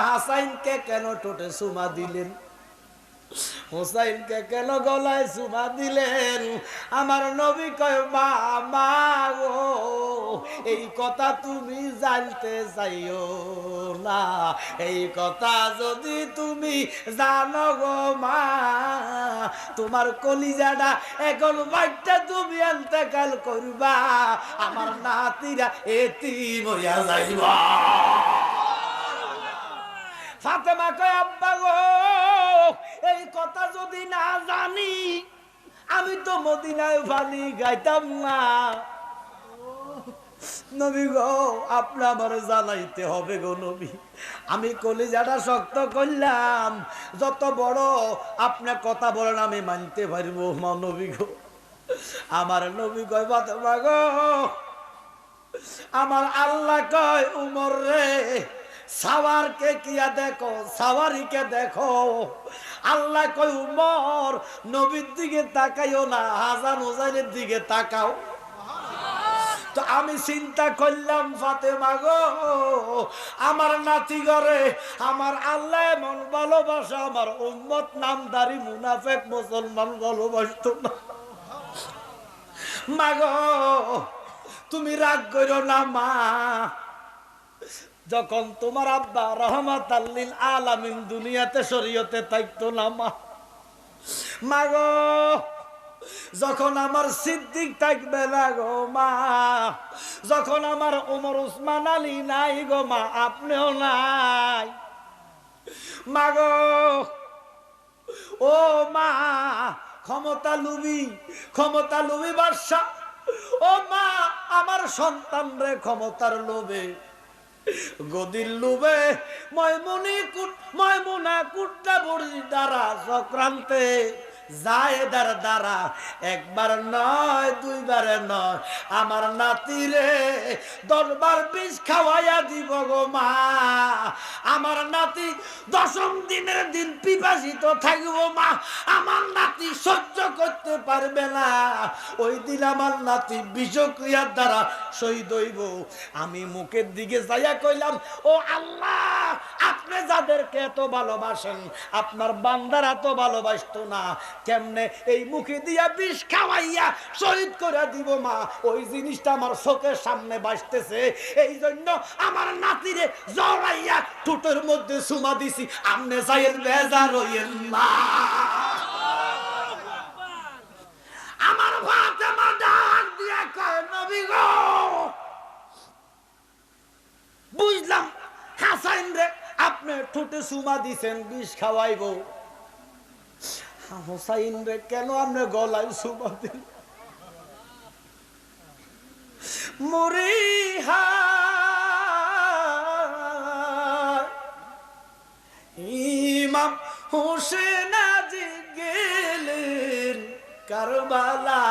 হাসাইনকে কেন ঠোঁটে চুমা দিলেন, হুসাইনকে কেন গলায় চুমা দিলেন? আমার নবী কয় মা মা গো, এই কথা তুমি জানতে চাইও না। এই কথা যদি তুমি জানো গো মা, তোমার কলিজাটা এখন বাচ্চা তুমি ইন্তেকাল করবা, আমার নাতিরা এতিম হইয়া যাইবা। ফাতেমা কয় আব্বা গো, এই কথা যদি না জানি আমি তো মদিনায় পানি গাইতাম না। নবী গো, আপনি আমার জানাইতে হবে গো নবী। আমি কলিজাটা শক্ত করলাম, যত বড় আপনি কথা বলেন আমি মানতে পারবো মা নবী গো। আমার নবী কয় ফাতেমা গো, আমার আল্লাহ কয় উমর রে, সাওয়ারকে কিয়া দেখো, সাওয়ারিকে দেখো। আল্লাহ কয় উমর, নবীর দিকে তাকাইও না, হাসান হুসাইনের দিকে তাকাও। তো আমি চিন্তা করলাম ফাতেমা গো, আমার নাতি ঘরে আমার আল্লাহ এমন ভালোবাসা আমার উম্মত নামদারি মুনাফেক মুসলমান ভালোবাসতো না। মা গো, তুমি রাগ করো না মা। যখন তোমার আব্বা রহমাতাল লিল আলামিন দুনিয়াতে শরীয়তে থাকতো না মা, মা গো, যখন আমার সিদ্দিক থাকবে না গো মা, যখন আমার ওমর উসমান আলী নাই গো মা, আপনিও নাই মা গো। ও মা, ক্ষমতা লুবি বাদশা, ও মা, আমার সন্তান রে ক্ষমতার লোভে, গদির লোভে ময়মুনা কুট্টা বড়ি দ্বারা চক্রান্তে জায়েদার দ্বারা একবার নয় দুইবারে নয় আমার নাতিরে 10 বার বিষ খাওয়াইয়া দিব গো মা। আমার নাতি 10ম দিনের দিন পিপাসিত থাকবো মা, আমার নাতি সহ্য করতে পারবে না, ওই দিন আমার নাতি বিষক্রিয়ার দ্বারা শহীদ হইব। আমি মুখের দিকে যাইয়া কইলাম, ও আল্লাহ, আপনি যাদেরকে এত ভালোবাসেন আপনার বান্দারা তো ভালোবাসতো না, কেমনে এই মুখে দিয়া বিষ খাওয়াইয়া শহীদ করে দিব মা? ওই জিনিসটা আমার চোখের সামনে বাসতেছে, এই জন্য আমার নাতিরে জড়াইয়া ঠোঁটের মধ্যে চুমা দিছি। আমনে যাইয়ের বেজার হইয়েন না। আমার ফাতেমা ডাক দিয়া কয় নবী গো, বুঝলাম হাসাইন রে আপনি ঠোঁটে চুমা দিছেন বিষ খাওয়াইব, হুসাইন রে কেন আপনি গলায় চুমা দিন? মুরিহা ইমাম হোসেন আজি গেলেন কারবালা,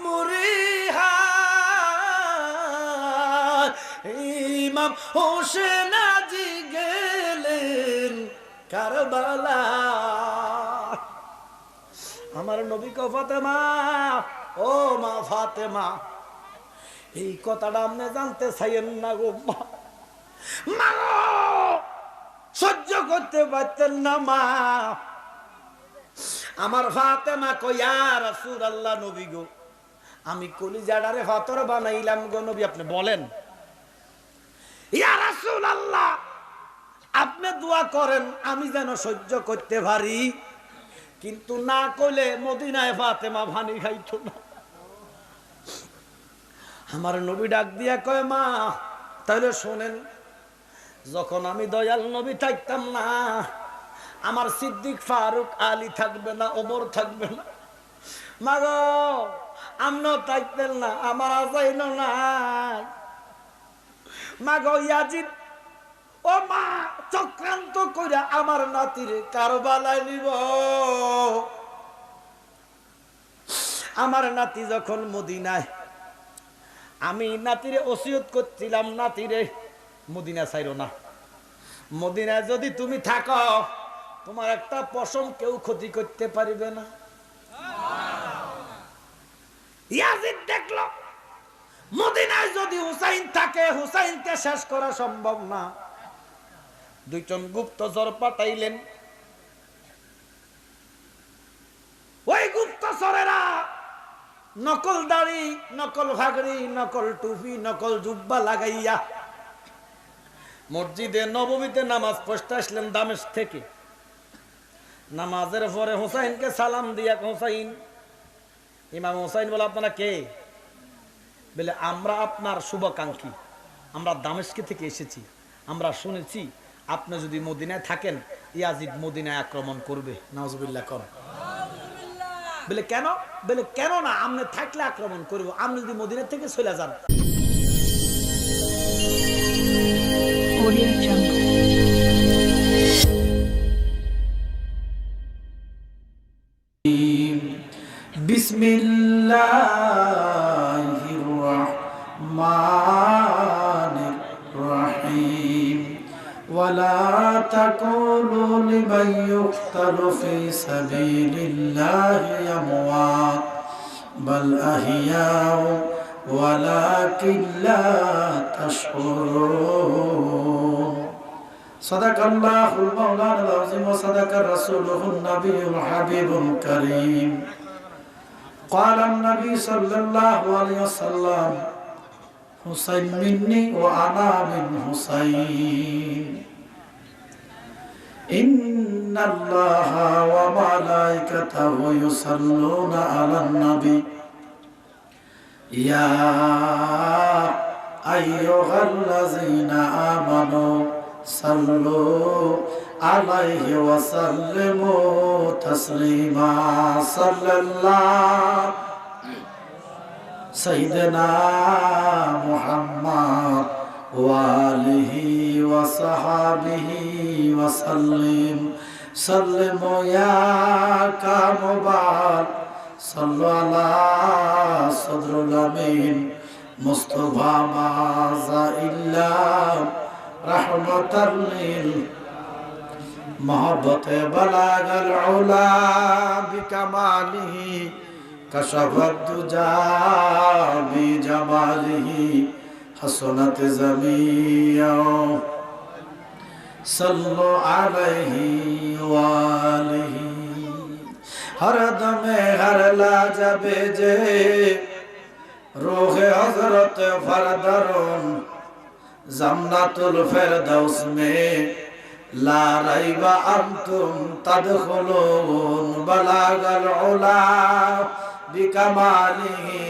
মুরিহা ইমাম হোসেন আজি গেলেন কারবালা। আমার নবী কো ফাতেমা, ও মা ফাতেমা, এই কথাটা আপনি জানতে চাইেন না গো মা। মা সহ্য করতে পারতেন না মা। আমার ফাতেমা কই, ইয়া রাসূলুল্লাহ, নবী গো, আমি কলিজাটারে ফাতর বানাইলাম গো নবী, আপনি বলেন। ইয়া রাসূলুল্লাহ, আপনি দোয়া করেন আমি যেন সহ্য করতে পারি, কিন্তু না কইলে মদিনায় ফাতেমা পানি খাইতো না। আমার নবী ডাক দিয়া কয়, মা তাহলে শোনেন, যখন আমি দয়াল নবী থাকতাম না, আমার সিদ্দিক ফারুক আলী থাকবে না, ওমর থাকবে না, মা গো আমরাও থাকতেন না, আমার আজাইন নাই মা গো। ইয়াজিদ ও মা চক্রান্ত করে আমার নাতিরে কারবালায় নিব। আমার নাতি যখন মদিনায়, আমি নাতিরে ওসিয়ত করছিলাম, নাতিরে মদিনা ছাইরো না, মদিনায় যদি তুমি থাকো তোমার একটা পশম কেউ ক্ষতি করতে পারবে না। ইয়াজিদ দেখলো মদিনায় যদি হুসাইন থাকে হুসাইনকে শেষ করা সম্ভব না, দুইজন গুপ্তচর পাঠাইলেন। ওই গুপ্তচরেরা নকল দাড়ি, নকল ঘাগরি, নকল টুপি, নকল জুব্বা লাগাইয়া মসজিদে নববীতে নামাজ পড়তে আসলেন দামেস্ক থেকে। নামাজের পরে হুসাইনকে সালাম দিয়া, হুসাইন, ইমাম হুসাইন বলে, আপনারা কে? বলে, আমরা আপনার শুভাকাঙ্ক্ষী, আমরা দামেস্ক থেকে এসেছি। আমরা শুনেছি আপনি যদি মদিনায় থাকেন ইয়াজিদ মদিনায় আক্রমণ করবে। নাউজুবিল্লাহ কর। বলে কেন? বলে কেন না, আপনি থাকলে আক্রমণ করব, আপনি যদি মদিনা থেকে চলে যান। বিসমিল্লাহির রাহমানির রহিম। ওয়ালা তাকুলু লিমান ইউকতালু ফি সাবিলিল্লাহি আমওয়াত বাল আহইয়াউ ওয়ালাকিন লা তাশউরুন। সাদাকাল্লাহুল মাওলানাল আযীম ওয়া সাদাকা রাসূলুহুন নাবিয়্যুল হাবিবুল কারীম। ক্বালান নবী সাল্লাল্লাহু আলাইহি ওয়াসাল্লাম হুসাইন মিন্নি ওয়া আনা মিন হুসাইন। ইন্নাল্লাহা ওয়া মালাইকাতাহু ইউসাল্লুনা আলান নবী ইয়া আইয়ুহাল্লাযীনা আমানু সাল্লু আলাইহি ওয়া সাল্লিমু তাসলিমা। সাল্লাল্লাহু সাইয়্যিদানা মুহাম্মদ ওয়া আলিহি ওয়া সাহাবিহি ওয়া সাল্লিম। সাল্লিমু ইয়া কামুবাল সাল্লু আলা সদরুল আমিন মুস্তাফা মাযা ইল্লা রাহমাতাল লিল মোহাব্বতে বালাগাল উলা বিকামালিহি কাশাফাদ দুজা বিজামালিহি হাসনাত জামিয়া। সাল্লু আলাইহি ওয়া আলিহি। হর দমে হর লাজবে যে রূহে হযরত ফরদরুন জান্নাতুল ফিরদাউস মে লা রাইবা আনতুম তাদখুলুন বালাগাল উলা বিকামালিহি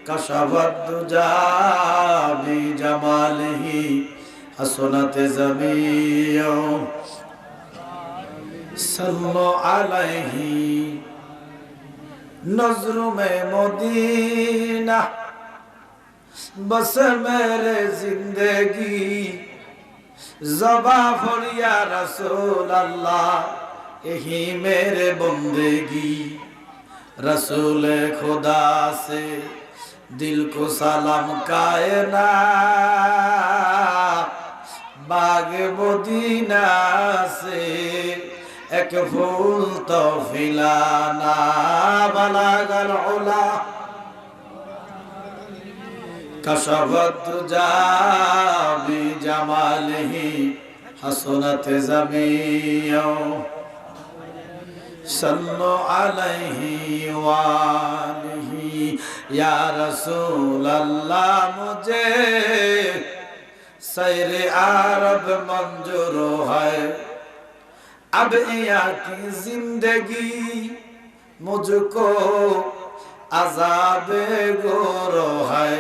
কাশাফাদ দুজা বিজামালিহি হাসনাত জামিয়া। সাল্লু আলাইহি। नज़्र में मदीना बस मेरे जिंदगी ज़बा फरिया रसूल अल्लाह यही मेरे बंदेगी। रसूल खुदा से दिल को सलाम कायना बाग मदीना से एक फूल तो फिलाना बलागल उला कशफत दुजा बिजमालिही हसनत ज़मीया। सल्लु अलैहि वालिही। या रसूल अल्लाह मुझे सैर अरब मंजूर है, अब यहाँ की जिंदगी मुझको अज़ाब गोरो है।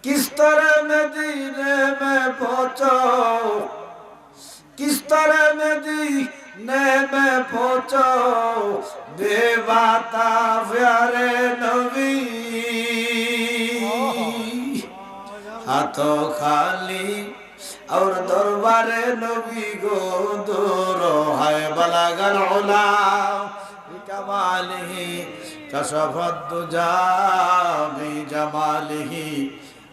किस तरह मदीने में पहुँचो, किस तरह मदीने में पहुँचो बेबाता प्यारे नबी। हाथों खाली और दरबारे नबी को दूर है बलागल उला बिकमालिही कशफत दुजा बिजमालिही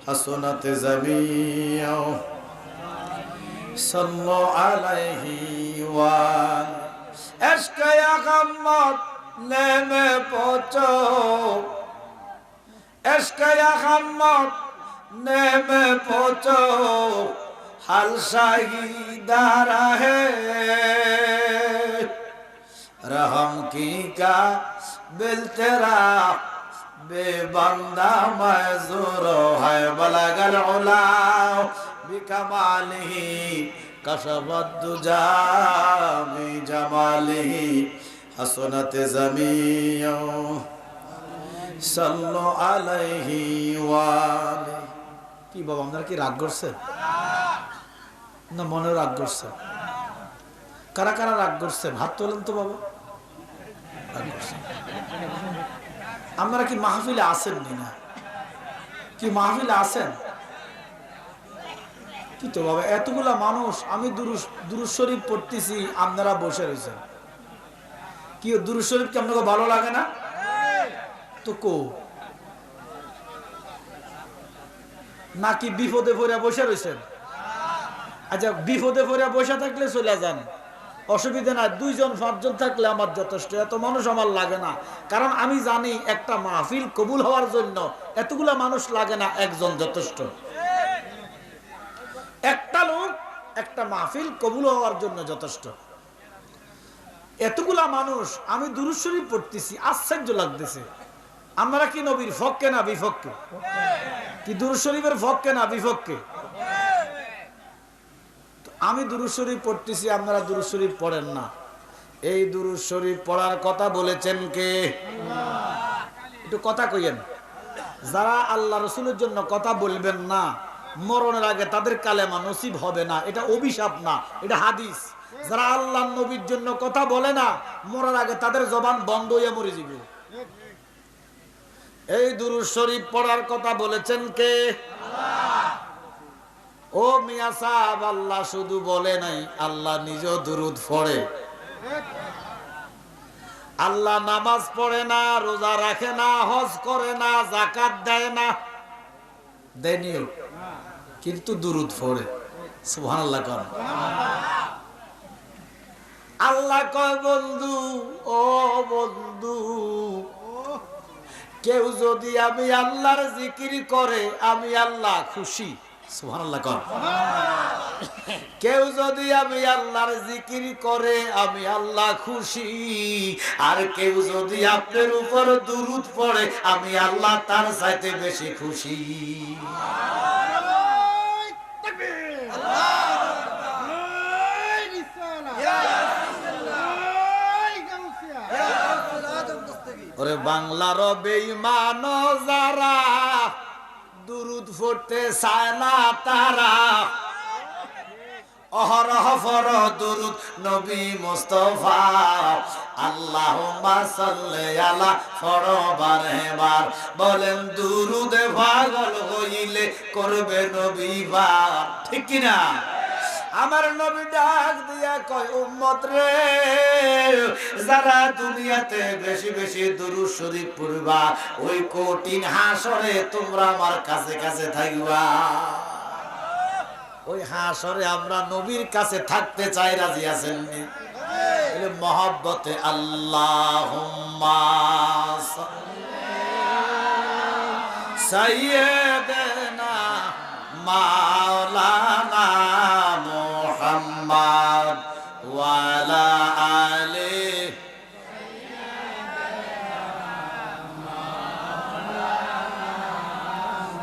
हसनत ज़मीया। सल्लु अलैहि वाल। इश्क़ या गम्मत ले में पहुँचो, इश्क़ या गम्मत ने में पहुँचो हाल शाहीदारा है रहम की का बिल तेरा बेबंदा मजूर है बलगल उला बिकमालिही कशबद्दुजा बिजमालिही हसनत ज़मीयो सल्लु अलैहि वाले। কি বাবা আপনারা কি রাগ করছেন না মনে রাগ করছেন? কারা কারা রাগ করছেন হাত তোলেন তো বাবা। রাগ করছেন? আপনারা কি মাহফিলে আছেন না? কি মাহফিলে আছেন? কি তো বাবা এতগুলা মানুষ, আমি দুরূদ শরীফ পড়তেছি, আপনারা বসে রয়েছেন। কি দুরূদ শরীফ কি আপনাকে ভালো লাগে না? তো কো নাকি বিপদে পড়ে বসে রয়েছেন? আচ্ছা বিপদে পড়ে বসে থাকলে চলে যান, অসুবিধা নাই। 2 জন 5 জন থাকলে আমার যথেষ্ট, এত মানুষ আমার লাগে না। কারণ আমি জানি একটা মাহফিল কবুল হওয়ার জন্য এতগুলা মানুষ লাগে না, একজন যথেষ্ট। একটা লোক একটা মাহফিল কবুল হওয়ার জন্য যথেষ্ট। এতগুলা মানুষ, আমি দুরূদ শরীফ পড়তেছি, আশ্চর্য লাগতেছে। আমরা কি নবীর পক্ষে না বিপক্ষে? কি দুরূদ শরীফের পক্ষে না বিপক্ষে? আমি দুরূদ শরীফ পড়তেছি, আপনারা দুরূদ শরীফ পড়েন না। এই দুরূদ শরীফ পড়ার কথা বলেছেন কে? একটু কথা কইয়েন। যারা আল্লাহ রসুলের জন্য কথা বলবেন না, মরণের আগে তাদের কালেমা নসিব হবে না। এটা অভিশাপ না, এটা হাদিস। যারা আল্লাহ নবীর জন্য কথা বলে না, মরার আগে তাদের জবান বন্ধ হয়ে মরে যাবে। এই দুরূদ শরীফ পড়ার কথা বলেছেন কে? ও মিয়া সাহেব, আল্লাহ শুধু বলে নাই, আল্লাহ নিজেও দুরূদ পড়ে। আল্লাহ নামাজ পড়ে না, রোজা রাখে না, হজ করে না, যাকাত দেয় না, দেয়নিও, কিন্তু দুরূদ পড়ে। সুবহানাল্লাহ কর। আল্লাহ কয় বন্ধু, ও বন্ধু, কেউ যদি আমি আল্লাহর জিকির করে আমি আল্লাহ খুশি। সুবহানাল্লাহ কর। কেউ যদি আমি আল্লাহর জিকির করে আমি আল্লাহ খুশি, আর কেউ যদি আপনার উপর দুরূদ পড়ে আমি আল্লাহ তার চাইতে বেশি খুশি। ওরে বাংলার বেঈমান যারা দুরূদ পড়তে চায় না তারা, অহরহ পড় দুরূদ নবী মুস্তাফা। আল্লাহুম্মা সাল্লি আলা পড় বারবার, বলেন দুরূদে পাগল হইলে করবে নবী বার। ঠিক কি না? আমার নবী ডাক দিয়া কয়, উম্মত রে, যারা দুনিয়াতে বেশি বেশি দুরূদ শরীফ পড়বা, ওই কঠিন হাসরে তোমরা আমার কাছে কাছে থাকবা। ওই হাসরে আমরা নবীর কাছে থাকতে চাই, রাজি আছেন? মহব্বতে আল্লাহুম্মা সাইয়্যিদানা মাওলানা মুহাম্মদ ওয়া আলা আলিহি।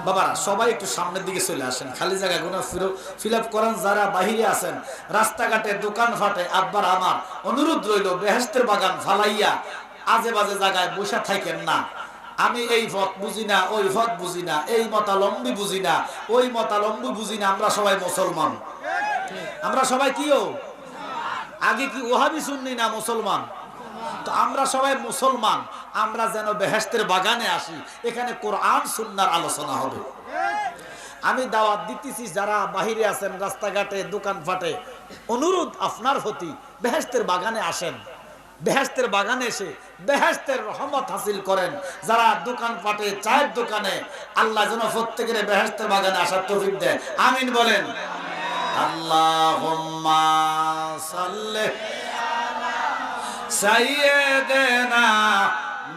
বাবারা সবাই একটু সামনের দিকে চলে আসেন, খালি জায়গাগুলো ফিল আপ করেন। যারা বাহিরে আছেন, রাস্তাঘাটে, দোকান ফাটে, আব্বার আমার অনুরোধ রইল, বেহেশতের বাগান ফালাইয়া আজে বাজে জায়গায় বসে থাকেন না। আমি এই পথ বুঝি না, ওই পথ বুঝি না, এই মতালম্বী বুঝি না, ওই মতালম্বী বুঝি না। আমরা সবাই মুসলমান। আমরা সবাই কিও আগে কি ওহাবি সুন্নি না মুসলমান? তো আমরা সবাই মুসলমান। আমরা যেন বেহেশতের বাগানে আসি, এখানে কোরআন সুন্নাহর আলোচনা হবে। আমি দাওয়াত দিতেছি, যারা বাহিরে আছেন, রাস্তাঘাটে, দোকান ফাটে, অনুরোধ আপনার প্রতি, বেহেশতের বাগানে আসেন। বেহেশতের বাগানে এসে বেহেশতের রহমত হাসিল করেন। যারা দোকান পাটে, চায়ের দোকানে, আল্লাহ যেন প্রত্যেকের বেহেশতের বাগানে আসার তৌফিক দেয়। আমিন বলেন। আল্লাহুম্মা সাল্লি আলা সাইয়্যিদিনা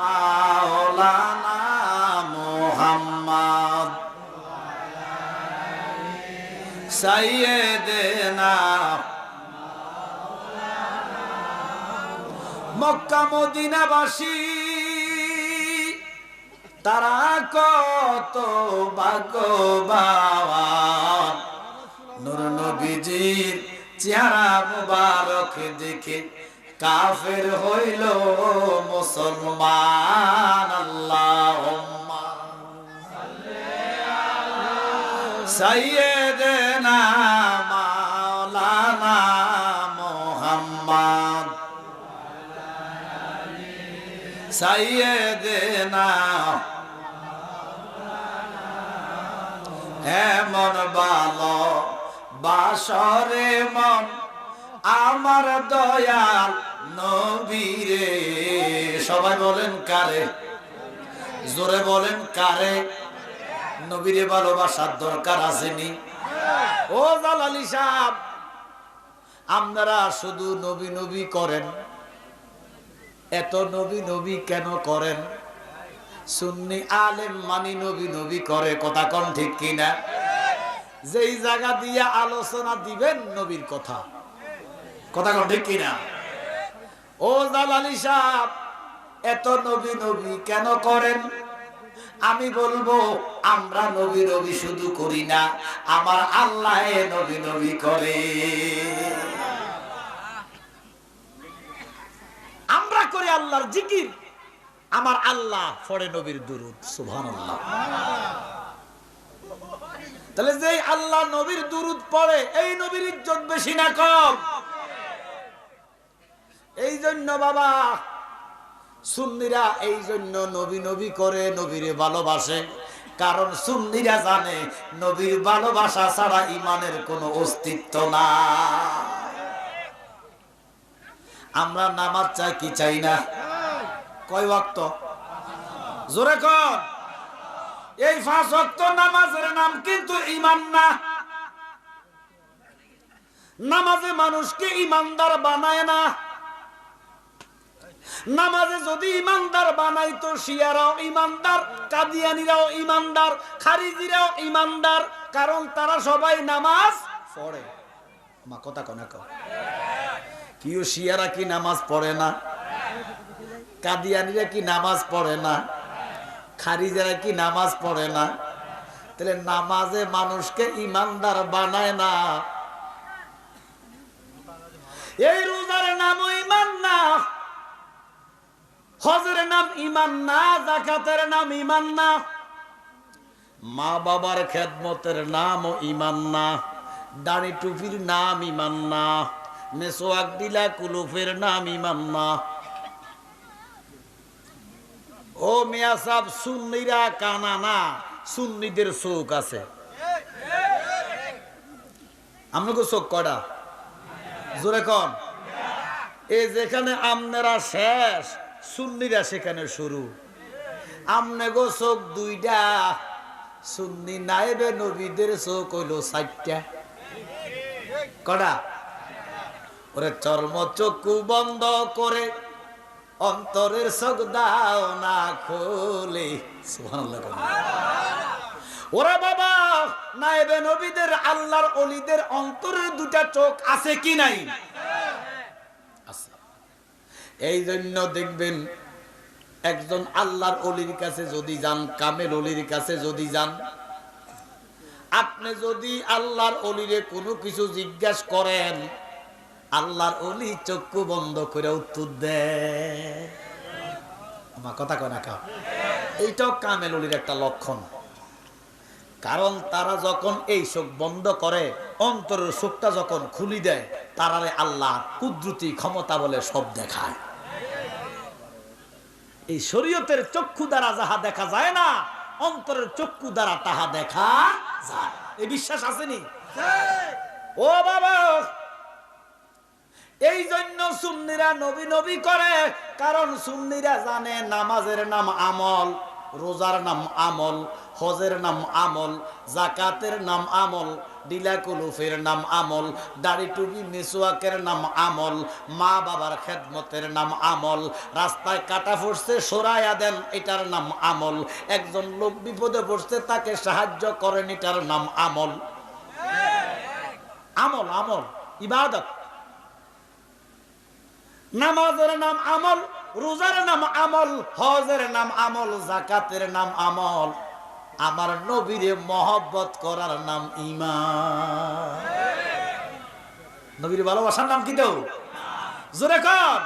মাওলানা মুহাম্মদ সাইয়েদেনা মক্কা মদিনাবাসী তারা কত ভাগ্যবান নূর নবীজির চেহারা মুবারক দেখে কাফের হইল মুসলমান। আল্লাহুম্মা সাইয়্যিদানা মাওলানা মুহাম্মদ সাইয়্যিদানা এমন ভালো বাসরে মন আমার দয়াল নবীরে। সবাই বলেন কারে, জোরে বলেন কারে নবীরে ভালোবাসার দরকার আসেনি? ও জালালি সাহেব, আপনারা শুধু নবী নবী করেন, এত নবী নবী কেন করেন? সুন্নি আলেম মানি নবী নবী করে, কথা কোন ঠিক কিনা? যেই জায়গা দিয়ে আলোচনা দিবেন নবীর কথা, কথা কোন ঠিক কিনা? ও জালালি সাহেব, এত নবী নবী কেন করেন? আমি বলবো আমরা নবী নবী শুধু করি না, আমার আল্লাহ নবী নবী করে। আমরা করি আল্লাহর জিকির, আমার আল্লাহ পড়ে নবীর দুরূদ। সুবহানাল্লাহ। তাহলে যে আল্লাহ নবীর দুরূদ পড়ে, এই নবীর ইজ্জত বেশি না কম? এই জন্য বাবা সুন্নিরা এই জন্য নবী নবী করে, নবীরে ভালোবাসে, কারণ সুন্নিরা জানে নবীর ভালোবাসা ছাড়া ইমানের কোনো অস্তিত্ব না। আমরা নামাজ চাই কি চাই না? কয় ওয়াক্ত? জোরে কোন? এই 5 ওয়াক্ত নামাজের নাম কিন্তু ঈমান না। নামাজে মানুষকে ঈমানদার বানায় না। নামাজে যদি ঈমানদার বানাইতো, শিয়ারাও ঈমানদার, কাদিয়ানীরাও ঈমানদার, খারিজিরাও ঈমানদার, কারণ তারা সবাই নামাজ পড়ে। আমার কথা কোন কও? কিও শিয়ারা কি নামাজ পড়ে না? কাদিয়ানীরা কি নামাজ পড়ে না? খারিজিরা কি নামাজ পড়ে না? তাহলে নামাজে মানুষকে ঈমানদার বানায় না। এই রোজার নামও ঈমান না, হজের নাম ঈমান না, যাকাতের নাম ঈমান না, মা বাবার খেদমতের নামও ঈমান না, দাড়ি টুপির নাম ঈমান না, মেসোয়াক দিলা কুলুফের নাম ঈমান না। ও মিয়া সাহেব, সুন্নিরা কানা না, সুন্নিদের চোখ আছে। আপনাকে চোখ কয়টা? জোরে কন। এই যেখানে আপনারা শেষ, সুন্নিরা সেখানে শুরু। আমনে গো চোখ 2টা, সুন্নি নায়েবে নবীদের চোখ হইল 4টা। কটা? ওরে চর্ম চক্ষু বন্ধ করে অন্তরের চোখ দাও না খোলে। সুবহানাল্লাহ। ওরে বাবা, নায়েবে নবীদের, আল্লাহর ওলিদের অন্তরের 2টা চোখ আছে কি নাই? আছে। এই জন্য দেখবেন একজন আল্লাহর ওলির কাছে যদি যান, কামেল ওলির কাছে যদি যান, আপনি যদি আল্লাহর ওলিরে কোনো কিছু জিজ্ঞাসা করেন, আল্লাহর ওলি চক্ষু বন্ধ করে উত্তর দেয়। আমার কথা কয় না কা? এইটাও কামেল ওলির একটা লক্ষণ। কারণ তারা যখন এই চোখ বন্ধ করে, অন্তরের চোখটা যখন খুলি দেয়, তারারে আল্লাহ কুদরতি ক্ষমতা বলে সব দেখায়। এই শরীয়তের চক্ষু দ্বারা যাহা দেখা যায় না, অন্তরের চক্ষু দ্বারা তাহা দেখা যায়। এই বিশ্বাস আসেনি? ও বাবা, এই জন্য সুন্নিরা নবী নবী করে, কারণ সুন্নিরা জানে নামাজের নাম আমল, রোজার নাম আমল, হজের নাম আমল, যাকাতের নাম আমল, ডিলাকুলুফের নাম আমল, দাড়ি টুপি মিসওয়াকের নাম আমল, মা বাবার খেদমতের নাম আমল, রাস্তায় কাটা পড়ছে সরাইয়া দেন, এটার নাম আমল, একজন লোক বিপদে পড়ছে তাকে সাহায্য করেন, এটার নাম আমল। আমল আমল ইবাদত। নামাজের নাম আমল, রোজার নাম আমল, হজের নাম আমল, যাকাতের নাম আমল, আমার নবীরে মহব্বত করার নাম ঈমান। নবীর ভালোবাসার নাম কি তো? জোরে কর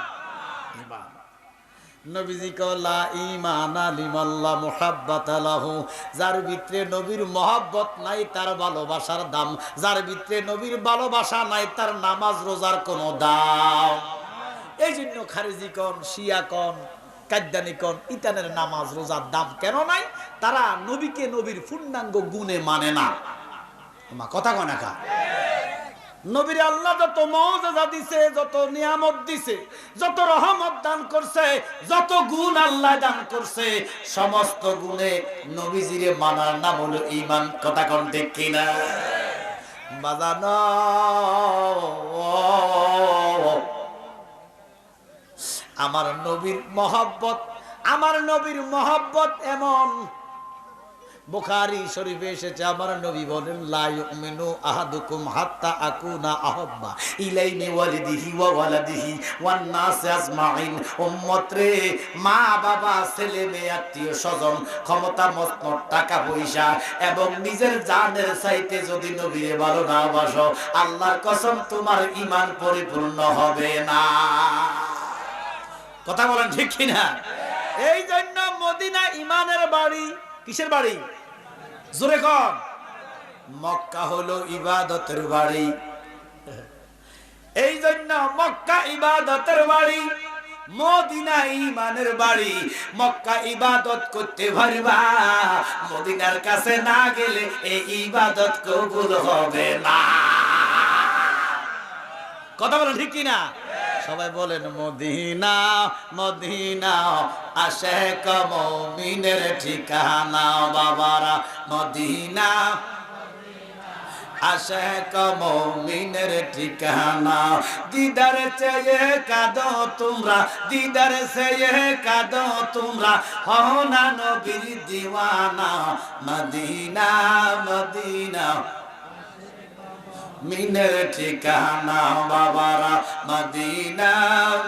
ঈমান। নবীজি কলা ঈমানা লিমাল্লা মুহাব্বাতা লাহু, যার ভিতরে নবীর মহব্বত নাই তার ভালোবাসার দাম, যার ভিতরে নবীর ভালোবাসা নাই তার নামাজ রোজার কোনো দাম। এই জন্য খারিজি কোন, শিয়া কোন, কাদ্দানি কোন, ইতানের নামাজ রোজার দাম কেন নাই? তারা নবীকে নবীর পূর্ণাঙ্গ গুণে মানে না। আমার কথা কয় না কা? নবীর আল্লাহ যত মুজিজা দিছে, যত নিয়ামত দিছে, যত রহমত দান করছে, যত গুণ আল্লাহ দান করছে, সমস্ত গুণে নবীজিরে মানার নাম হলো ঈমান। কথা কোন ঠিক কিনা? বাজানো আমার নবীর মহব্বত, আমার নবীর মহব্বত এমন, বুখারী শরীফে এসেছে, আমার নবী বলেন লা ইউমিনু আহাদুকুম হাত্তা আকুনা আহাব্বা ইলাইহি ওয়ালিদিহি ওয়া ওয়ালাদিহি ওয়ান নাস আজমাইন। উম্মত রে, মা বাবা, ছেলে মেয়ে, আত্মীয় স্বজন, ক্ষমতা মসনদ, টাকা পয়সা এবং নিজের জানের চাইতে যদি নবীরে ভালো না বাসো, আল্লাহর কসম তোমার ঈমান পরিপূর্ণ হবে না। কথা বলেন ঠিক কিনা? এই জন্য মদিনা ঈমানের বাড়ি। কিসের বাড়ি? জোরে কর। মক্কা হলো ইবাদতের বাড়ি। এই জন্য মক্কা ইবাদতের বাড়ি, মদিনা ঈমানের বাড়ি। মক্কা ইবাদত করতে পারবা, মদিনার কাছে না গেলে এই ইবাদত কবুল হবে না। কথা বলেন ঠিক কিনা? সবাই বলেন মদিনা মদিনা আশিক মুমিনের ঠিকানা। বাবারা মদিনা আশিক মুমিনের ঠিকানা। দিদার চেয়ে কাঁদো তোমরা, দিদার চেয়ে কাঁদো তোমরা, হও না নবীর দিওয়ানা। মদিনা মদিনা মিনের ঠিকানা। বাবারা মদিনা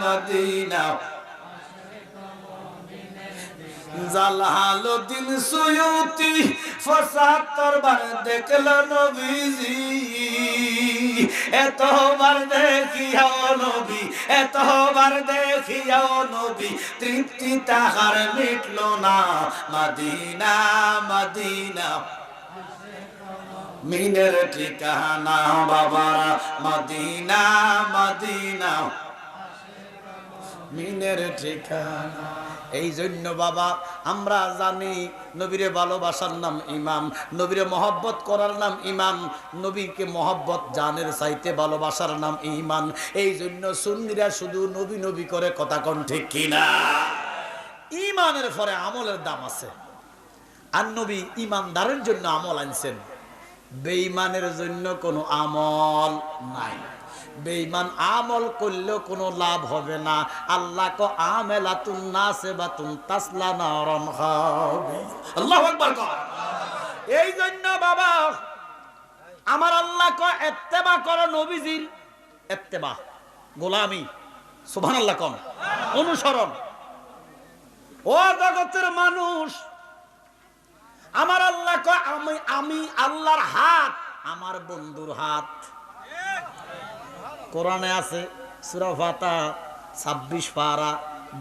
মদিনা। জালালউদ্দিন সুয়ুতি ৭৫ বার দেখল নবীজি, এতবার দেখিয়াও নবী, এতবার দেখিয়াও নবী, তৃপ্তি তাহার মিটল না। মদিনা মদিনা মিনের ঠিকানা। বাবারা মদিনা মদিনা মিনের ঠিকানা। এই জন্য বাবা আমরা জানি নবীরে ভালোবাসার নাম ঈমান, নবীরে মহব্বত করার নাম ঈমান, নবীকে মহব্বত জানের চাইতে ভালোবাসার নাম ঈমান। এই জন্য সুন্নিরা শুধু নবী নবী করে। কথা কোন ঠিক কিনা? ঈমানের পরে আমলের দাম আছে। আর নবী ঈমানদারের জন্য আমল আনছেন, বেঈমানের জন্য কোনো আমল নাই। বেঈমান আমল করলেও কোনো লাভ হবে না। আল্লাহ কো আমেলাতুন নাসিবাতুন তাসলা নারান খাবিয়া। আল্লাহু আকবার কর। এই জন্য বাবা আমার আল্লাহ কো ইত্তেবা করো নবীজির, ইত্তেবা গোলামি, সুবহানাল্লাহ কোন, অনুসরণ। ও জগতের মানুষ, আমার আল্লাহ কয় আমি আল্লাহর হাত, আমার বন্ধুর হাত। কোরআনে আছে সূরা ফাতিহা ২৬ পারা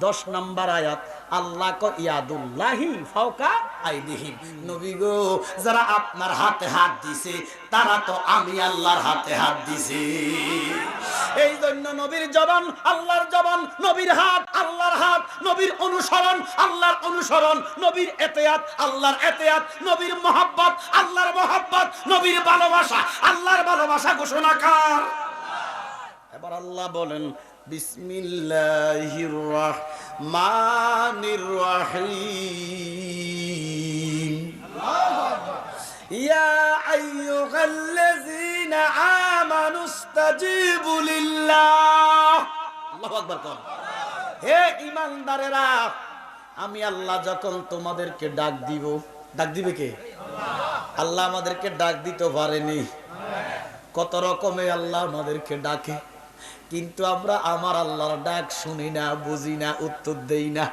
১০ নম্বর আয়াত। আল্লাহ কয় ইয়াদুল্লাহি ফাওকা আইদিহিম। নবী গো, যারা আপনার হাতে হাত দিছে তারা তো আমি আল্লাহর হাতে হাত দিছি। এই জন্য নবীর জবান আল্লাহর জবান, নবীর হাত আল্লাহর হাত, নবীর অনুসরণ আল্লাহর অনুসরণ, নবীর এতেয়াত আল্লাহর এতেয়াত, নবীর মহব্বত আল্লাহর মহব্বত, নবীর ভালোবাসা আল্লাহর ভালোবাসা ঘোষণা কর। এবার আল্লাহ বলেন বিসমিল্লাহির রহমানির রহিম। ইয়া আইয়ুহাল্লাযীনা আমানুস্তাজিবু লিল্লাহ। আল্লাহু আকবার কর। হে ঈমানদারেরা, আমি আল্লাহ যখন তোমাদেরকে ডাক দিব, ডাক দিবে কে? আল্লাহ আমাদেরকে ডাক দিতে পারেনি। কত রকমে আল্লাহ আমাদেরকে ডাকে, কিন্তু আমরা আমার আল্লাহর ডাক শুনি না, বুঝি না, উত্তর দেই না।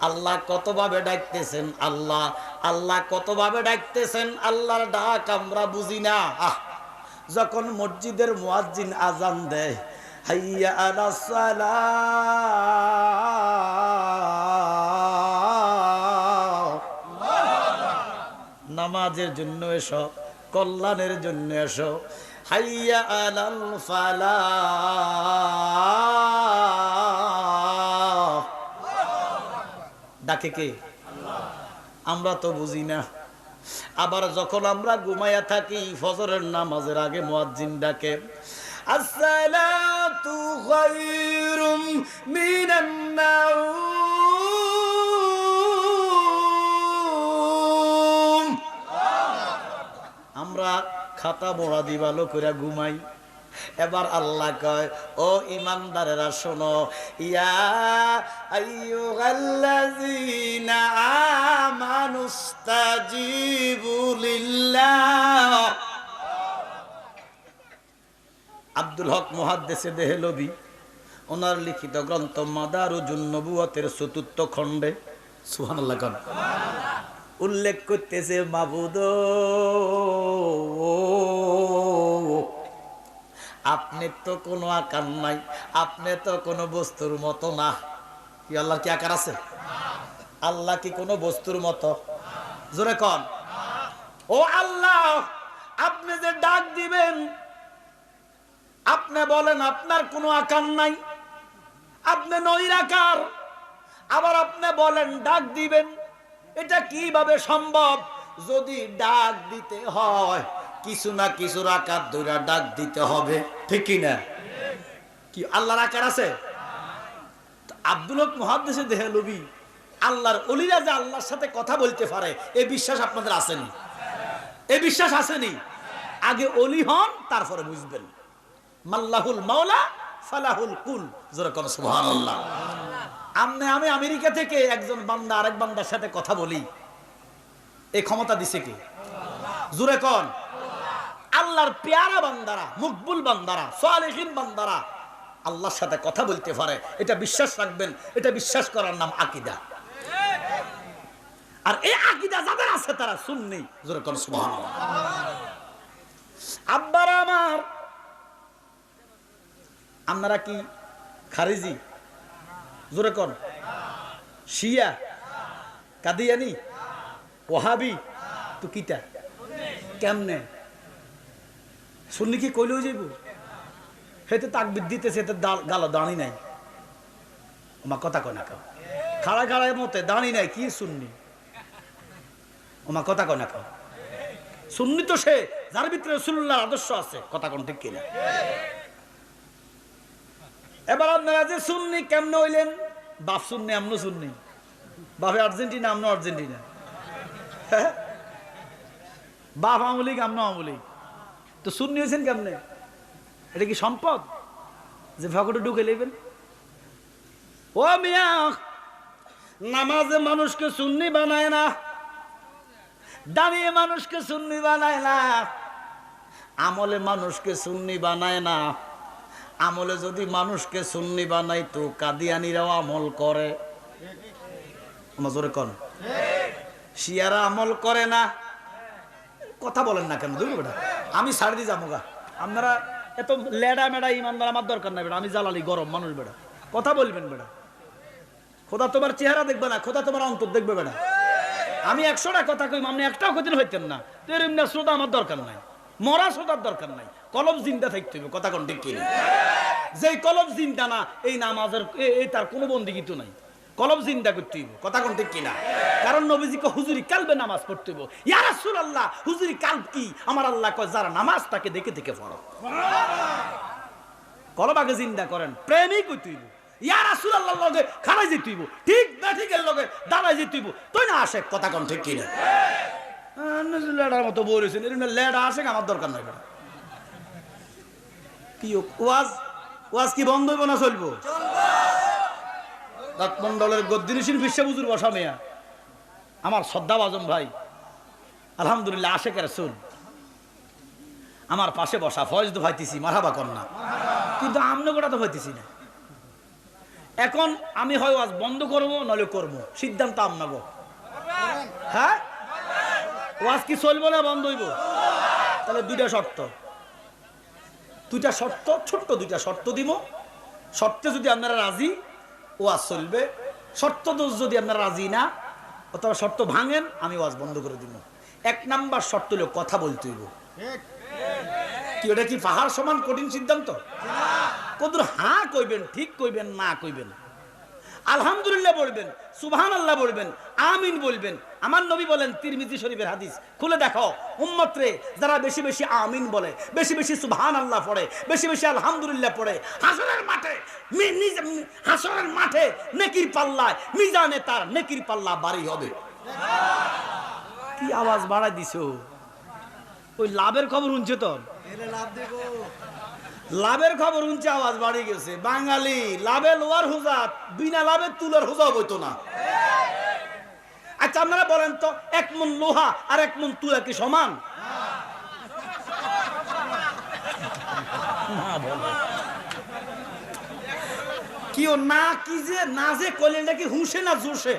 আল্লাহ কতভাবে ডাকতেছেন, আল্লাহ আল্লাহ কতভাবে ডাকতেছেন, আল্লাহর ডাক আমরা বুঝি না। যখন মসজিদের মুয়াজ্জিন আজান দেয়, হাইয়া আলাস সালাহ, নামাজের জন্য এসো, কল্যাণের জন্য এসো, হাইয়া আলাল ফালাহ, ডাকে কে? আমরা তো বুঝি না। আবার যখন আমরা ঘুমায়া থাকি, ফজরের নামাজের আগে মুয়াজ্জিন ডাকে, আসসালাতু খায়রুম মিনান নাওম। আমরা খাতা মোড়া দিবালো করে ঘুমাই। এবার আল্লাহ কয়, ও ইমানদারেরা শোনো, ইয়া আইয়ুহাল্লাযীনা আমানুস্তাজিবু লিল্লাহ। আব্দুল হক মুহাদ্দিসে দেহলভী ওনার লিখিত গ্রন্থ মাদারুজুন নবুওয়াতের ৪র্থ খণ্ডে সুবহানাল্লাহ কোন উল্লেখ করতেছে, মাবুদ আপনি তো কোনো আকার নাই, আপনি তো কোনো বস্তুর মতো না। কি আল্লাহ কি আকার আছে? আল্লাহ কি কোনো বস্তুর মতো? জোরে কন। ও আল্লাহ, আপনি যে ডাক দিবেন, আপনি বলেন আপনার কোনো আকার নাই, আপনি নৈরাকার, আবার আপনি বলেন ডাক দিবেন। এটা কিভাবে সম্ভব? যদি ডাক দিতে হয় কিছু না কিছুর আকার ধরে ডাক দিতে হবে, ঠিক কি না? কি আল্লাহর আকার আছে? আব্দুল হক মুহাদ্দিসে দেহলভী আল্লাহর ওলিরা যে আল্লাহর সাথে কথা বলতে পারে, এই বিশ্বাস আপনাদের আসেনি? এই বিশ্বাস আসেনি? আগে ওলি হন, তারপরে বুঝবেন। মাল্লাহুল মাওলা ফালাহুল কুল। জোরে কোন সুবহানাল্লাহ। আমি আমেরিকা থেকে একজন বান্দা আরেক বান্দার সাথে কথা বলি, এই ক্ষমতা দিছে কি? জোরে কোন। আল্লাহর পেয়ারা বান্দারা, মকবুল বান্দারা, সালেহীন বান্দারা আল্লাহর সাথে কথা বলতে পারে, এটা বিশ্বাস রাখবেন। এটা বিশ্বাস করার নাম আকীদা। আর এই আকীদা যাদের আছে তারা সুন্নি। জোরে কোন সুবহানাল্লাহ। আব্বারা আমার, আপনারা কি খারিজি? জোরে কোন। শিয়া, কাদিয়ানি, ওহাবি, তো কিটা কেমনে? শুনলি কি কইলেও যাইব? হেতে তাকবীর দিতেছে, এতে গালো দাঁড়ি নাই। ওমা কথা কয় না কেউ, খাড়া খাড়ায় মতে দাঁড়ি নাই, কি শুননি? ওমা কথা কয় না কেউ। শুননি তো সে যার ভিতরে রাসূলুল্লাহর আদর্শ আছে, কথা কোন ঠিক কিনা? এবার আপনারা যে সুন্নি কেমনে হইলেন? বাপ সুন্নি, আমনো সুন্নি। বাপে আর্জেন্টিনা, আমনো আর্জেন্টিনা। বাপ আওয়ামী লীগ, আমনো আওয়ামী লীগ। তো সুন্নি হয়েছেন কেমনে? এটা কি সম্পদ যে ফকটে ঢুকে নেবেন? ও মিয়া, নামাজে মানুষকে সুন্নি বানায় না, দাঁড়িয়ে মানুষকে সুন্নি বানায় না, আমলে মানুষকে সুন্নি বানায় না। আমলে যদি মানুষকে সুন্নি বানাইতো, কাদিয়ানিরাও আমল করে। জোরে কোন। শিয়ারা আমল করে না। কথা বলেন না কেন? দুই বেটা আমি ছাড় দিয়ে যাবো গা। আপনারা এত লেডা মেডা ইমানদার আমার দরকার নাই বেটা। আমি জ্বালালি গরম মানুষ বেটা, কথা বলবেন বেটা। খোদা তোমার চেহারা দেখবে না, খোদা তোমার অন্তর দেখবে বেটা। আমি 100টা কথা কইম, আপনি একটাও কদিন হইতেন না। তো এরকম না শ্রোতা আমার দরকার নাই, মরা শ্রোতার দরকার নাই। কলম জিন্দা থাকতে হবে, কথা কোন ঠিক কিনা? যেই কলম জিন্দা না, এই নামাজের এই তার কোনো বন্দিগি তো নাই। কলম জিন্দা করতে হইব, কথা কোন ঠিক কিনা? কারণ নবীজিকে হুজুরি কালবে নামাজ পড়তে হইব। ইয়া রাসূলুল্লাহ, হুজুরি কালব কি? আমার আল্লাহ কয় যারা নামাজ তাকে দেখে দেখে পড়ো। কলম আগে জিন্দা করেন, প্রেমই করতে হইব। ইয়া রাসূলুল্লাহ লগে খাড়াই যেতে হইব, ঠিক না ঠিকের লগে দাঁড়াই যেতে হইব। তুই না আসে, কথা কোন ঠিক কিনা? লেডার মতো বলেছেন, এর লেডা আসে আমার দরকার নাই বেটা। কি ওয়াজ ওয়াজ কি বন্ধ হইব না চলবো? মন্ডলের গদ্দিনিসীন বিশ্ব হুজুর বসা মেয়া আমার শ্রদ্ধা বাজন ভাই, আলহামদুলিল্লাহ আশেক রাসূল। আমার পাশে বসা ফয়েজ তো ভাইতেছি মারহাবা কর না, কিন্তু আমনে গোটা তো ভাইতেছি না। এখন আমি হয় আজ বন্ধ করবো নলে করবো, সিদ্ধান্ত আমনাগো। হ্যাঁ, ওয়াজ কি চলবো না বন্ধ হইব? তাহলে দুইটা শর্ত, ছোট্ট দুইটা শর্ত দিব। শর্তে যদি আপনারা রাজি ওয়াজ চলবে, শর্ত যদি আপনারা রাজি না অথবা শর্ত ভাঙেন আমি ওয়াজ বন্ধ করে দিব। 1 নাম্বার শর্ত হলো কথা বলতে হইব। কি ওটা কি পাহাড় সমান কঠিন সিদ্ধান্ত? কদর হ্যাঁ কইবেন, ঠিক কইবেন, না কইবেন, আলহামদুলিল্লাহ বলবেন, সুবহানাল্লাহ বলবেন, আমিন বলবেন। আমার নবী বলেন, তিরমিজি শরীফের হাদিস খুলে দেখো, উম্মত রে যারা বেশি বেশি আমিন বলে, বেশি বেশি সুবহানাল্লাহ পড়ে, বেশি বেশি আলহামদুলিল্লাহ পড়ে, হাসরের মাঠে নেকির পাল্লায় মিজানে তার নেকির পাল্লা ভারী হবে। কি আওয়াজ বাড়াই দিছো? ওই লাভের খবর শুনছো তো? লাভের খবর শুনছে, আওয়াজ বাড়ি গেছে। বাঙালি লাভে লোয়ার হুজাত, বিনা লাভে তুলার হুজাও বইতো না। আচ্ছা আপনারা বলেন তো, 1 মণ লোহা আর 1 মণ তুলা কি সমান? কি ও না, কি যে না যে কইলেন নাকি হুঁসে না জোশে?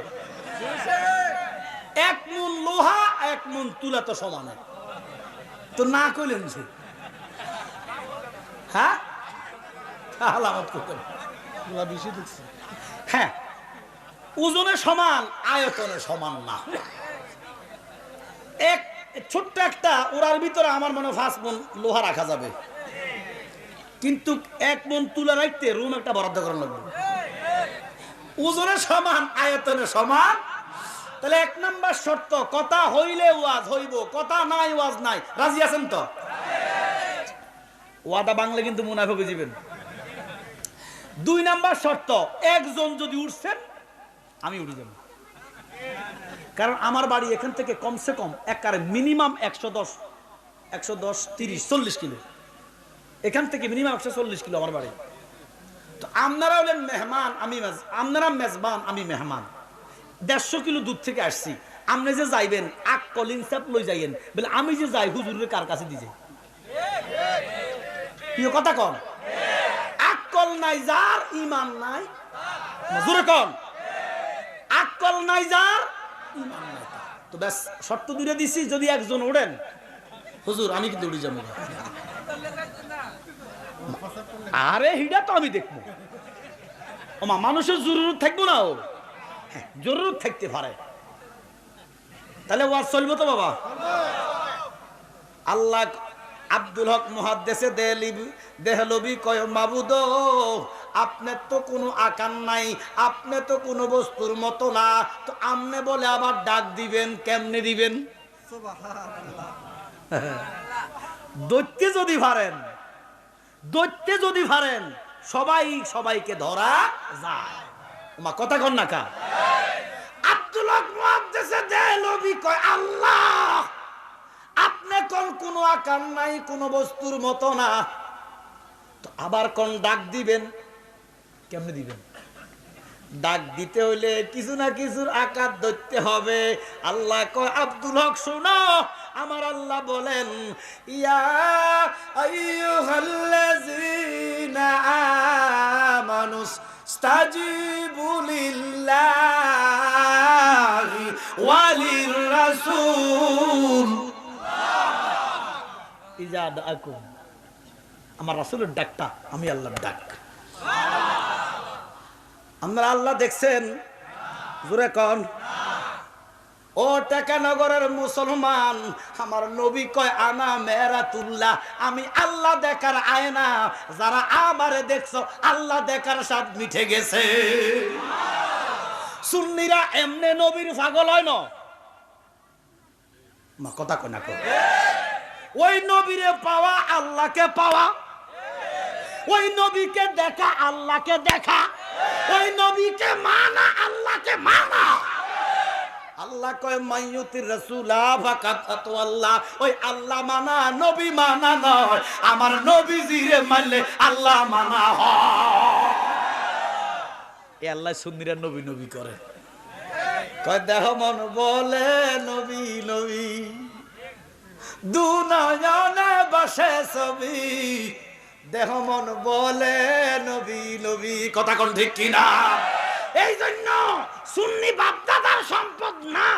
1 মণ লোহা 1 মণ তুলা তো সমান, তো না কইলেন যে হ্যাঁ আলামত করতে হ্যাঁ, ওজনে সমান, আয়তনে সমান না। এক ছোট্ট একটা ওরার ভিতরে আমার মনে 5 মণ লোহা রাখা যাবে, কিন্তু 1 মণ তুলা রাখতে রুম একটা বরাদ্দ করা লাগবে। ওজনে সমান, আয়তনে সমান। তাহলে 1 নাম্বার শর্ত, কথা হইলে ওয়াজ হইব, কথা নাই ওয়াজ নাই। রাজি আছেন তো? ওয়াদা বাংলা কিন্তু মুনাফা বুঝিবেন। 2 নাম্বার শর্ত, একজন যদি উঠছেন আমি উঠে যাব, কারণ আমার বাড়ি এখান থেকে কমসে কম একারে মিনিমাম 110, 30, 40 কিলো, এখান থেকে মিনিমাম 140 কিলো আমার বাড়ি। তো আপনারা হলেন মেহমান, আপনারা মেজবান, আমি মেহমান। 150 কিলো দূর থেকে আসছি, আপনি যে যাইবেন আক কলিং চাপ লই যাইয়েন, বলে আমি যে যাই হুজুরের কার কাছে দিয়ে যাই? কি কথা কন? আকল নাই যার ঈমান নাই, জোরে কন, আকল নাই যার ঈমান নাই। তো ব্যাস শর্ত দুইটা দিছি, যদি একজন ওড়েন হুজুর আমি কিন্তু উড়ে যাবো। আরে হিডা তো আমি দেখবো, ওমা মানুষের জরুরত থাকবো না? ও জরুরত থাকতে পারে, তাহলে ওয়াজ চলবে তো বাবা। আল্লাহ আব্দুল হক মুহাদ্দিসে দেহলবি কয়, মাবুদ আপনি তো কোনো আকার নাই, আপনি তো কোনো বস্তুর মতো না, তো আপনি বলে আবার ডাক দিবেন, কেমনে দিবেন? দৈত্যে যদি পারেন সবাই সবাইকে ধরা যায়। মা কথা কন না কা? আব্দুল হক মুহাদ্দিসে দেহলবি কয়, আল্লাহ আপনি কোন কোনো আকার নাই, কোনো বস্তুর মতো না, তো আবার কোন ডাক দিবেন, কেমনে দিবেন? ডাক দিতে হইলে কিছু না কিছুর আকার ধরতে হবে। আল্লাহ কয়, আব্দুল হক শোনো, আমার আল্লাহ বলেন, ইয়া আইয়ুহাল্লাযীনা আমানুস ইস্তাজিবু লিল্লাহি ওয়ালির রাসূল ইজা দাআকুম। আমার রাসূলের ডাকটা আমি আল্লাহর ডাক। আমরা আল্লাহ দেখছেন? জোরে কন। ও টেকানগরের মুসলমান, আমার নবী কয়, আনা মেরাতুল্লাহ, আমি আল্লাহ দেখার আয়না, যারা আমারে দেখছো আল্লাহ দেখার স্বাদ মিঠে গেছে। সুন্নিরা এমনে নবীর পাগল হয় না, মা কথা কয় না কো? ওই নবীরে পাওয়া আল্লাহকে পাওয়া, ওই নবীকে দেখা আল্লাহকে দেখা, ওই নবীকে মানা আল্লাহকে মানা। আল্লাহ কয়, মাইয়ুতির রাসূলা ফাকাত আতাল্লাহ, ওই আল্লাহ মানা নবী মানা নয়, আমার নবীজিরে মানলে আল্লাহ মানা হয়। এই আল্লাহ সুন্নিরা নবী নবী করে। কয় দেহ মন বলে নবী নবী, দু নয়নে বসে ছবি, দেহ মন বলে নবী নবী। কথা কোন ঠিক কিনা? এই জন্য সুন্নি বাপদাদার সম্পদ না।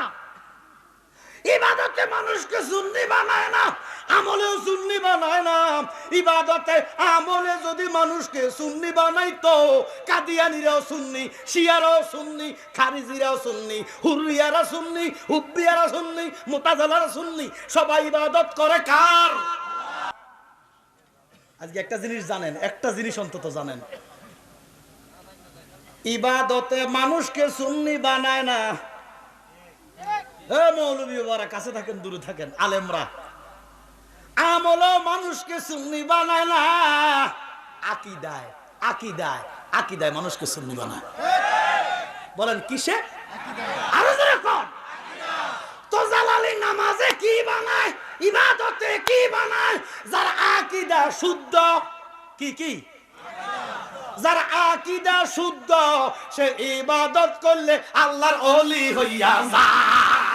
ইবাদতে মানুষকে সুন্নি বানায় না, আমলেও সুন্নি বানায় না। ইবাদতে আমলে যদি মানুষকে সুন্নি বানাইতো, কাদিয়ানিরাও সুন্নি, শিয়ারাও সুন্নি, খারিজিরাও সুন্নি, হুররিয়ারা সুন্নি, হুব্বিয়ারা সুন্নি, মুতাজিলারা সুন্নি। সবাই ইবাদত করে কার? আজকে একটা জিনিস জানেন, একটা জিনিস অন্তত জানেন, ইবাদতে মানুষকে সুন্নি বানায় না। মৌলবী বাবারা কাছে থাকেন দূরে থাকেন, আলেমরা, আমল মানুষকে সুন্নি বানায় না। আকীদায় আকীদায় আকীদায় মানুষকে সুন্নি বানায়। বলেন কিসে? আরো জোরে কোন? তো জালালি নামাজে কি বানায়, ইবাদতে কি বানায়? যার আকীদা শুদ্ধ, কি কি? যার আকীদা শুদ্ধ, সে ইবাদত করলে আল্লাহর ওলি হইয়া যায়।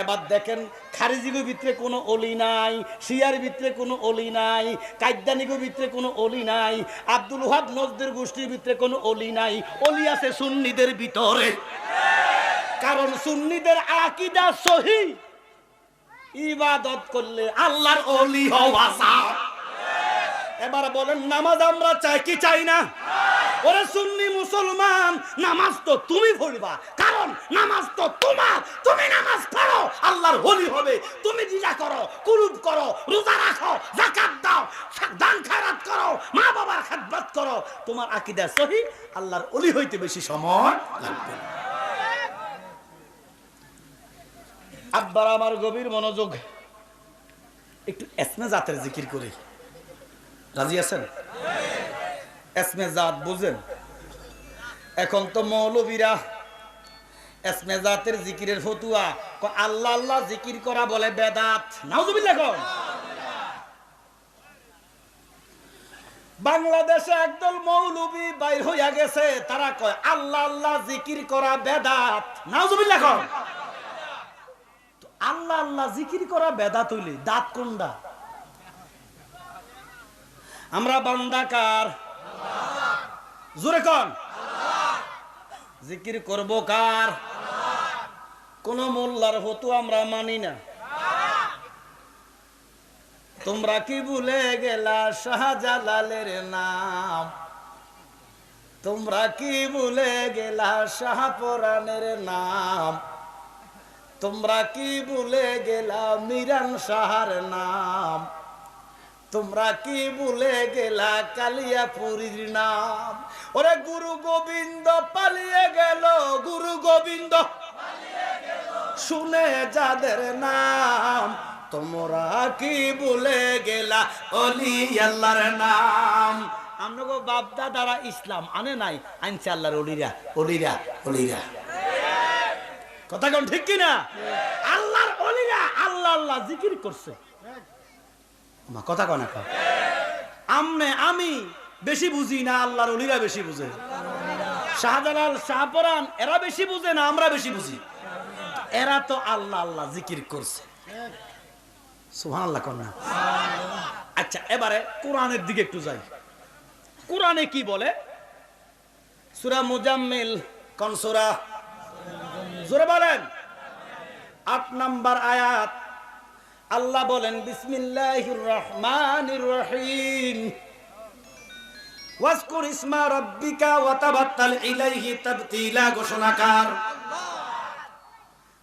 এবার দেখেন, খারিজিগো ভিতরে কোনো অলি নাই, শিয়ার ভিতরে কোনো অলি নাই, কায়দানিগো ভিতরে কোনো অলি নাই, আব্দুল ওহাব নজদের গোষ্ঠীর ভিতরে কোনো অলি নাই। অলি আছে সুন্নিদের ভিতরে, কারণ সুন্নিদের আকীদা সহিহ। ইবাদত করলে আল্লাহর ওলি হওয়া যায়। এবার বলেন, নামাজ আমরা চাই কি চাই না? ওরে সুন্নি মুসলমান, নামাজ তো তুমি পড়বা, কারণ নামাজ তো তোমার। তুমি নামাজ পড়ো, আল্লাহর ওলি হবে। তুমি জিজা করো, কুরুব করো, রোজা রাখো, যাকাত দাও, দান খয়রাত করো, মা বাবার খেদমত করো, তোমার আকীদা সহিহ, আল্লাহর ওলি হইতে বেশি সময় লাগবে না। আব্বার আমার গভীর মনোযোগ, একটু এসমে জাতের জিকির করি। রাজি আছেন? এসমে জাত বুঝেন? এখন তো মৌলবীরা এসমে জাতের জিকিরের ফতুয়া, আল্লাহ আল্লাহ জিকির করা বলে বেদাত। নাউজুবিল্লাহ। বাংলাদেশে একদল মৌলবী বাইর হইয়া গেছে, তারা কয় আল্লাহ আল্লাহ জিকির করা বেদাত। নাউজুবিল্লাহ। আল্লাহ আল্লাহ জিকির করা বেদাত হইলে দাঁত কোনটা? আমরা বান্দা কার? জোরে কোন? জিকির করব কার? কোন মোল্লার ফতোয়া আমরা মানি না। তোমরা কি ভুলে গেলা শাহজালালের নাম? তোমরা কি ভুলে গেলা শাহপরানের নাম? তোমরা কি ভুলে গেলা মিরান শাহর নাম? তোমরা কি ভুলে গেলা কালিয়াপুরীর নাম? ওরে গুরু গোবিন্দ পালিয়ে গেল, গুরু গোবিন্দ শুনে যাদের নাম। তোমরা কি ভুলে গেলা অলি আল্লাহর নাম? আমগো বাপ দাদারা ইসলাম আনে নাই, আনছে আল্লাহর অলিরা অলিরা অলিরা। কথা কোন ঠিক কিনা? আল্লাহর অলিরা আল্লাহ আল্লাহ জিকির করছে। কথা কয় না? আমনে আমি বেশি বুঝি না, আল্লাহর ওলিরা বেশি বুঝে। শাহজালাল শাহপরান এরা বেশি বুঝে না, আমরা বেশি বুঝি। এরা তো আল্লাহ আল্লাহ জিকির করছে। সুবহানাল্লাহ কোন না? আচ্ছা, এবারে কোরআনের দিকে একটু যাই। কোরআনে কি বলে? সূরা মুজাম্মিল কোন সূরা? জোরে বলেন। ৮ নম্বর আয়াত। আল্লাহ বলেন, বিসমিল্লাহির রহমানির রহিম, ওয়াজকুর ইসমা রাব্বিকা ওয়া তাবাত্তাল ইলাইহি তাবতিলা। ঘোষণাকার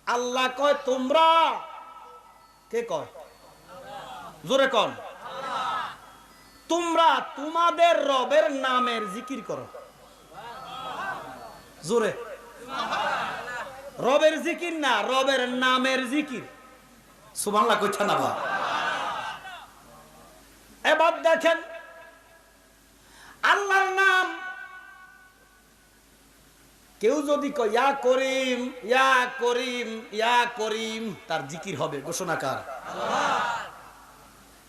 আল্লাহ কয় তোমরা, কে কয়? জোরে কোন? তোমরা তোমাদের রবের নামের জিকির করো। জোরে। রবের জিকির না, রবের নামের জিকির। সুবহানাল্লাহ কইতা না? এবার দেখেন, আল্লাহর নাম কেউ যদি কয় ইয়া করিম ইয়া করিম ইয়া করিম, তার জিকির হবে। ঘোষণাকার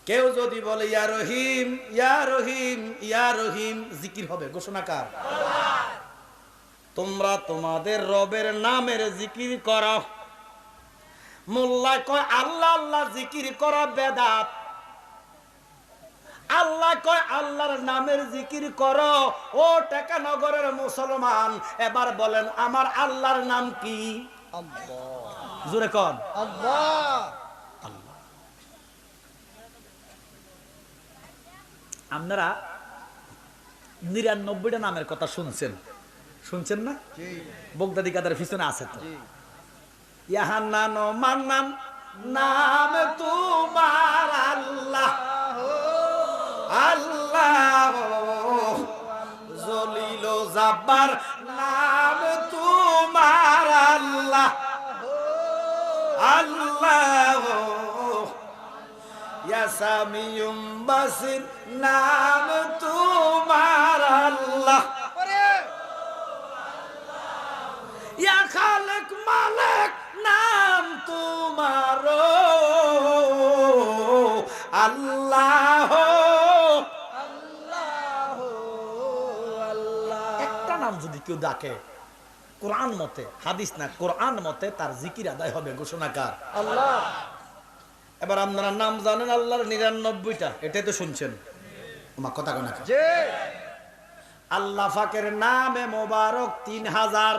কেউ যদি বলে ইয়া রহিম ইয়া রহিম ইয়া রহিম, জিকির হবে। ঘোষণাকার তোমরা তোমাদের রবের নামের জিকির করো। মোল্লা কয় আল্লাহ আল্লাহ জিকির করা বেদাত, আল্লাহ কয় আল্লাহর নামের জিকির করো। ও টেকানগরের মুসলমান, এবার বলেন আমার আল্লাহর নাম কি? আল্লাহ। জোরে কোন আল্লাহ। আল্লাহ। আপনারা ৯৯টা নামের কথা শুনছেন, শুনছেন না? বগদাদি কাদের পিছনে আছে তো। ইয়াহান্নান মান্নান নাম তোমার আল্লাহ, আল্লাহ জলিল জাব্বার নাম তোমার আল্লাহ, আল্লাহ ইয়া সামিউম বাসির নাম তোমার আল্লাহ, ইয়া খালিক মালিক নাম তোমার আল্লাহ, আল্লাহ আল্লাহ। একটা নাম যদি কেউ ডাকে কোরআন মতে, হাদিস না কোরআন মতে, তার জিকির আদায় হবে। ঘোষণাকার আল্লাহ। এবার আপনারা নাম জানেন আল্লাহর ৯৯টা, এটাই তো শুনছেন। আমার কথা কোন আল্লাহ পাকের নামে মোবারক ৩০০০।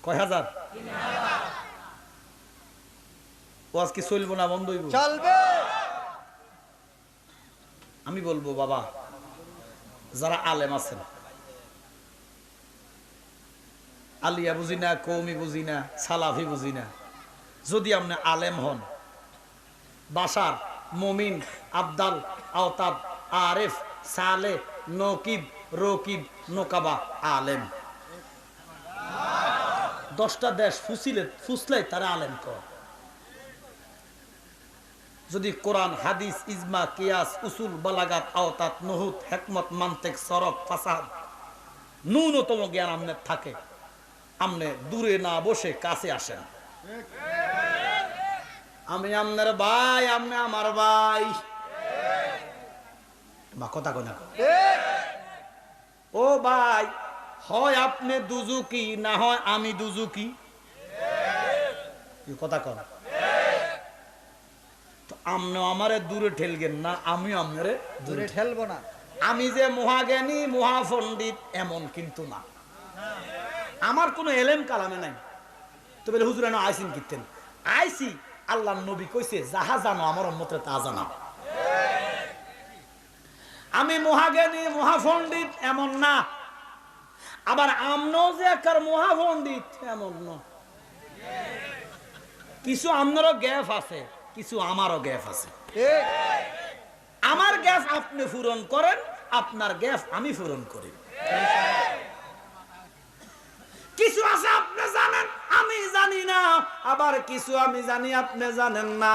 কয় হাজার? ওয়াজ কি চলবো না বন্ধ হইব? চলবে। আমি বলবো বাবা, যারা আলেম আছেন, আলিয়া বুঝি না, কৌমি বুঝি না, সালাফি বুঝি না, যদি আপনি আলেম হন, বাশার, মুমিন, আবদাল, আওতাব, আরেফ, সালে, নকিব, রকিব, নোকাবা, আলেম। 10টা দেশ ফুসলে তারা আলেম কর। যদি কোরআন, হাদিস, ইজমা, কিয়াস, উসুল, বালাগাত, আওতাত, নুহুত, হিকমত, মান্তিক, সরফ, ফাসাদ, ন্যূনতম জ্ঞান আপনার থাকে, আপনি দূরে না বসে কাছে আসেন। আমি আপনার ভাই, আপনি আমার ভাই। বা কথা কই না? ও ভাই, হয় আপনি দুজুকি, না হয় আমি দুজুকি। কথা কন। তো আপনি আমারে দূরে ঠেলবেন না, আমি আপনারে দূরে ঠেলবো না। আমি যে মহাজ্ঞানী, মহাপণ্ডিত এমন কিন্তু না, আমার কোনো এলেম কালামে নাই। তো বলে হুজুর না আইসিন কিতেন, আইসি আল্লাহ নবী কইছে যাহা জানো আমার উম্মতে তা জানাও। আমি মহাজ্ঞানী, মহাপণ্ডিত এমন না, আবার আমরাও যে একার মহাপণ্ডিত এমন না। কিছু আপনারও গ্যাপ আছে, কিছু আমারও গ্যাপ আছে। আমার গ্যাপ আপনি পূরণ করেন, আপনার গ্যাপ আমি পূরণ করি। কিছু আছে আপনি জানেন আমি জানি না, আবার কিছু আমি জানি আপনি জানেন না।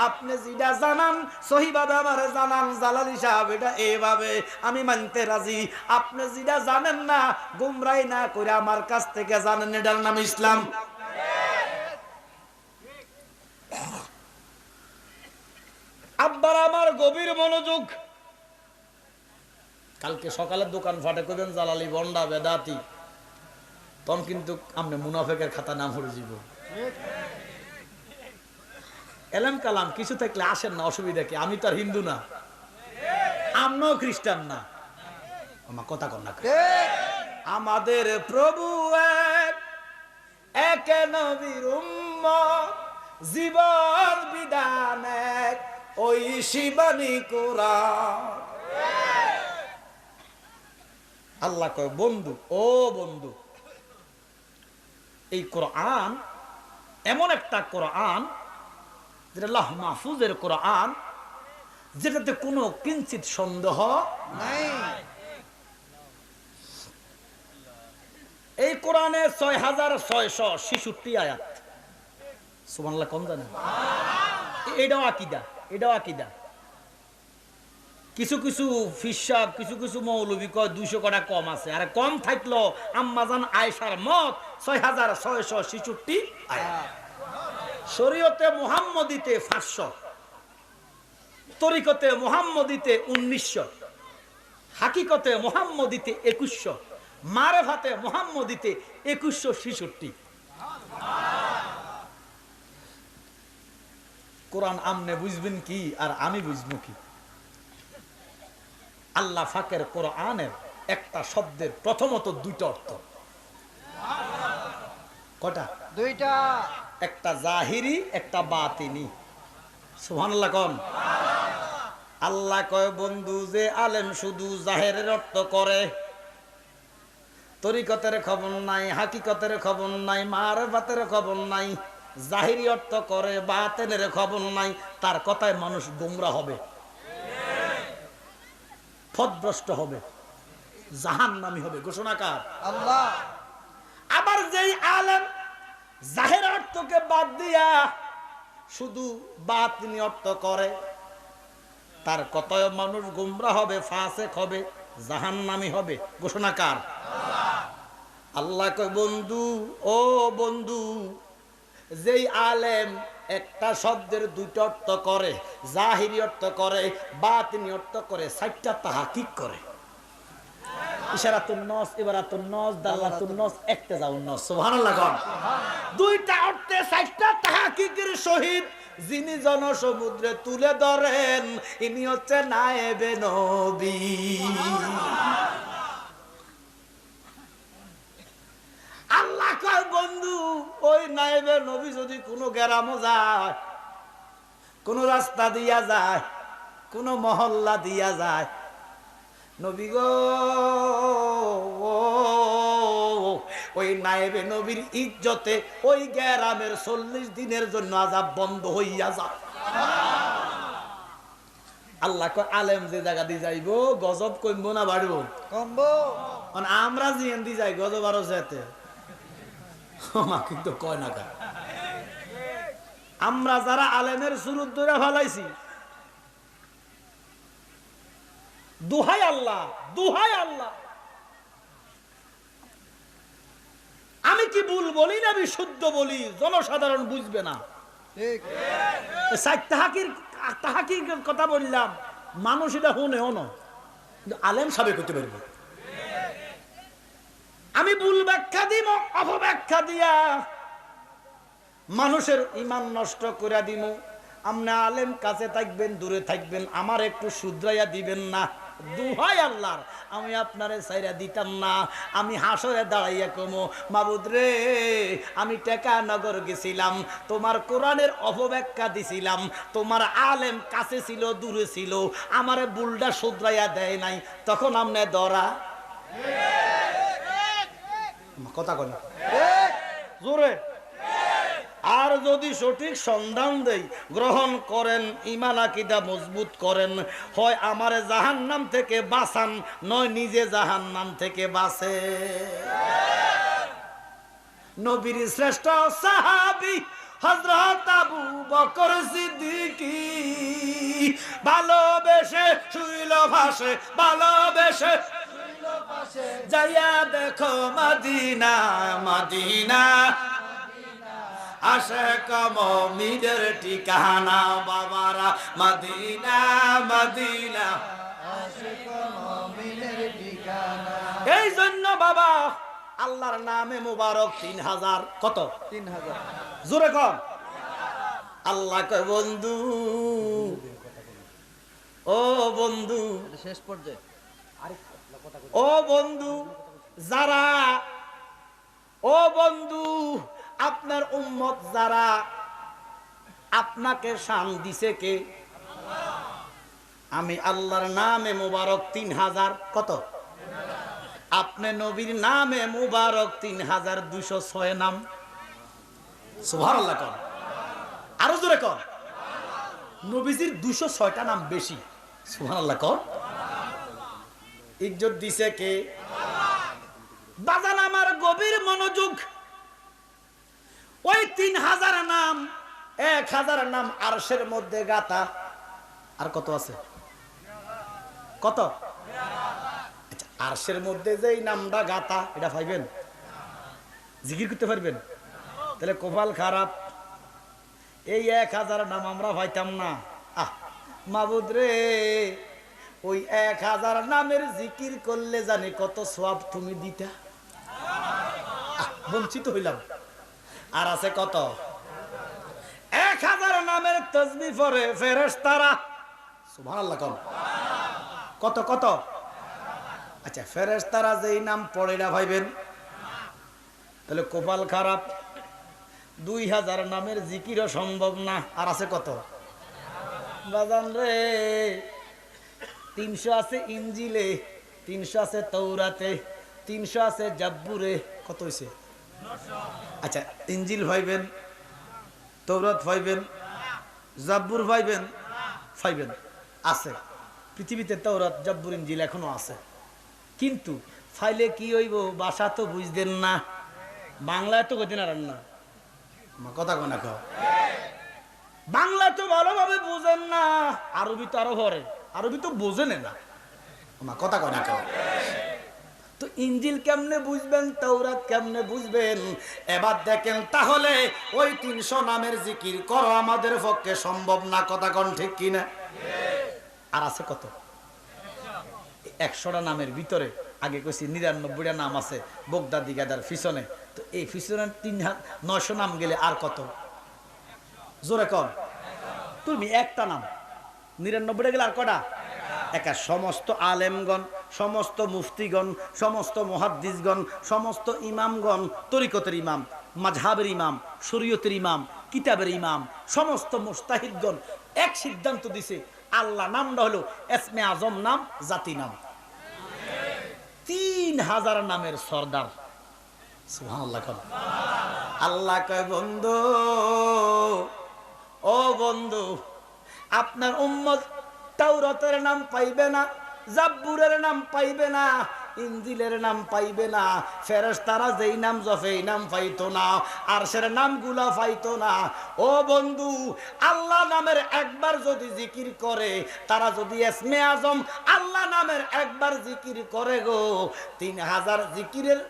আপনি যেটা জানান সহিভাবে আমারে জানান, জালালি সাহেব এটা এইভাবে, আমি মানতে রাজি। আপনি যেটা জানেন না, গুমরাই না করে আমার কাছ থেকে জানেন, এটার নাম ইসলাম। আব্বার আমার গভীর মনোযোগ। কালকে সকালে দোকান ফাটে করবেন জালালি, বন্ডা, বেদাতি, তখন কিন্তু আপনি মুনাফেকের খাতা নাম হয়ে যাব। এলাম কালাম কিছু থাকলে আসেন না, অসুবিধা কি? আমি তো আর হিন্দু না, আমরাও খ্রিস্টান না। আমার কথা কন না। আমাদের প্রভু এক, নবীর উম্মত, জীবন বিধান এক, ওই শিবানী কোরআন। আল্লাহ কয় বন্ধু, ও বন্ধু, এই কোরআন এমন একটা কোরআন যেটা লাহ মাহফুজের কোরআন, যেটাতে কোনো কিঞ্চিত সন্দেহ নাই। এই কোরআনে ৬৬৬৬ আয়াত। সুবহানাল্লাহ কম জানেন? এটাও আকিদা, এটাও আকিদা। কিছু কিছু ফিসাব, কিছু কিছু মৌলবী কয় ২০০ কটা কম আছে, আর কম থাকলো আম্মাজান আয়েশার মত ৬৬৬৬ আয়াত। শরীয়তে মুহাম্মদীতে ৫০০, তরিকতে মুহাম্মদীতে ১৯০০, হাকিকতে মুহাম্মদীতে ২১০০, মারেফাতে মুহাম্মদীতে ২১৬৬। কোরআন আমনে বুঝবেন কি আর আমি বুঝবো কি? আল্লাহ ফাকের কোরআনের একটা শব্দের প্রথমত দুইটা অর্থ। কটা? দুইটা। একটা জাহিরি, একটা বাতিনি। সুবহানাল্লাহ কোন? আল্লাহ কয় বন্ধু যে আলেম শুধু জাহেরের অর্থ করে, তরিকতের খবর নাই, হাকিকতের খবর নাই, মারফাতের খবর নাই, জাহিরি অর্থ করে, বাতিনের খবর নাই, তার কথায় মানুষ গোমরাহ হবে, পথভ্রষ্ট হবে, জাহান্নামী হবে। ঘোষণাকার আল্লাহ। আবার যেই আলেম জাহের অর্থকে বাদ দিয়া শুধু বাতিনি অর্থ করে, তার কথায় মানুষ গোমরাহ হবে, ফাসেক হবে, জাহান্নামী হবে। ঘোষণাকার আল্লাহ কয় বন্ধু, ও বন্ধু, যেই আলেম একটা শব্দের দুইটা অর্থ করে, জাহিরি অর্থ করে, বাতিনি অর্থ করে, সাইটটা তাহাকিক করে, ইশারাতুন নস, ইবারাতুন নস, দাল্লাতুন নস, ইক্তেজাউন নস। সুবহানাল্লাহ কোন? দুইটা অর্থে সাইটটা তাহাকিকের সহিত যিনি জনসমুদ্রে তুলে ধরেন, ইনি হচ্ছে নায়েবে নবী। আল্লাহ কয় বন্ধু, ওই নায়েবে নবী যদি কোনো গ্রামে যায়, কোন রাস্তা দিয়া যায়, কোন মহল্লা দিয়া যায়, নবী গো, ওই নায়েবে নবীর ইজ্জতে ওই গ্রামের 40 দিনের জন্য আযাব বন্ধ হইয়া যায়। আল্লাহ কয় আলেম যে জায়গা দিয়ে যাইবো, গজব কমবো না বাড়বো? কমবো। আমরা জিয়েন দি যাই, গজব আরো যেতে কিন্তু কয় না কা। আমরা যারা আলেমের সুরুত ধরে ফেলাইছি, দুহাই আল্লাহ, দুহাই আল্লাহ, আমি কি ভুল বলি না আমি শুদ্ধ বলি, জনসাধারণ বুঝবে না। ঠিক। তাহাকির কথা বললাম, মানুষ এটা শুনে হনো, কিন্তু আলেম সাবেক করতে পারবে। আমি ভুল ব্যাখ্যা দিব, অপব্যাখ্যা দিয়া মানুষের ঈমান নষ্ট করে দিব। আপনি আলেম কাছে থাকবেন, দূরে থাকবেন, আমার একটু শুধরাইয়া দিবেন না। দুহাই আল্লাহর, আমি আপনারে ছাইরা দিতাম না। আমি হাসরে দাঁড়াইয়া কমো, মাবুদ রে, আমি টেকানগর গেছিলাম, তোমার কোরআনের অপব্যাখ্যা দিছিলাম, তোমার আলেম কাছে ছিল, দূরে ছিল, আমারে বুলডা শুধরাইয়া দেয় নাই, তখন আমনে ধরা কথা কয় না জোরে। আর যদি সঠিক সন্ধান দেই, গ্রহণ করেন, ঈমান আকীদা মজবুত করেন, হয় আমারে জাহান্নাম থেকে বাঁচান, নয় নিজে জাহান্নাম থেকে বাঁচে। নবীর শ্রেষ্ঠ সাহাবী হযরত আবু বকর সিদ্দিকী, ভালোবেসে শুইল ভাসে, ভালোবেসে যাইয়া দেখো মদিনা, মদিনা আশিক মুমিনের ঠিকানা, বাবারা মদিনা, মদিনা আশিক মুমিনের ঠিকানা। এই জন্য বাবা আল্লাহর নামে মুবারক 3000। কত? 3000। জোরে কর। আল্লাহ কয় বন্ধু, ও বন্ধু, শেষ পর্যায়ে ও বন্ধু, যারা, ও বন্ধু, আপনার উম্মত যারা, আপনাকে শান দিছে কে? আমি আল্লাহর নামে মুবারক 3000। কত? আপনি নবীর নামে মুবারক 3206 নাম। সুবহানাল্লাহ কর, আরো জোরে কর। নবীজির 206টা নাম বেশি। সুবহানাল্লাহ কর। ইজ্জত দিছে কে? বাজান আমার গভীর মনোযোগ। ওই 3000 নাম, 1000 নাম আরশের মধ্যে গাতা। আর কত আছে? কত? আচ্ছা, আরশের মধ্যে যেই নামটা গাতা, এটা পাইবেন? জিকির করতে পারবেন? তাহলে কপাল খারাপ। এই 1000 নাম আমরা পাইতাম না। মাবুদ রে, ওই 1000 নামের জিকির করলে জানি কত সওয়াব তুমি দিতা। বঞ্চিত হইলাম। আর আছে কত? 1000 নামের তাসবিহ পড়ে ফেরেশতারা, সুবহানাল্লাহ কোন কত কত। আচ্ছা ফেরেশতারা যেই নাম পড়ে না ভাইবেন, তাহলে কপাল খারাপ, 2000 নামের জিকিরও সম্ভব না। আর আছে কত বাজান রে? 300 আছে ইনজিলে, 300 আছে তৌরাতে, 300 আছে জাব্বুরে। কত হয়েছে? আচ্ছা ইনজিল ভাইবেন, তৌরাত ভাইবেন, জাব্বুর ভাইবেন, ভাইবেন আছে পৃথিবীতে। তৌরাত জাব্বুর ইনজিল এখনো আছে, কিন্তু ফাইলে কি হইব? ভাষা তো বুঝতেন না, বাংলায় তো কইতেন আর না। কথা কোনা কও, বাংলা তো ভালোভাবে বুঝেন না, আরবি তো আরো ভরে, আরবি তো বোঝেন না। কথা কোনা কও, তো ইনজিল কেমনে বুঝবেন, তাওরাত কেমনে বুঝবেন? এবার দেখেন তাহলে ওই 300 নামের জিকির করো আমাদের পক্ষে সম্ভব না। কথা কোন ঠিক কিনা? আর আছে কত? 100টা নামের ভিতরে আগে কইছি 99টা নাম আছে বগদাদি গাদার পিছনে। তো এই পিছনে 900 নাম গেলে আর কত? জোরে কম। তুমি একটা নাম 99টা গেলে আর কটা? একা। সমস্ত আলেমগণ, সমস্ত মুফতিগণ, সমস্ত মুহাদ্দিসগণ, সমস্ত ইমামগণ, তরিকতের ইমাম, মাযহাবের ইমাম, শরীয়তের ইমাম, কিতাবের ইমাম, সমস্ত মুজতাহিদগণ এক সিদ্ধান্ত দিছে আল্লাহ নামটা হলো ইসমে আজম নাম, জাতি নাম। 3000 নামের সর্দার। সুবহানাল্লাহ। আল্লাহ কয় বন্ধু, ও বন্ধু, আপনার উম্মত তাওরাতের নাম পাইবে না, জাব্বুরের নাম পাইবে না, ইনজিলের নাম পাইবে না, ফেরেশতারা যেই নাম জপে এই নাম পাইতো না, আরশের নামগুলা পাইতো না। ও বন্ধু, আল্লাহ নামের একবার যদি জিকির করে, তারা যদি ইসমে আজম আল্লাহ নামের একবার জিকির করে গো, 3000 জিকিরের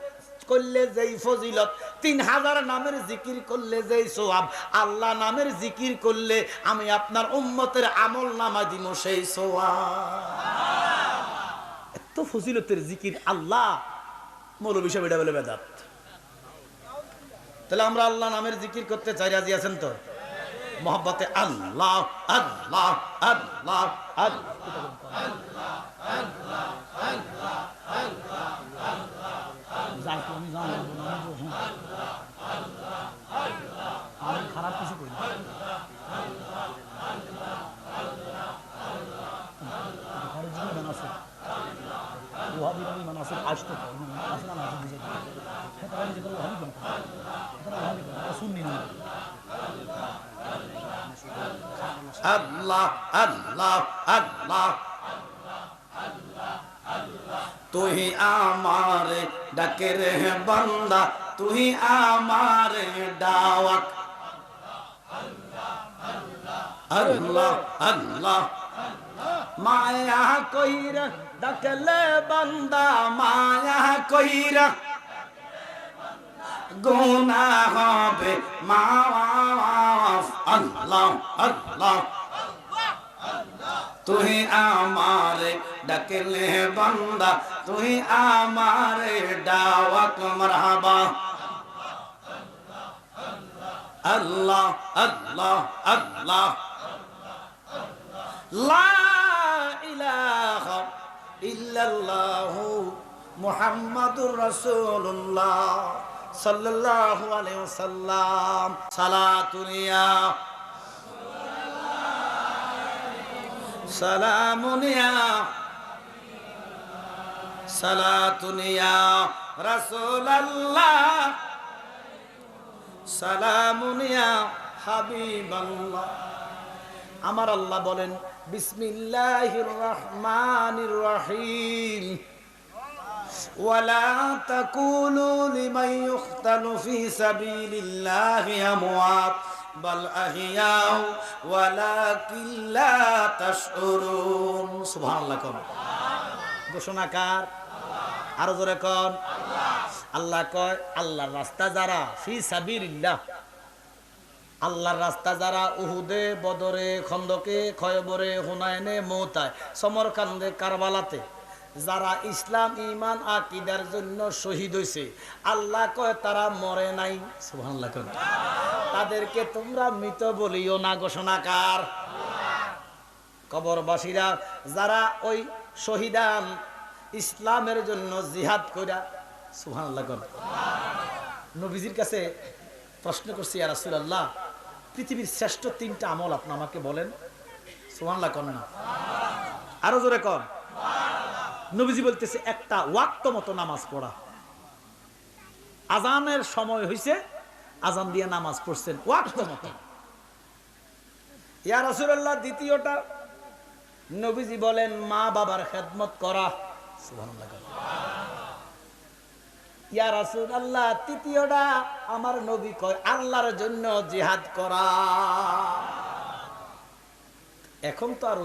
করলে যেই ফজিলত, 3000 নামের জিকির করলে যেই সওয়াব, আল্লাহ নামের জিকির করলে আমি আপনার উম্মতের আমল নামা দিব সেই সওয়াব। এত ফজিলতের জিকির আল্লাহ। মৌলভী সাহেব এটা বলে বেদাত। তাহলে আমরা আল্লাহ নামের জিকির করতে চাই, রাজি আছেন তো? মোহাব্বতে আল্লাহ আল্লাহ আল্লাহ আমি খারাপ কিছু করি না। আসতো আল্লাহ আল্লাহ আল্লাহ। তুই আমারে ডাকে রে বান্দা, তুই আমারে ডাওয়াক। আল্লাহ আল্লাহ। মায়া কইরা ডাকলে বান্দা, মায়া কইরা গুনাহ হবে মাফ। আল্লাহ আল্লাহ। তুই আমারে ডাকলে বান্দা, তুই আমারে ডাওয়াক মারহাবা। আল্লাহ আল্লাহ আল্লাহ। লা ইলাহা ইল্লাল্লাহু মুহাম্মাদুর রাসূলুল্লাহ সাল্লাল্লাহু আলাইহি ওয়াসাল্লাম। সালাতুনিয়া সালামুনিয়া সালাতুনিয়া রাসূলুল্লাহ সালামুনিয়া হাবিবাল্লাহ। আমার আল্লাহ বলেন বিসমিল্লাহির রহমানির রহিম। ওয়ালা তাকুলু লিমান ইউকতালু ফি সাবিলিল্লাহি আমওয়াত বাল আহিয়াউ ওয়ালাকিন লা তাশউরুন। সুবহানাল্লাহ। ঘোষণাকার আরো জোরে কোন আল্লাহ কয়, আল্লাহর রাস্তা যারা ফি সাবিলিল্লাহ, আল্লাহর রাস্তা যারা উহুদে, বদরে, খন্দকে, খয়বরে, হুনায়নে, মৌতায়, সমরকান্দে, কারবালাতে যারা ইসলাম ঈমান আকীদার জন্য শহীদ হয়েছে আল্লাহ কয় তারা মরে নাই। সুবহানাল্লাহ। তাদেরকে তোমরা মৃত বলিও না, ঘোষণাকার কবরবাসীরা যারা ওই শহীদান ইসলামের জন্য জিহাদ কইরা। সুবহানাল্লাহ। নবীজির কাছে প্রশ্ন করছি, ইয়া রাসূলুল্লাহ, পৃথিবীর শ্রেষ্ঠ 3টা আমল আপনি আমাকে বলেন। সুবহানাল্লাহ কর না, আরো জোরে কর। নবীজি বলতেছে, একটা ওয়াক্ত মতো নামাজ পড়া। আজানের সময় হইছে, আজান দিয়ে নামাজ পড়ছেন ওয়াক্ত মতো। ইয়া রাসূলুল্লাহ, দ্বিতীয়টা নবীজি বলেন মা বাবার খেদমত করা। সুবহানাল্লাহ। ইয়া রাসূলুল্লাহ, তৃতীয়টা আমার নবী কয় আল্লাহর জন্য জিহাদ করা। এখন তো আর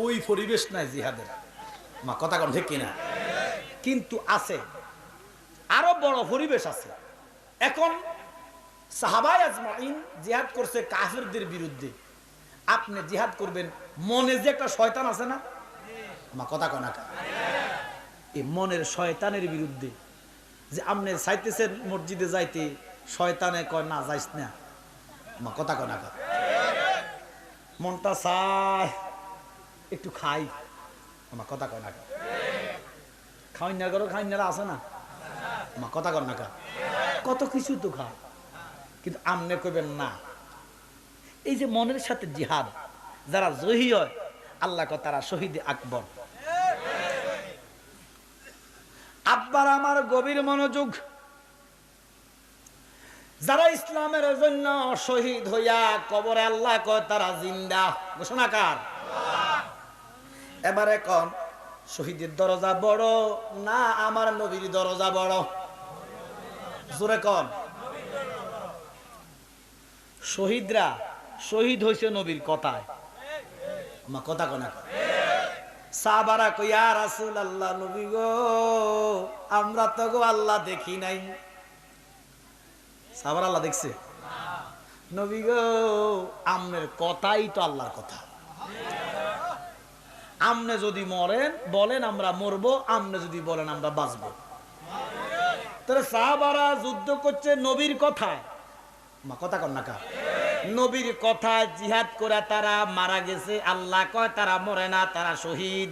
ওই পরিবেশ নাই জিহাদের, মা কথা কোন ঠিক কিনা? কিন্তু আছে, আরো বড় পরিবেশ আছে। এখন সাহাবায়ে আজমাইন জিহাদ করছে কাফিরদের বিরুদ্ধে, আপনি জিহাদ করবেন মনে যে একটা শয়তান আছে না, মা কথা কোন না, এই মনের শয়তানের বিরুদ্ধে। যে আপনি চাইতেছেন মসজিদে যাইতে, শয়তানে কয় না যাইস না, মা কথা কোন না, মনটা চায় একটু খাই, আমার কথা কয় না, খাওয়াইনার করো, খাওয়াইনারা আছে না, আমার কথা কর না, কত কিছু তো খা, কিন্তু আমনে কইবেন না। এই যে মনের সাথে জিহাদ, যারা জহি হয় আল্লাহ কয় তারা শহীদে আকবর। আব্বার আমার গভীর মনোযোগ, যারা ইসলামের জন্য শহীদ হইয়া কবরে আল্লাহ কয় তারা জিন্দা, ঘোষণাকার। এবারে কোন শহীদের দরজা বড় না আমার নবীর দরজা বড়? জোরে কোন। শহীদরা শহীদ হইছে নবীর কথায়, আমার কথা কোনা। সাহাবারা কই ইয়া রাসূলুল্লাহ, নবী গো আমরা তো গো আল্লাহ দেখি নাই। সাহাবারা আল্লাহ দেখছে? নবী গো আমনের কথাই তো আল্লাহর কথা। আমনে যদি মরেন বলেন আমরা মরবো, আমনে যদি বলেন আমরা বাঁচবো। তাহলে সাহাবারা যুদ্ধ করছে নবীর কথায়, মা কথা কন না কা, নবীর কথায় জিহাদ করে তারা মারা গেছে, আল্লাহ কয় তারা মরে না, তারা শহীদ।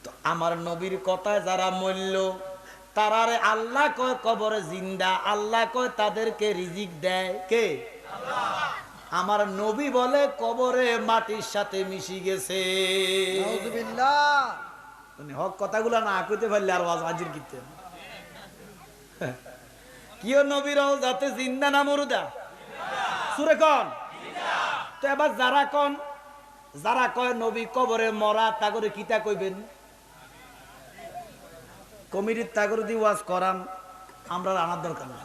তো আমার নবীর কথায় যারা মরল তারারে আল্লাহ কয় কবরে জিন্দা, আল্লাহ কয় তাদেরকে রিজিক দেয় কে? আমার নবী বলে কবরে মাটির সাথে মিশি গেছে। হক কথাগুলা না কইতে পারলে আর হাজির কিতে কিও নবীর যাতে জিন্দা না মরুদা, সুরে কন। তো এবার যারা কয় নবী কবরে মরা, তাগরে কিতা কইবেন? কমিটির তাগর দিয়ে ওয়াজ করান, আমরা আনার দরকার না।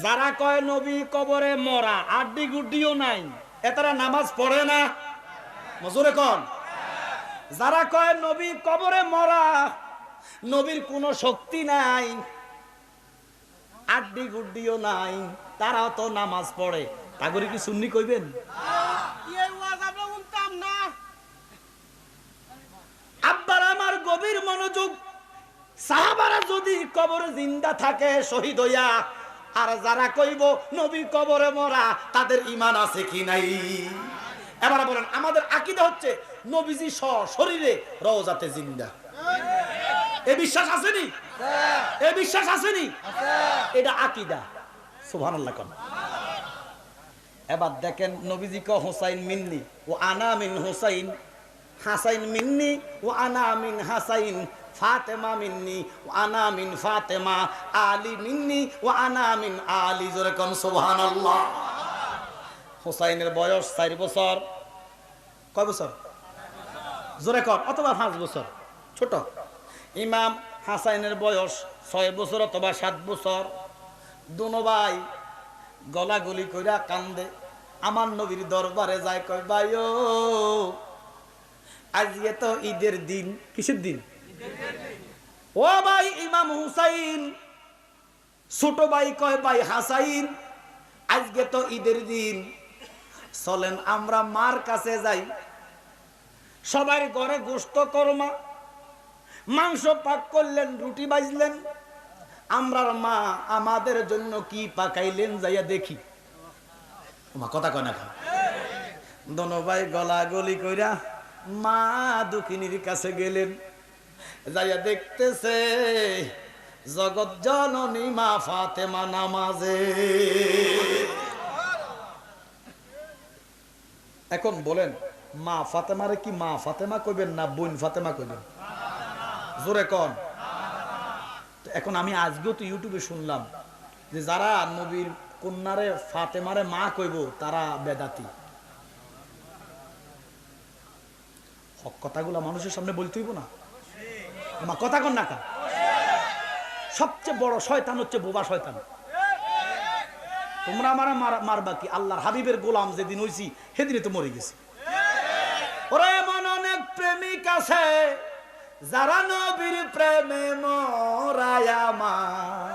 যারা কয় নবী কবরে মরা, আড্ডি গুড্ডিও নাই, এতারা নামাজ পড়ে না, মজুরে কন। যারা কয় নবী কবরে মরা, নবীর কোনো শক্তি নাই, আড্ডি গুড্ডিও নাই, তারাও তো নামাজ পড়ে, তাগরে কি সুন্নি কইবেন? আব্বার আমার গভীর মনোযোগ, সাহাবারা যদি কবরে জিন্দা থাকে শহীদ হইয়া, আর যারা কইব নবী কবরে মরা, তাদের ঈমান আছে কি নাই? এবারে বলেন, আমাদের আকীদা হচ্ছে নবীজি শরীরে রওজাতে জিন্দা। এই বিশ্বাস আসেনি? এই বিশ্বাস আসেনি? এটা আকীদা। সুবহানাল্লাহ কোন। এবার দেখেন নবীজি কয় হুসাইন মিন্নি ও আনা মিন হুসাইন, হাসাইন মিন্নি ও আনা মিন হাসাইন, ফাতেমা মিন্নি ও আনা মিন ফাতেমা, আলী মিন্নি ও আনা মিন আলী। জোরে কোন সুবহানাল্লাহ। হুসাইনের বয়স 4 বছর, কয় বছর? জোরে কোন, অথবা 5 বছর, ছোট। ইমাম হাসাইনের বয়স 6 বছর অথবা 7 বছর। দুনো ভাই গলাগলি কইরা কান্দে, আমার নবীর দরবারে যায়, কয় ভাই ও আজকে তো ঈদের দিন। কিসের দিন? ও ভাই ইমাম হুসাইন। ছোট ভাই কয় ভাই হাসাইন, আজকে তো ঈদের দিন, চলেন আমরা মার কাছে যাই, সবার ঘরে গোশত করমা, মাংস পাক করলেন, রুটি বাজলেন। আমরার মা আমাদের জন্য কি পাকাইলেন যাইয়া দেখি। মা কথা কয় না খা। দোনো ভাই গলা গলি কইরা মা দুঃখিনীর কাছে গেলেন, যাইয়া দেখতেছে জগৎ জননী মা ফাতেমা নামাজে। এখন বলেন, মা ফাতেমারে কি মা ফাতেমা কইবেন না বোন ফাতেমা কইবেন? জোরে কন। এখন আমি আজকেও তো ইউটিউবে শুনলাম যে যারা নবীর কন্যারে ফাতেমারে মা কইব তারা বেদাতি। হক কথাগুলো মানুষের সামনে বলতে হইব না? মা কথা কন না কা। সবচেয়ে বড় শয়তান হচ্ছে বোবা শয়তান। তোমরা আমার মারবা কি? আল্লাহর হাবিবের গোলাম যেদিন হইছি সেদিনে তো মরে গেছি। ওরে এমন অনেক প্রেমিক আছে যারা নবীর প্রেমে মরায় আমার,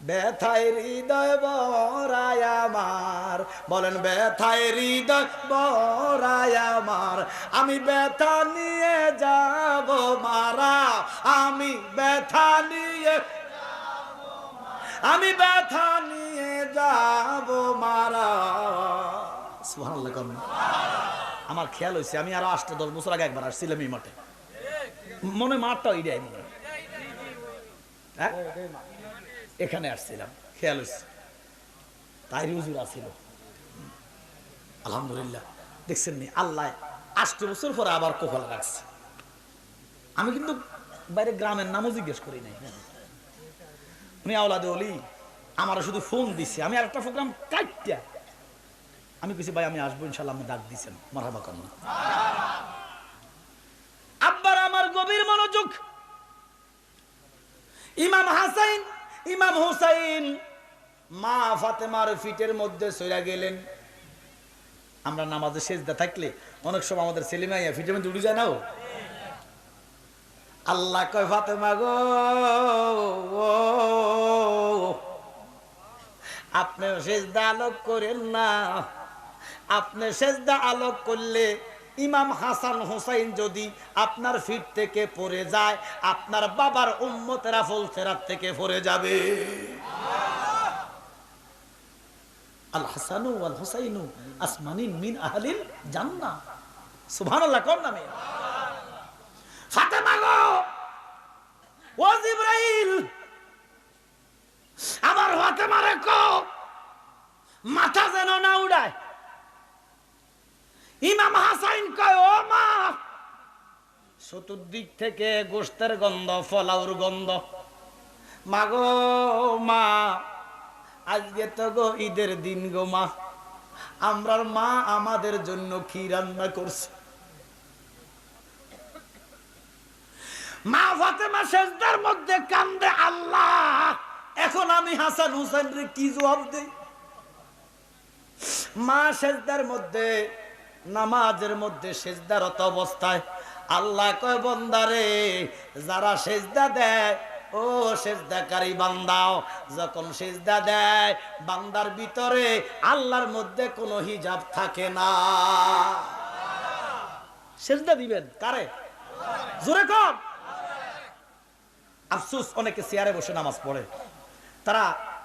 ব্যথায় হৃদয় বরায় আমার। বলেন ব্যথায় হৃদয় বরায় আমার, আমি ব্যথা নিয়ে যাব মারা, আমি ব্যথা নিয়ে, আমি ব্যথা নিয়ে যাব মারা। সুবহানাল্লাহ কর। আমার খেয়াল হয়েছে আমি আরো 8-10 বছর আগে একবার আসছিলাম এই মাঠে, মনে মাঠটা ওইটাই মনে, হ্যাঁ এখানে আসছিলাম, খেয়াল হয়েছে তাই হুজুর আসছিল। আলহামদুলিল্লাহ দেখছেন নি আল্লাহ 8 বছর পরে আবার কপাল রাখছে। আমি কিন্তু বাইরে গ্রামের নামও জিজ্ঞেস করি নাই। উনি আওলাদে ওলি, আমার শুধু ফোন দিচ্ছে। আমি আর একটা প্রোগ্রাম কাটটা আমি কিছু ভাই আমি আসবো ইনশাল্লাহ, আমি ডাক দিচ্ছেন মারহাবা করুন। আব্বার আমার গভীর মনোযোগ। ইমাম হাসাইন ইমাম হুসাইন মা ফাতেমার ফিটের মধ্যে সইরা গেলেন। আমরা নামাজে সেজদা থাকলে অনেক সময় আমাদের ছেলে মেয়ে ফিটের মধ্যে উঠে যায় না। আল্লাহ কয় ফাতেমা গো, আপনি সেজদা আলোক করেন না। আপনি সেজদা আলোক করলে ইমাম হাসান হুসাইন যদি আপনার ফিট থেকে পড়ে যায়, আপনার বাবার উম্মতেরা ফুলসেরাত থেকে পড়ে যাবে। আল হাসানু ওয়াল হুসাইনু আসমানিন মিন আহলিল জান্নাহ। সুবহানাল্লাহ কোন নামে। ফাতেমা গো, ও জিবরাইল আমার ফাতেমারে কো মাথা যেন না উড়ায়। ইমাম হাসাইন কয় ও মা, চতুর্দিক থেকে গোশতের গন্ধ, ফলাউর গন্ধ। মা গো মা, আজকে তো গো ঈদের দিন গো মা, আমরার মা আমাদের জন্য কি রান্না করছে। মা ফাতেমা সেজদার মধ্যে কান্দে, আল্লাহ এখন আমি হাসান হুসাইনের কি জবাব দেই? মা সেজদার মধ্যে, নামাজের মধ্যে সেজদারত অবস্থায় আল্লাহ কয় বান্দারে, যারা সেজদা দেয় ও সেজদাকারী বান্দাও, যখন সেজদা দেয় বান্দার ভিতরে আল্লাহর মধ্যে কোনো হিজাব থাকে না। সেজদা দিবেন কারে? জোরে কর। আফসোস অনেকে চেয়ারে বসে নামাজ পড়ে, তারা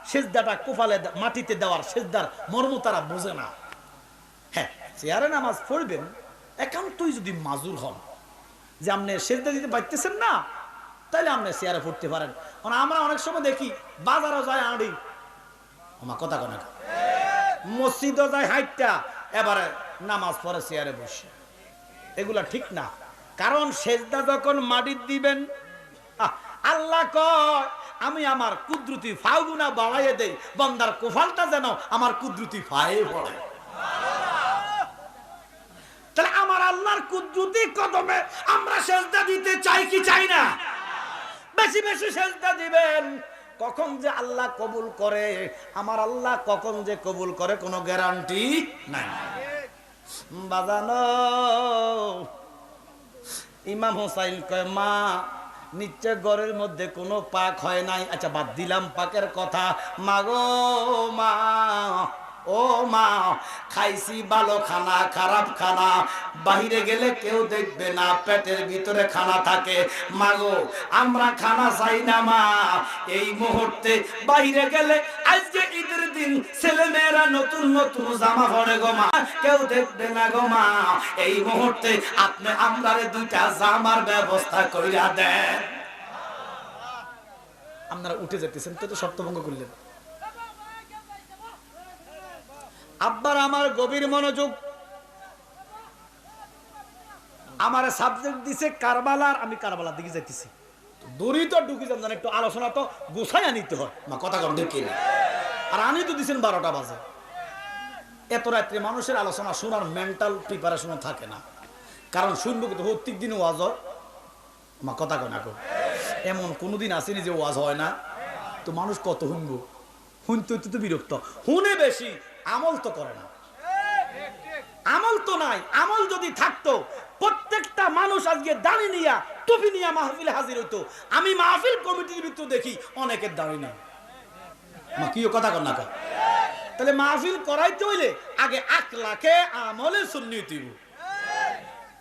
সেজদাটা কোফালে মাটিতে দেওয়ার সেজদার মর্ম তারা বোঝে না। হ্যাঁ, চেয়ারে নামাজ পড়বেন একান্তই যদি মাজুর হন, যে আপনি সেজদা দিতে পারতেছেন না, তাহলে আপনি চেয়ারে পড়তে পারেন। আমরা অনেক সময় দেখি বাজারও যায় আড়ি, আমার কথা কোন মসজিদও যায় হাইটটা, এবারে নামাজ পড়ে চেয়ারে বসে। এগুলা ঠিক না। কারণ সেজদা যখন মাটির দিবেন, আল্লাহ কয় আমি আমার কুদরতি ফাউগুনা বাড়াইয়ে দেই, বান্দার কোফালটা যেন আমার কুদরতি ফায়ে পড়ে। তাহলে আমার আল্লাহর কুদরতি কদমে আমরা সেজদা দিতে চাই কি চাই না? বেশি বেশি সেজদা দিবেন। কখন যে আল্লাহ কবুল করে, আমার আল্লাহ কখন যে কবুল করে কোনো গ্যারান্টি নাই। বাজানো ইমাম হুসাইন কয় মা, নিশ্চয় ঘরের মধ্যে কোনো পাক হয় নাই। আচ্ছা বাদ দিলাম পাকের কথা, মা গো মা, ও মা, খাইছি ভালো খানা খারাপ খানা, বাহিরে গেলে কেউ দেখবে না, পেটের ভিতরে খানা থাকে। মাগো আমরা খানা চাই না মা, এই মুহূর্তে বাহিরে গেলে, আজকে ঈদের দিন ছেলে মেয়েরা নতুন নতুন জামা পরে গো মা, কেউ দেখবে না গো মা, এই মুহূর্তে আপনি আমরারে দুইটা জামার ব্যবস্থা কইরা দেন। আপনারা উঠে যেতেছেন তো সপ্তভঙ্গ করলেন। আব্বার আমার গভীর মনোযোগ, আমার সাবজেক্ট দিছে কারবালার, আমি কারবালার দিকে যাইতেছি। দড়ি তো ঢুকি যান, একটু আলোচনা তো গোছাইয়া নিতে হয় মা, কথা কম দেখি। আর আমি তো দিছেন 12টা বাজে, এত রাত্রে মানুষের আলোচনা শোনার মেন্টাল প্রিপারেশন থাকে না, কারণ শুনবো কিন্তু প্রত্যেক দিন ওয়াজ হয় মা, কথা কয় না গো। এমন কোনোদিন আসেনি যে ওয়াজ হয় না, তো মানুষ কত শুনবো, শুনতে তো বিরক্ত, শুনে বেশি, আমল তো করে না। আমল তো নাই, আমল যদি থাকতো প্রত্যেকটা মানুষ আজকে দাঁড়ি নিয়া টুপি নিয়া মাহফিলে হাজির হইতো। আমি মাহফিল কমিটির ভিতর দেখি অনেকের দাঁড়ি নেই মা, কি কথা কর না। তাহলে মাহফিল করাইতে হইলে আগে আকলাকে আমলে সুন্নিত হইব,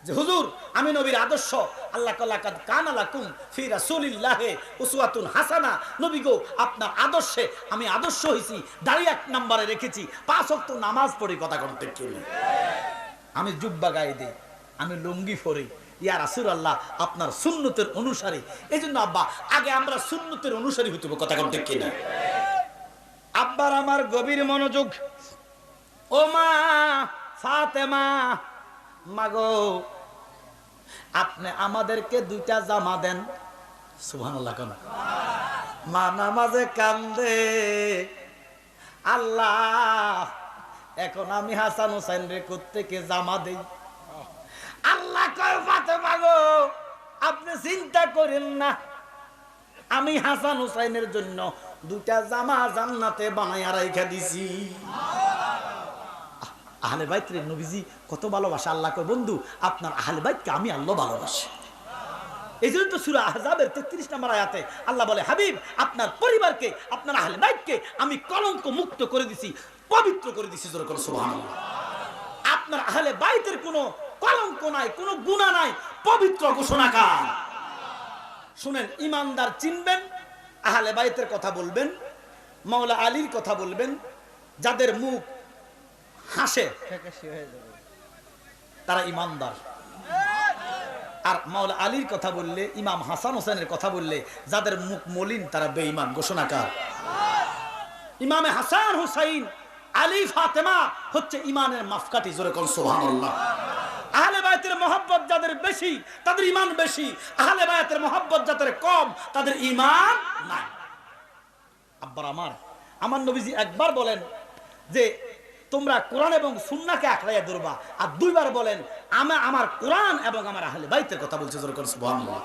যে হুজুর আমি নবীর আদর্শ, আল্লাহ কালাকাদ কানা লাকুম ফি রাসূলিল্লাহি উসওয়াতুন হাসানা, নবী গো আপনার আদর্শে আমি আদর্শ হইছি, দাঁড়িয়ে 1 নম্বরে রেখেছি, 5 ওয়াক্ত নামাজ পড়ি, কথা করতে কি, আমি জুব্বা গায়ে দেই, আমি লুঙ্গি পরি, ইয়া রাসূলুল্লাহ আপনার সুন্নতের অনুসারী। এইজন্য আব্বা আগে আমরা সুন্নতের অনুসারী হইতে হবে, কথা করতে কি না। আব্বার আমার গভীর মনোযোগ, ও মা ফাতেমা, মাগো আপনি আমাদেরকে 2টা জামা দেন। সুবহানাল্লাহ কোন মা নামাজে কান্দে, আল্লাহ এখন আমি হাসান হোসেন রে কোত্থেকে জামা দেই। আল্লাহ কয় ফাতেমা গো আপনি চিন্তা করেন না, আমি হাসান হোসেনের জন্য 2টা জামা জান্নাতে বানাইয়া রাইখা দিছি। আহলে বাইত রে নবীজি কত ভালোবাসা। আল্লাহ কয় বন্ধু আপনার আহলে বাইতকে আমি আল্লাহ ভালোবাসি। এই জন্য তো সূরা আহজাবের 33 নম্বর আয়াতে আল্লাহ বলে হাবিব আপনার পরিবারকে, আপনার আহলে বাইতকে আমি কলঙ্ক মুক্ত করে দিছি, পবিত্র করে দিছি। জোরে করে সুবহানাল্লাহ। আপনার আহলে বাইতের কোনো কলঙ্ক নাই, কোনো গুনাহ নাই, পবিত্র ঘোষণা কর। শুনেন, ইমানদার চিনবেন, আহলে বাইতের কথা বলবেন, মাওলা আলীর কথা বলবেন, যাদের মুখ হাসে তারা ইমানদার। আর মাওলা আলীর কথা বললে, ইমাম হাসান হোসেনের কথা বললে যাদের মুখ মলিন তারা বেঈমান ঘোষণাকার। ইমামে হাসান হুসাইন আলী ফাতেমা হচ্ছে ইমানের মাপকাঠি। জোরে কোন সুবহানাল্লাহ। আহলে বায়তের মহব্বত যাদের বেশি তাদের ঈমান বেশি, আহলে বায়তের মহব্বত যাদের কম তাদের ঈমান নাই। আব্বার আমার নবীজি একবার বলেন যে তোমরা কোরআন এবং সুন্নাহকে আঁকড়াইয়া ধরবা, আর 2বার বলেন আমার কোরআন এবং আমার আহলে বাইতের কথা বলছে। জোরে করে সুবহানাল্লাহ।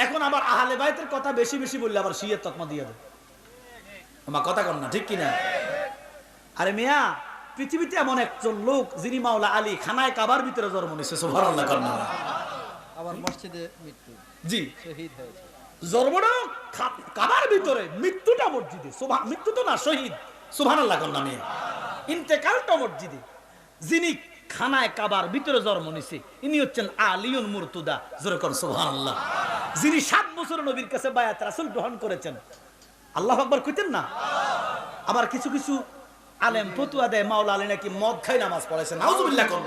এখন আবার আহলে বাইতের কথা বেশি বেশি বললে আবার শিয়ের তকমা দিয়ে দেয়। আমার কথা কন না, ঠিক কিনা? আরে মিয়া, পৃথিবীতে এমন একজন লোক যিনি মাওলা আলী খানায় কাবার ভিতরে জন্ম নিয়েছে। সুবহানাল্লাহ কন না। আবার মসজিদে মৃত্যু, জি শহীদ হয়েছে। জন্মটা কাবার ভিতরে, মৃত্যুটা মসজিদে। মৃত্যু তো না, শহীদ। সুবহানাল্লাহ কন না। মিয়া ইন্তেকালটা মসজিদে। যিনি খানায় কাবার ভিতরে জন্ম নিয়েছে ইনি হচ্ছেন আলীউন মুরতুদা। জোরে কোন সুবহানাল্লাহ। যিনি 7 বছর নবীর কাছে বায়াত রাসূল গ্রহণ করেছেন। আল্লাহু আকবার কইতেন না? আবার কিছু কিছু আলেম ফতোয়া দেয় মাওলা আলী নাকি মদ খাই নামাজ পড়েছেন। নাউজুবিল্লাহ কোন।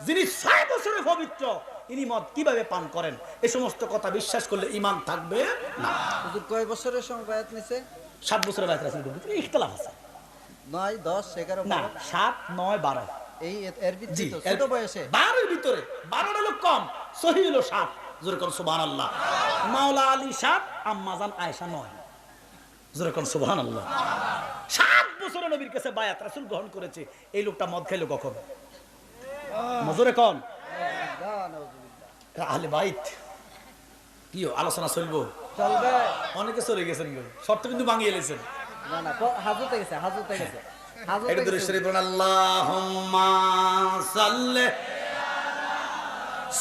যিনি 6 বছরের পবিত্র ইনি মদ কিভাবে পান করেন? এই সমস্ত কথা বিশ্বাস করলে ঈমান থাকবে না। হুজুর কয় বছরের সময় বায়াত নিছে? 7 বছরের বায়াত রাসূল ভিতরে ইখতিলাফ আছে। 9, 10, 11 না, 7, 9, 12 এই এর ভিতরে তো ছোট বয়সে 12 এর ভিতরে 12 হলো কম, সহি হলো 7। জোরে কোন সুবহানাল্লাহ। মাওলা আলী 7, আম্মা জান আয়েশা 9। জোরে কোন সুবহানাল্লাহ। 7 বছর নবীর কাছে বায়াত রাসূল গ্রহণ করেছে। এই লোকটা মদ খাইলো কখন? মজুরে কোন আহলে বাইত। কি আলোচনা চলবো? চলবে। অনেকে চলে গেছেন, শর্ত কিন্তু ভাঙিয়ে এলেছেন। না না, হাজতে গেছে, হাজতে গেছে। এটা দূরে শরীফ বলেন আল্লাহুম্মা সাল্লি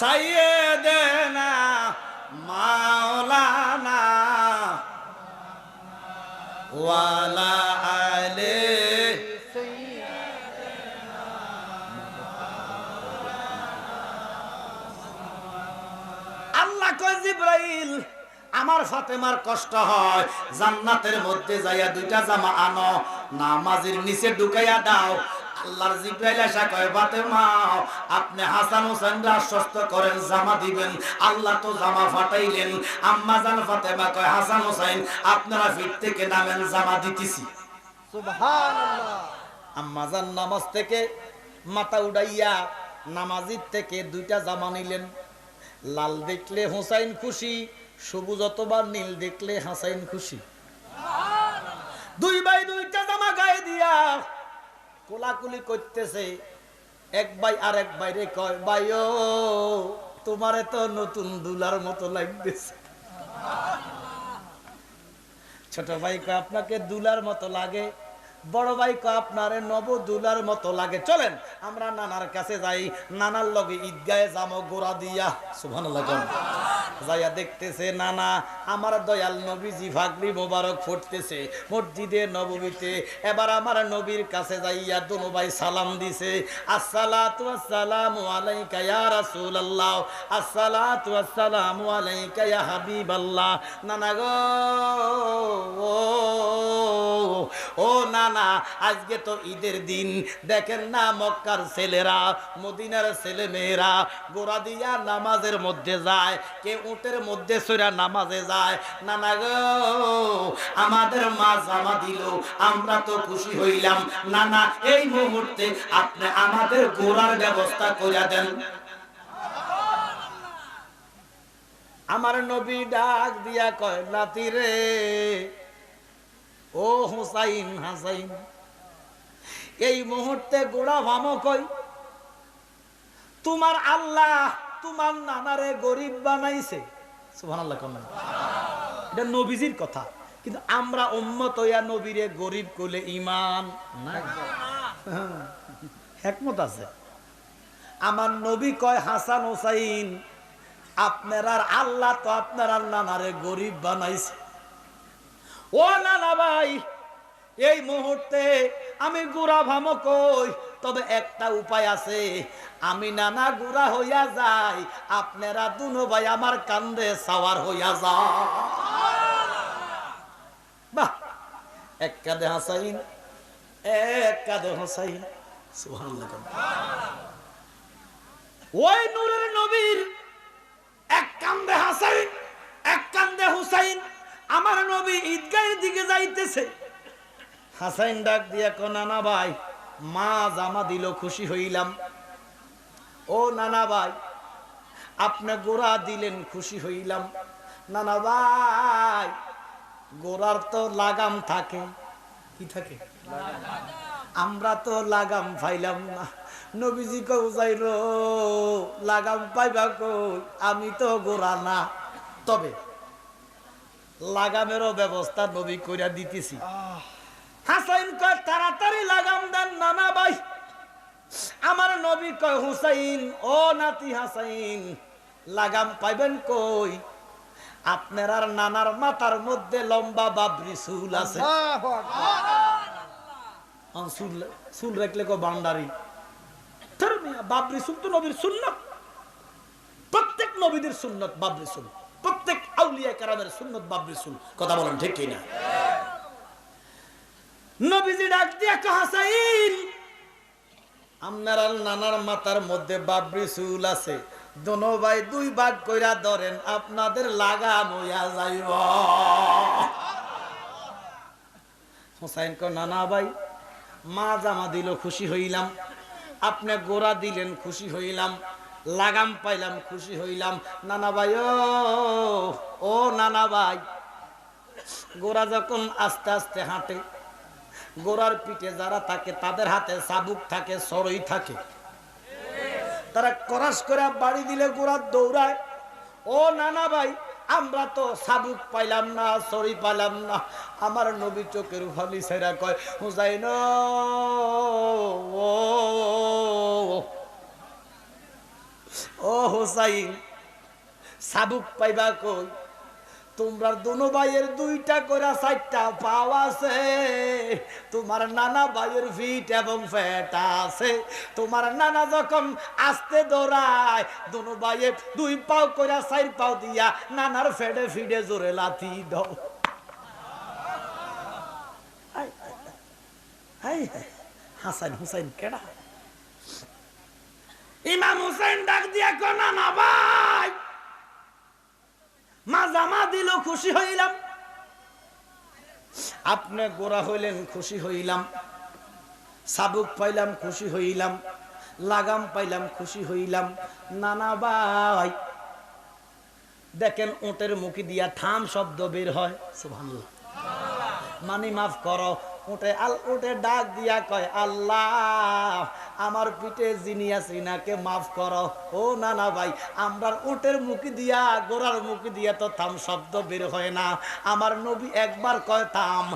সাইয়্যিদানা মাওলানা ওয়ালা আলি কয় জিব্রাইল আমার ফাতেমার কষ্ট হয়, জান্নাতের মধ্যে যাইয়া দুইটা জামা আনো, নামাজের নিচে ঢুকাইয়া দাও। আল্লাহর জিব্রাইল এসে কয় ফাতেমা আপনি হাসান হোসেনকে আশ্বস্ত করেন জামা দিবেন। আল্লাহ তো জামা ফাটাইলেন। আম্মা জান ফাতেমা কয় হাসান হোসেন আপনারা ফিট থেকে নামেন, জামা দিতেছি। সুবহানাল্লাহ। আম্মা জান নামাজ থেকে মাথা উড়াইয়া নামাজির থেকে দুইটা জামা নিলেন। লাল দেখলে হোসাইন খুশি, সবুজ অথবা নীল দেখলে হাসাইন খুশি। দুই ভাই দুইটা জামা গায়ে দিয়া কোলাকুলি করতেছে। এক ভাই আর এক ভাইরে কয় ভাইও তোমারে তো নতুন দুলার মতো লাগতেছে। ছোট ভাই কয় আপনাকে দুলার মতো লাগে, বড় ভাই কয় আপনারে নব দুলার মতো লাগে। চলেন আমরা নানার কাছে যাই, নানার লগে ঈদগাহে যাবো গোড়া দিয়া। সুবহানাল্লাহ। যাইয়া দেখতেছে নানা আমার দয়াল নবীজি ফাগড়ি মোবারক ফুটতেছে মসজিদে নববীতে। এবার আমার নবীর কাছে যাইয়া দুনো ভাই সালাম দিছে, আসসালাতু আসসালামু আলাইকা ইয়া রাসূলুল্লাহ, আসসালাতু আসসালামু আলাইকা ইয়া হাবিবাল্লাহ। নানা গো ও নানা আজকে তো ঈদের দিন, দেখেন না মক্কার ছেলেরা মদিনার ছেলে মেয়েরা গোড়া দিয়া নামাজের মধ্যে যায়, কে উটের মধ্যে সইরা নামাজে যায়। নানা গো আমাদের মা জামা দিল, আমরা তো খুশি হইলাম। নানা এই মুহূর্তে আপনি আমাদের গোড়ার ব্যবস্থা করে দেন। আমার নবী ডাক দিয়া কয় নাতি রে ও হুসাইন হাসাইন, এই মুহূর্তে গোড়া ভামো কই? তোমার আল্লাহ তোমার নানারে গরিব বানাইছে। সুবহানাল্লাহ। এটা নবীজির কথা, কিন্তু আমরা উম্মত হইয়া নবীরে গরিব কইলে ঈমান নাই। হিকমত আছে। আমার নবী কয় হাসান হোসাইন আপনার আল্লাহ তো আপনার নানারে গরিব বানাইছে। ও নানা ভাই এই মুহূর্তে আমি গুড়া ভামো কই, তবে একটা উপায় আছে, আমি নানা গুড়া হইয়া যাই, আপনারা দুনো ভাই আমার কান্দে সাওয়ার হইয়া যাও। বাহ, এক কাঁধে হাসাইন এক কাঁধে হোসাইন। সুবহানাল্লাহ। ওই নূরের নবীর এক কান্দে হাসাইন এক কান্দে হুসাইন। আমার নবী ঈদগাহের দিকে যাইতেছে। হাসাইন ডাক দিয়া কো নানা ভাই মা জামা দিল খুশি হইলাম। ও নানা ভাই আপনি গোড়া দিলেন খুশি হইলাম। নানা ভাই গোড়ার তো লাগাম থাকে, কি থাকে? আমরা তো লাগাম পাইলাম না। নবীজি কও যাইল লাগাম পাইবা কই, আমি তো গোড়া না, তবে লাগামেরও ব্যবস্থা নবী কইরা দিতেছি। হাসাইন কয় তাড়াতাড়ি লাগাম দেন নানা ভাই। আমার নবী কয় হুসাইন ও নাতি হাসাইন লাগাম পাইবেন কই? আপনার আর নানার মাথার মধ্যে লম্বা বাবরি চুল আছে। চুল রাখলে কো বান্ডারি। বাবরি চুল তো নবীর সুন্নাত, প্রত্যেক নবীদের সুন্নাত বাবরি চুল, প্রত্যেক আউলিয়া কেরামের সুন্নাত বাবরি চুল। কথা বলেন ঠিক কিনা? নবীজি ডাক দিয়া কয় হাসাইন আপনার নানার মাথার মধ্যে বাবরি চুল আছে, দোনো ভাই দুই ভাগ কইরা ধরেন, আপনাদের লাগাম হইয়া যাইব। হোসাইন কয় নানা ভাই মা জামা দিল খুশি হইলাম, আপনি গোড়া দিলেন খুশি হইলাম, লাগাম পাইলাম খুশি হইলাম। নানা ভাই ও নানা ভাই গোড়া যখন আস্তে আস্তে হাঁটে, গোড়ার পিঠে যারা থাকে তাদের হাতে চাবুক থাকে, সরই থাকে, তারা করাস করে বাড়ি দিলে গোড়া দৌড়ায়। ও নানা ভাই আমরা তো চাবুক পাইলাম না, সরি পাইলাম না। আমার নবী চোখের ফালি ছেড়া কয় হুসাইন ও হুসাইন চাবুক পাইবা কই? তোমরা দুনো ভাইয়ের দুইটা করে চারটা পাও আছে, তোমার নানা ভাইয়ের ফিট এবং ফেটা আছে। তোমার নানা যখন আস্তে দৌড়ায় দুনো ভাইয়ের দুই পাও করে চার পাও দিয়া নানার ফেডে ফিডে জোরে লাথি দাও। হাসান হুসাইন কেডা? ইমাম হুসাইন ডাক দিয়া কো নানা ভাই, মা জামা দিল খুশি হইলাম, আপনি গোরা হইলেন খুশি হইলাম, সাবুক পাইলাম খুশি হইলাম, লাগাম পাইলাম খুশি হইলাম। নানা ভাই দেখেন উটের মুখে দিয়া থাম শব্দ বের হয়, সুবহানাল্লাহ, মানি মাফ করো। উঠে ডাক দিয়া কয় আল্লাহ আমার পিঠে যিনি আছে নাকে মাফ করো। ও নানা ভাই, আমরা উটের মুখে দিয়া গোড়ার মুখে দিয়া তো থাম শব্দ বের হয় না। আমার নবী একবার কয় থাম,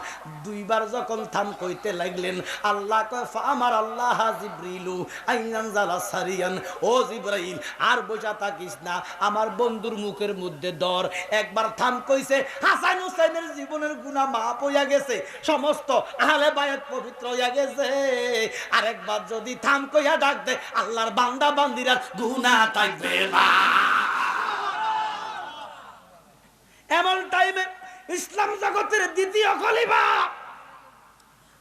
দুইবার যখন থাম কইতে লাগলেন আল্লাহ কয় আমার আল্লাহ জিবরিলু আইনানজালা সারিয়ান, ও জিবরাইল আর বোঝা থাকিস না, আমার বন্ধুর মুখের মধ্যে দর। একবার থাম কইছে, হাসান হুসাইনের জীবনের গুনাহ মাফ হইয়া গেছে, সমস্ত আহলে বায়াত পবিত্র হইয়া গেছে। আরেকবার যদি থাম কইয়া ডাক দে আল্লাহর বান্দা বান্দিরা গুনাহ থাকবে না। এমন টাইমে ইসলাম জগতের দ্বিতীয় খলিফা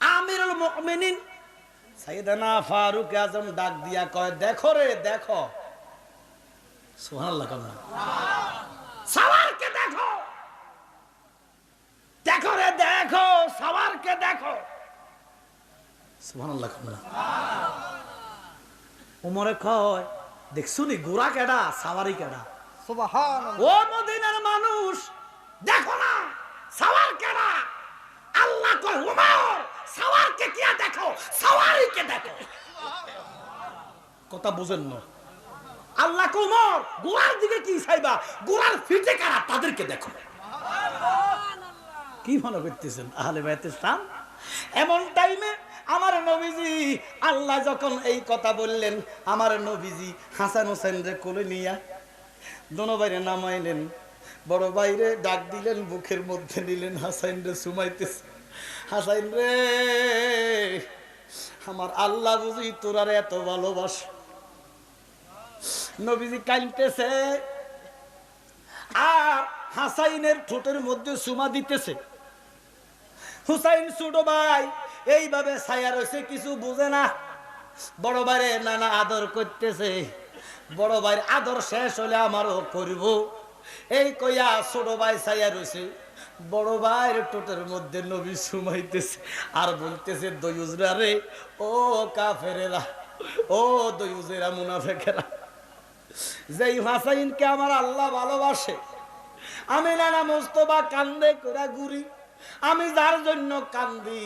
আমিরুল মুমিনিন সাইয়েদনা ফারুক আজম ডাক দিয়া কয় দেখো রে দেখো, সুবহানাল্লাহ, সওয়ারকে দেখো, দেখো রে দেখো সওয়ারকে দেখো, সুবহানাল্লাহ। উমরে কয় দেখছুনি গোরা কেডা সাওয়ারি কেডা? সুবহানাল্লাহ। ও মদিনার মানুষ দেখো না সাওয়ার কেডা? আল্লাহ কয় উমর সাওয়ারকে কি দেখো, সাওয়ারিকে দেখো। কথা বুঝেন না? আল্লাহ কয় উমর গোরার দিকে কি চাইবা, গোরার ফিটে কারা তাদেরকে দেখো। কি মনে করতেছেন আহলে বায়াত ইসলাম? এমন টাইমে আমার নবীজি আল্লাহ যখন এই কথা বললেন, আমার নবীজি হাসান হোসেন রে কোলে নিয়া দোনো বাইরে নামাইলেন, বড় বাইরে ডাক দিলেন, বুকের মধ্যে নিলেন, হাসাইন রে সুমাইতেছে, হাসাইন রে আমার আল্লাহ বুঝি তোরার এত ভালোবাসে। নবীজি কাঁদতেছে আর হাসাইনের ঠোঁটের মধ্যে সুমা দিতেছে। হুসাইন ছোট ভাই এইভাবে ছায়া রয়েছে, কিছু বুঝে না। বড় ভাইরে নানা আদর করতেছে, বড় ভাইয়ের আদর শেষ হলে আমারও করব এই কইয়া ছোট ভাই ছায়া রয়েছে। বড় ভাইয়ের ঠোঁটের মধ্যে নবী সুমাইতেছে আর বলতেছে দয়ুজরা রে, ও কাফেরেরা, ও দয়ুজেরা মুনাফেকেরা, যেই হাসাইনকে আমার আল্লাহ ভালোবাসে, আমি নানা মোস্তফা কান্দে করে ঘুরি, আমি যার জন্য কান্দি,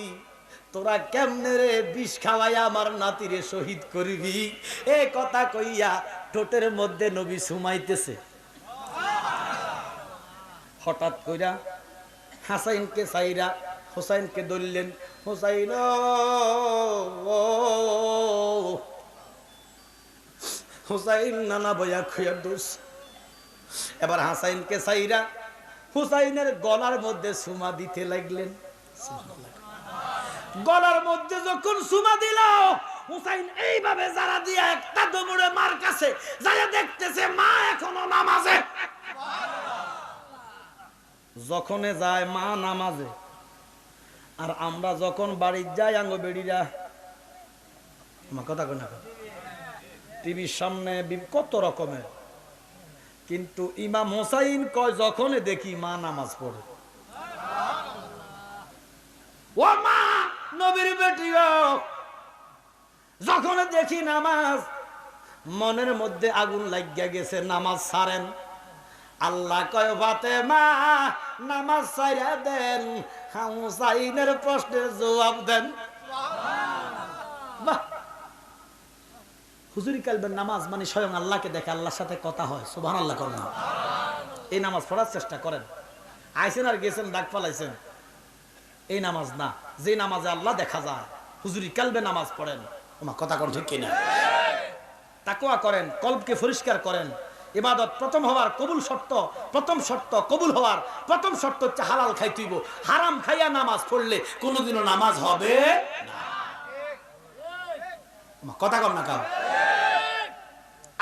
তোরা কেমনে রে বিষ খাওয়াইয়া আমার নাতিরে শহীদ করবি? এ কথা কইয়া ঠোঁটের মধ্যে নবী সুমাইতেছে। হঠাৎ কইরা হাসাইনকে চাইরা হুসাইনকে ধরলেন, হুসাইন হুসাইন নানা বইয়া খুঁয়া দোষ। এবার হাসাইনকে চাইরা হুসাইনের গলার মধ্যে সুমা দিতে লাগলেন। গলার মধ্যে যখন সুমা দিল, হুসাইন এইভাবে যারা দিয়া একটা দৌড়ে মার কাছে যারা দেখতেছে মা এখনো নামাজে। যখনে যায় মা নামাজে, আর আমরা যখন বাড়ি যাই আঙ্গ বেড়িরা আমার কথা কই না, টিভির সামনে কত রকমের, কিন্তু ইমাম হুসাইন কয় যখনই দেখি মা নামাজ পড়ে। ও মা নবীর বেটি, যখন দেখি নামাজ, মনের মধ্যে আগুন লাগিয়া গেছে, নামাজ ছাড়েন। আল্লাহ কয় ফাতেমা নামাজ ছাইরা দেন, হুসাইনের প্রশ্নের জবাব দেন। বাহ, হুজুরি কালবের নামাজ মানে স্বয়ং আল্লাহকে দেখে, আল্লাহর সাথে কথা হয়। সুবহানাল্লাহ করেন। এই নামাজ পড়ার চেষ্টা করেন। আইছেন আর গেছেন ডাক পালাইছেন, এই নামাজ না, যে নামাজে আল্লাহ দেখা যায়। হুজুরি কালবে নামাজ পড়েন, আমার কথা কোন ঠিক কিনা? তাকওয়া করেন, কলবকে পরিষ্কার করেন, ইবাদত প্রথম হওয়ার কবুল শর্ত, প্রথম শর্ত কবুল হওয়ার প্রথম শর্ত হচ্ছে হালাল খাইতেইব। হারাম খাইয়া নামাজ পড়লে কোনোদিনও নামাজ হবে না। কথা কম না কাউ।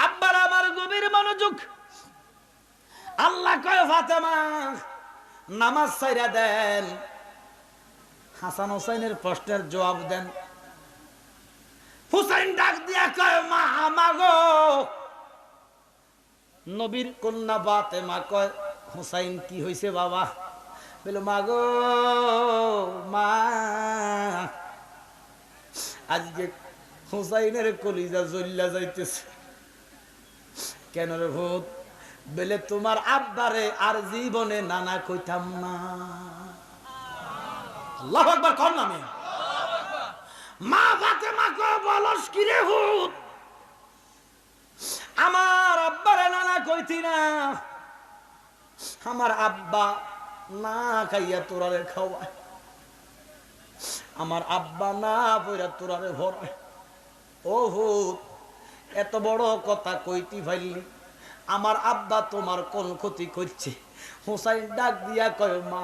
আব্বার আমার গভীর মনোযোগ। আল্লাহ কয় ফাতেমা নামাজ ছাইরা দেন, হাসান হোসেনের প্রশ্নের জবাব দেন। হুসাইন ডাক দিয়া কয় মা আমাগো। নবীর কন্যা ফাতেমা কয় হুসাইন কি হইছে বাবা? বলে মাগো মা আজকে হুসাইনের কলিজা জ্বলিয়া যাইতেছে। কেন রে ভূত? বলে তোমার আব্বারে আর জীবনে নানা কইতাম না। আল্লাহু আকবার কোন নামে? মা ফাতেমা কয় বলস কি রে ভূত? আমার আব্বারে নানা কইতি না। আমার আব্বা না খাইয়া তোরারে খাওয়ায়, আমার আব্বা না বইরা তোরারে ভরায়। ও ভূত এত বড় কথা কইতি ফাইলি, আমার আব্বা তোমার কোন ক্ষতি করছে? হুসাইন ডাক দিয়া কয় মা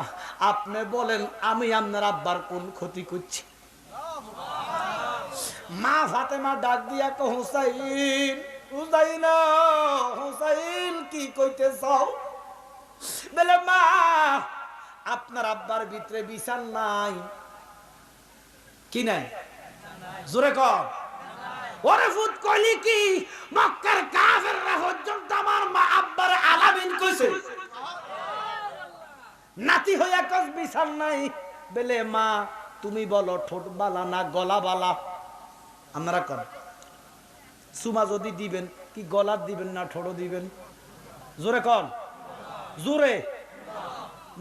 আপনি বলেন আমি আপনার আব্বার কোন ক্ষতি করছি? মা ফাতেমা ডাক দিয়া কয় হুসাইন হুসাইন হুসাইন কি কইতে চাও? বলে মা আপনার আব্বার ভিতরে বিচার নাই। কি নাই? জোরে কর। ওরে ফুট কইলি কি মক্কার কাফেররা পর্যন্ত আমার মা আব্বার আলামিন কইছে, নাতি হইয়া কস বিচার নাই। বলে মা তুমি বলো ঠোঁট বালা না গলা বালা? আপনারা কর সুমা যদি দিবেন কি গলার দিবেন না ঠোঁট দিবেন? জোরে কর জোরে।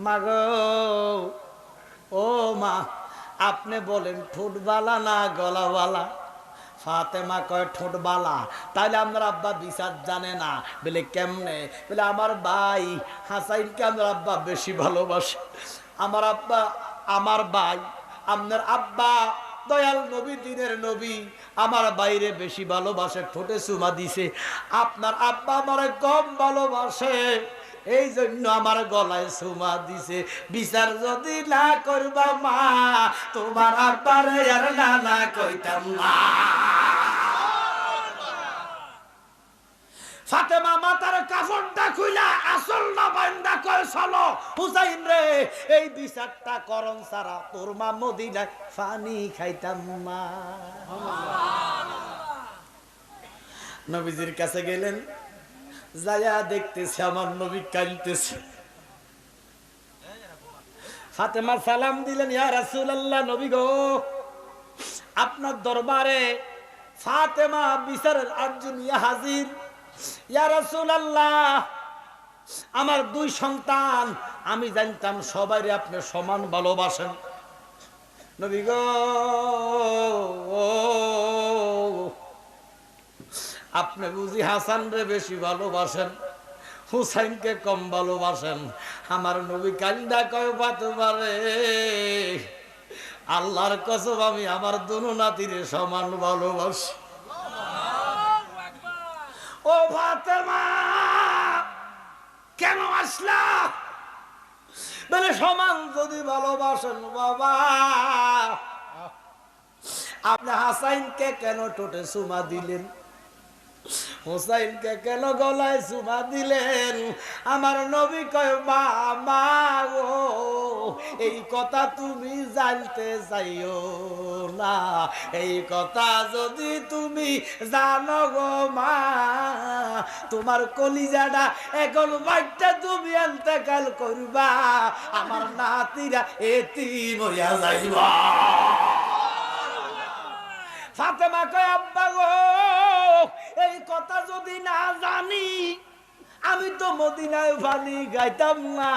মাগো ও মা আপনি বলেন ঠোঁট বালা না গলা বালা? ফাতেমা কয় ঠোঁট বালা। তাহলে আমার আব্বা বিচার জানে না। বলে কেমনে? বলে আমার ভাই হাসাইনকে আমার আব্বা বেশি ভালোবাসে। আমার আব্বা আমার ভাই আপনার আব্বা দয়াল নবী দিনের নবী আমার বাইরে বেশি ভালোবাসে, ঠোঁটে চুমা দিছে। আপনার আব্বা আমার কম ভালোবাসে, এই জন্য আমার গলায় চুমা দিছে। বিচার যদি না করবা মা তোমার আব্বারে আর নানা কইতাম না। ফাতেমা মাতার কাফনটা খুইলা আসল না বান্দা কয় চলো হুসাইন রে এই বিচারটা করন সারা তোর মা মদিনায় পানি খাইতাম না। নবীজির কাছে গেলেন, যায়া দেখতেছে আমার নবী কাঁদতেছে। ফাতেমা সালাম দিলেন, ইয়া রাসূলুল্লাহ নবী গো আপনার দরবারে ফাতেমা বিচারের আর্জ নিয়ে হাজির। ইয়া রাসূলুল্লাহ আমার দুই সন্তান, আমি জানতাম সবাইরে আপনি সমান ভালোবাসেন। নবী গো আপনি বুঝি হাসান রে বেশি ভালোবাসেন, হুসাইনকে কম ভালোবাসেন। আমার নবী কান্দা কয় ফাতেমা রে আল্লাহর কসম আমি আমার দুনো নাতিরে সমান ভালোবাসি। ও ফাতেমা কেন আসলা? বলে সমান যদি ভালোবাসেন বাবা আপনি হাসাইনকে কেন ঠোঁটে চুমা দিলেন? হুসাইনকে কেন গলায় চুমা দিলেন? আমার নবী কয় মা ও এই কথা তুমি জানতে চাইও না, এই কথা যদি তুমি জানো গো মা তোমার কলিজাটা এখন বাইটা তুমি ইন্তেকাল করবা, আমার নাতিরা এতিম হইয়া যাইবা। ফাতেমা কয় আব্বা গো এই কথা যদি না জানি আমি তো মদিনায় পানি গাইতাম না।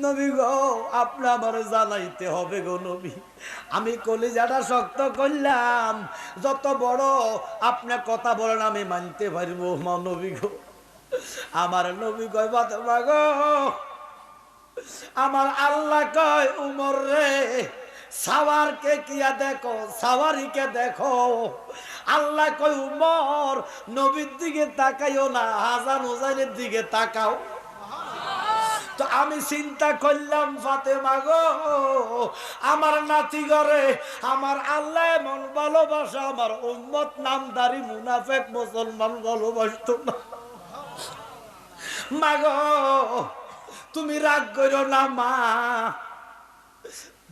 নবী গো আপনি আমার জানাইতে হবে গো নবী, আমি কলিজাটা শক্ত করলাম, যত বড় আপনি কথা বলেন আমি মানতে পারবো মা নবী গো। আমার নবী কয় ফাতেমা গো আমার আল্লাহ কয় উমর রে সাওয়ারকে কিয়া দেখো, সাওয়ারিকে দেখো। আল্লাহ কই উমর নবীর দিকে তাকাইও না, হাসান হুসাইনের দিকে তাকাও। তো আমি চিন্তা করলাম ফাতেমা গো, আমার নাতি ঘরে আমার আল্লাহ এমন ভালোবাসা আমার উম্মত নামদারি মুনাফেক মুসলমান ভালোবাসতো না। মা গো তুমি রাগ করো না মা,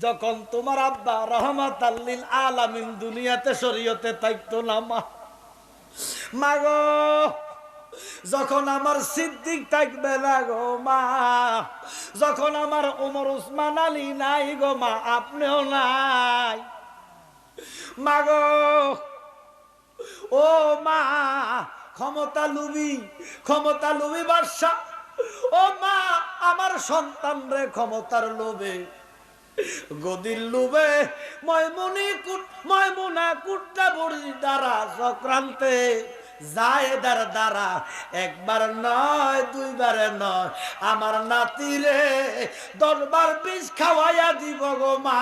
যখন তোমার আব্বা রহমাতাল লিল আলামিন দুনিয়াতে শরীয়তে থাকতো না মা, মা গো যখন আমার সিদ্দিক থাকবে না গো মা, যখন আমার ওমর উসমান আলী নাই গো মা, আপনিও নাই মা গো। ও মা ক্ষমতা লুবি বাদশা, ও মা আমার সন্তান রে ক্ষমতার লোভে গদির লোভে ময়মুনা কুট্টা বড়ি দ্বারা চক্রান্তে জায়েদার দ্বারা একবার নয় দুইবারে নয় আমার নাতিরে 10 বার বিষ খাওয়াইয়া দিব গো মা।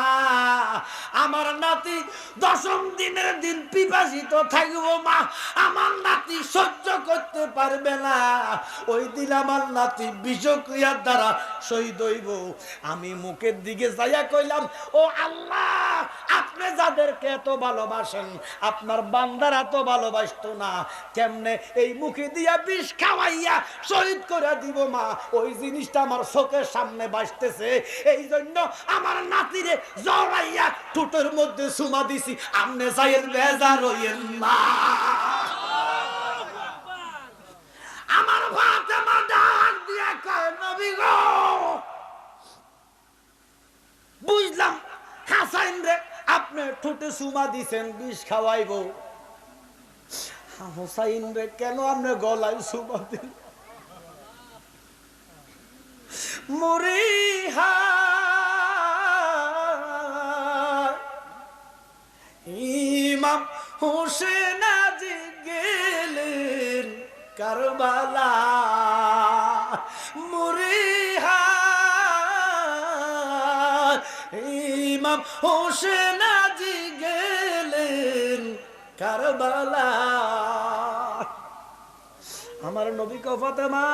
আমার নাতি 10ম দিনের দিন পিপাসিত থাকবো মা, আমার নাতি সহ্য করতে পারবে না, ওই দিন আমার নাতি বিষক্রিয়ার দ্বারা শহীদ হইব। আমি মুখের দিকে যাইয়া কইলাম, ও আল্লাহ আপনি যাদেরকে এত ভালোবাসেন আপনার বান্দারা তো ভালোবাসতো না, কেমনে এই মুখে দিয়া বিষ খাওয়াইয়া শহীদ করে দিব মা। ওই জিনিসটা আমার চোখের সামনে বাসতেছে, এই জন্য আমার নাতিরে জড়াইয়া ঠোঁটের মধ্যে চুমা দিছি। আমনে যাইয়েন বেজার হইয়েন না। আমার ফাতেমা ডাক দিয়া কয় নবী গো, বুঝলাম হাসাইন রে আপনি ঠোঁটে চুমা দিছেন বিষ খাওয়াইবো, হুসাইন রে কেন আপনি গলায় চুমা দিন? মরিহা ইমাম হোসেন আজি গেলেন কারবালা, মরিহা ইমাম হোসেন আজি গেলেন কারবালা। আমার নবী কো ফাতেমা,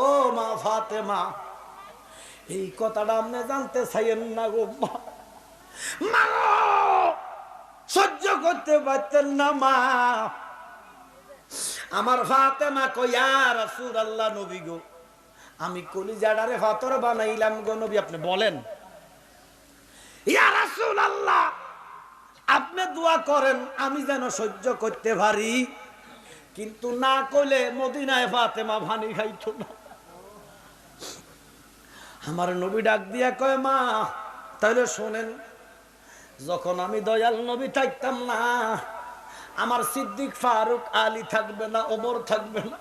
ও মা ফাতেমা এই কথাটা আপনি জানতে চাইেন না গো মা, মা সহ্য করতে পারতেন না মা। আমার ফাতেমা কই ইয়া রাসূলুল্লাহ নবী গো আমি কলিজাটারে ফাতর বানাইলাম গো নবী, আপনি বলেন। ইয়া রাসূলুল্লাহ আপনি দোয়া করেন আমি যেন সহ্য করতে পারি, কিন্তু না কইলে মদিনায় ফাতেমা ভানি খাইতো না। আমার নবী ডাক দিয়া কয় মা তাহলে শোনেন, যখন আমি দয়াল নবী থাকতাম না আমার সিদ্দিক ফারুক আলী থাকবে না, ওমর থাকবে না,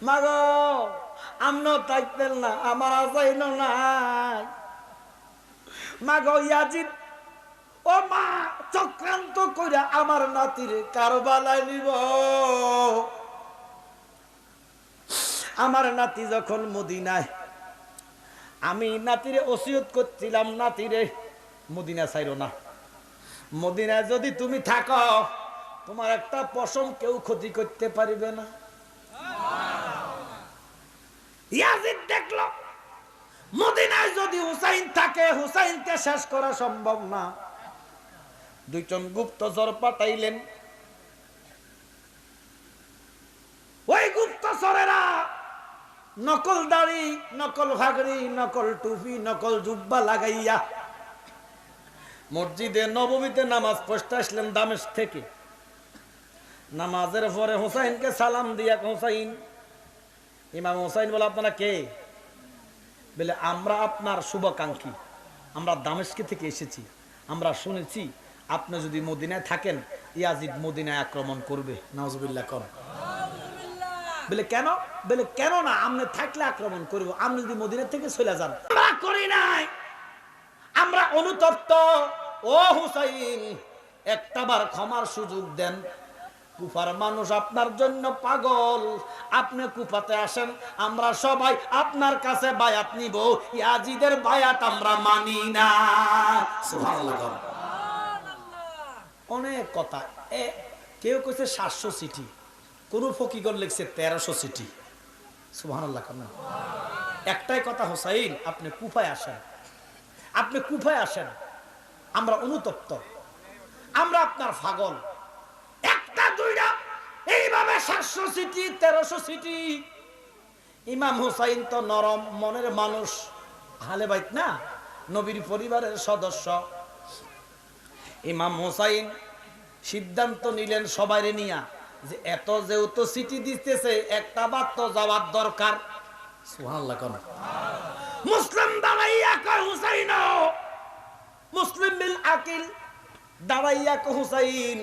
মা গো আমরাও থাকতেন না, আমার আজাইন নাই মা গো। ইয়াজিদ ও মা চক্রান্ত কইরা আমার নাতিরে কারবালায় নিব। আমার নাতি যখন মদিনায়, আমি নাতিরে ওসিয়ত করছিলাম নাতিরে মদিনা ছাইরো না, মদিনায় যদি তুমি থাকো তোমার একটা পশম কেউ ক্ষতি করতে পারবে না। ইয়াজিদ দেখলো মদিনায় যদি হুসাইন থাকে হুসাইনকে শেষ করা সম্ভব না, 2 জন গুপ্তচর পাঠাইলেন। ওই গুপ্তচরেরা নকল দাড়ি, নকল ঘাগরি, নকল টুপি, নকল জুব্বা লাগাইয়া মসজিদে নববীতে নামাজ পড়তে আসলেন দামেস্ক থেকে। নামাজের পরে হুসাইনকে সালাম দিয়া, হুসাইন ইমাম হুসাইন বলে আপনারা কে? বলে আমরা আপনার শুভাকাঙ্ক্ষী, আমরা দামেস্ক থেকে এসেছি, আমরা শুনেছি আপনি যদি মদিনায় থাকেন ইয়াজিদ মদিনায় আক্রমণ করবে। নাউজুবিল্লাহ কর। বলে কেন? বলে কেন না, আপনি থাকলে আক্রমণ করবো, আপনি যদি মদিনা থেকে চলে যান। আমরা করি নাই, আমরা অনুতপ্ত। ও হুসাইন একটাবার ক্ষমার সুযোগ দেন, কুফার মানুষ আপনার জন্য পাগল। আপনি কুফাতে আসেন, আমরা সবাই আপনার কাছে বায়াত নিব। ইয়াজিদের বায়াত আমরা মানি না। সুবহানাল্লাহ। অনেক কথা। কেউ কইছে 700 চিঠি, কোন ফকিগণ লিখছে 1300 চিঠি। সুবহানাল্লাহ। একটাই কথা, হোসাইন আপনি কুফায় আসেন, আপনি কুফায় আসেন। আমরা অনুতপ্ত, আমরা আপনার পাগল। একটা দুইটা এইভাবে 700 চিঠি 1300 চিঠি। ইমাম হুসাইন তো নরম মনের মানুষ, আহলে বাইত না, নবীর পরিবারের সদস্য। ইমাম হুসাইন সিদ্ধান্ত নিলেন সবাইরে নিয়া যে এত যেহেতু চিঠি দিতেছে, একটা বার তো যাওয়ার দরকার। সুবহানাল্লাহ। কোন মুসলিম দাঁড়াইয়া কয় হুসাইন, মুসলিম বিল আকিল দাঁড়াইয়া কয় হুসাইন,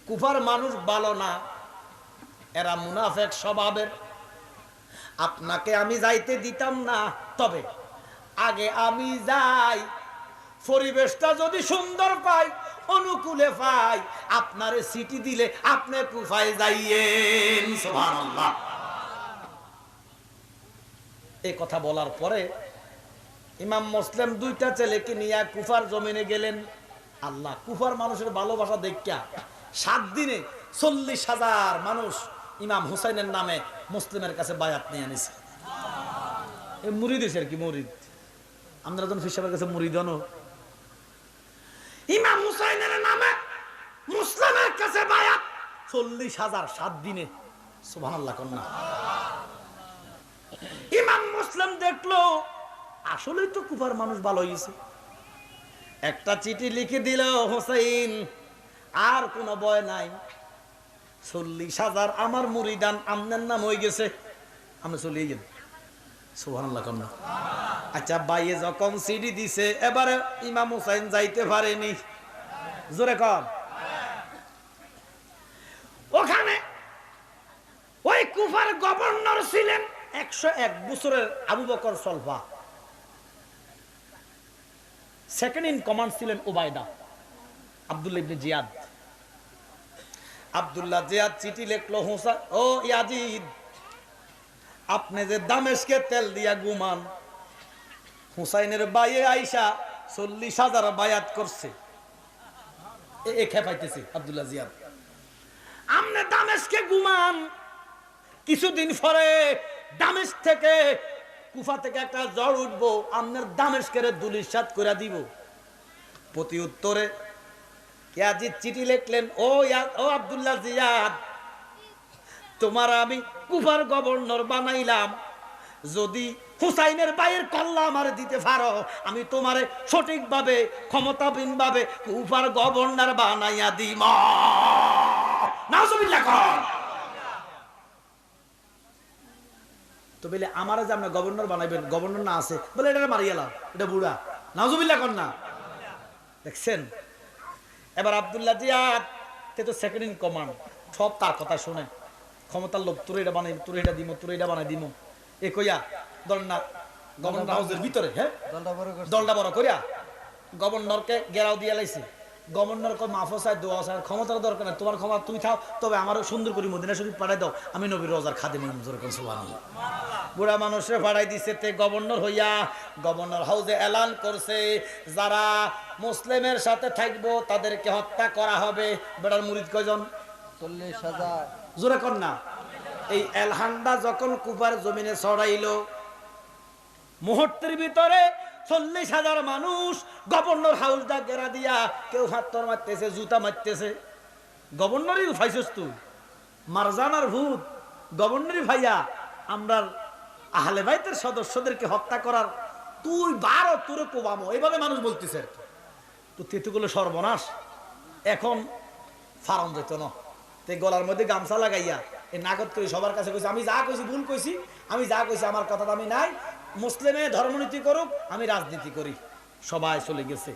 কুফার মানুষ ভালো না, এরা মুনাফিক স্বভাবের, আপনাকে আমি যাইতে দিতাম না। তবে আগে আমি যাই, পরিবেশটা যদি সুন্দর পাই, অনুকূলে পাই, আপনারে সিটি দিলে আপনি কুফায় যাইয়েন। সুবহানাল্লাহ। এই কথা বলার পরে ইমাম মুসলিম দুইটা ছেলেকে নিয়ে কুফার জমিনে গেলেন। আল্লাহ, কুফার মানুষের ভালোবাসা দেখা 7 দিনে 40,000 মানুষ ইমাম হুসাইনের নামে মুসলিমের কাছে বায়াত নিয়ে আনিছে। এই মুরিদ হয়েছে আর কি, মুরিদ। আমরা যখন ফিসাবের কাছে মুরিদ হন, ইমাম হুসাইনের নামে মুসলিমের কাছে বায়াত 40,000 7 দিনে। সুবহানাল্লাহ। কন্যা ইমাম মুসলিম দেখলো আসলেই তো কুফার মানুষ ভালো হয়েছে। একটা চিঠি লিখে দিল, হুসাইন আর কোনো ভয় নাই, 40,000 আমার মুরিদান আমনের নাম হয়ে গেছে, আমি চলে গেল। সুবহানাল্লাহ। কন্যা আচ্ছা, বাইয়ে যখন চিঠি দিছে, এবারে ইমাম হুসাইন যাইতে পারেনি। জোরে কর। ওখানে ওই কুফার গভর্নর ছিলেন 101 বছরের Abu Bakr Salfa. Second in command ছিলেন উবাইদা, আব্দুল্লাহ ইবনে জিয়াদ। আব্দুল্লাহ জিয়াদ চিঠি লিখলো, ও ইয়াজিদ, আপনি যে দামেশকে তেল দিয়া গুমান, হুসাইনের বাইয়ে আইসা 40,000 বায়াত করছে। এ খেপাইতেছে আব্দুল্লাহ জিয়াদ, আপনি দামেশকে গুমান, কিছুদিন পরে দামেশ থেকে, কুফা থেকে একটা জ্বর উঠবো, আপনার দামেশকে দুলিশাত করে দিব। প্রতি উত্তরে ইয়াজিদ চিঠি লিখলেন, ও আব্দুল্লাহ জিয়াদ, তোমার আমি কুফার গভর্নর বানাইলাম, যদি হুসাইনের বাইয়ের কল্লা আমার দিতে পারো, আমি তোমারে সঠিকভাবে ক্ষমতাবিন ভাবে কুফার গভর্নর বানাইয়া দিব। নাউজুবিল্লাহ। তো বলে আমারে যে আপনি গভর্নর বানাইবেন, গভর্নর না আছে, বলে এটা মারিয়ালাম, এটা বুড়া। নাউজুবিল্লাহ কর না। দেখছেন, এবার আব্দুল্লাহ জিয়াদ তো সেকেন্ড ইন কমান্ড, সব তার কথা শুনে, ক্ষমতার লোক, তোর এটা বানাই, তোর এটা দিব, তোর এটা বানাই দিব, এ কইয়া ধর না গভর্নর হাউসের ভিতরে, হ্যাঁ দলটা বড় করিয়া গভর্নরকে গেরাও দিয়ে লাইছে। গভর্নর কয় মাফ চাই, দোয়া চাই, ক্ষমতার দরকার নেই, তোমার ক্ষমতা তুই থাও, তবে আমার সুন্দর করে মদিনা শরীফ পাঠাই দাও, আমি নবীর রোজার খাদিম। সুবহানাল্লাহ। বুড়া মানুষে পাঠাই দিছে। তে গভর্নর হইয়া গভর্নর হাউসে এলান করছে, যারা মুসলিমের সাথে থাকবো তাদেরকে হত্যা করা হবে। বেড়ার মুরিদ কয়জন? 40,000। জোরে কর না। এই এলহান্ডা যখন কুফার জমিনে ছড়াইলো, মুহূর্তের ভিতরে 40,000 মানুষ গভর্নর হাউসটা ঘেরা দিয়া, কেউ হাতর মারতেছে, জুতা মারতেছে। গভর্নরই উঠাইছিস তুই, মারজানার ভূত, গভর্নরই ভাইয়া আমরা আহলে বাইতের সদস্যদেরকে হত্যা করার তুই 12 তোরে কোবামো, এইভাবে মানুষ বলতেছে। তো তেতুগুলো সর্বনাশ। এখন ফার্ম যেত না, তে গলার মধ্যে গামছা লাগাইয়া এই নাগত করে সবার কাছে কইছে, আমি যা কইছি ভুল কইছি, আমি যা কইছি আমার কথা দামি নাই, মুসলিমে ধর্মনীতি করুক, আমি রাজনীতি করি। সবাই চলে গেছে।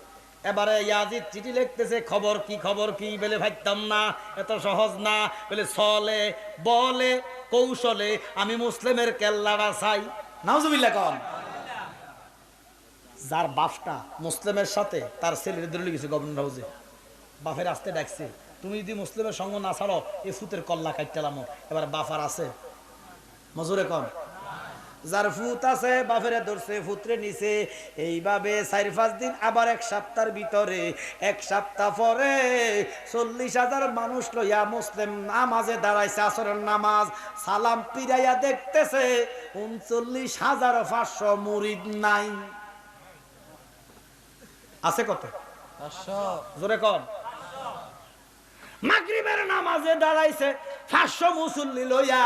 এবারে ইয়াজিদ চিঠি লিখতেছে, খবর কি, খবর কি? বলে ভাবতাম না, এত সহজ না। বলে চলে বলে কৌশলে আমি মুসলিমের কেল্লাটা চাই। নাউজুবিল্লাহ কন। যার বাপটা মুসলিমের সাথে তার ছেলের দলে গেছে গভর্নর হাউসে, বাপের আসতে ডাকছে, তুমি যদি মুসলিমের সঙ্গ না ছাড়ো এই ফুতের কল্লা কাটতেলাম। এবার বাফার আছে মজুরে কন, যার ফুত আছে বাফেরে ধরছে ফুতরে নিছে। এইভাবে 4-5 দিন, আবার 1 সপ্তাহের ভিতরে 1 সপ্তাহ পরে 40,000 মানুষ লইয়া মুসলিম নামাজে দাঁড়াইছে, আসরের নামাজ। সালাম পিরাইয়া দেখতেছে 39,500 মুরিদ নাই। আছে কত? 500। জোরে কন। মাগরিবের নামাজে দাঁড়াইছে 500 মুসল্লি লইয়া,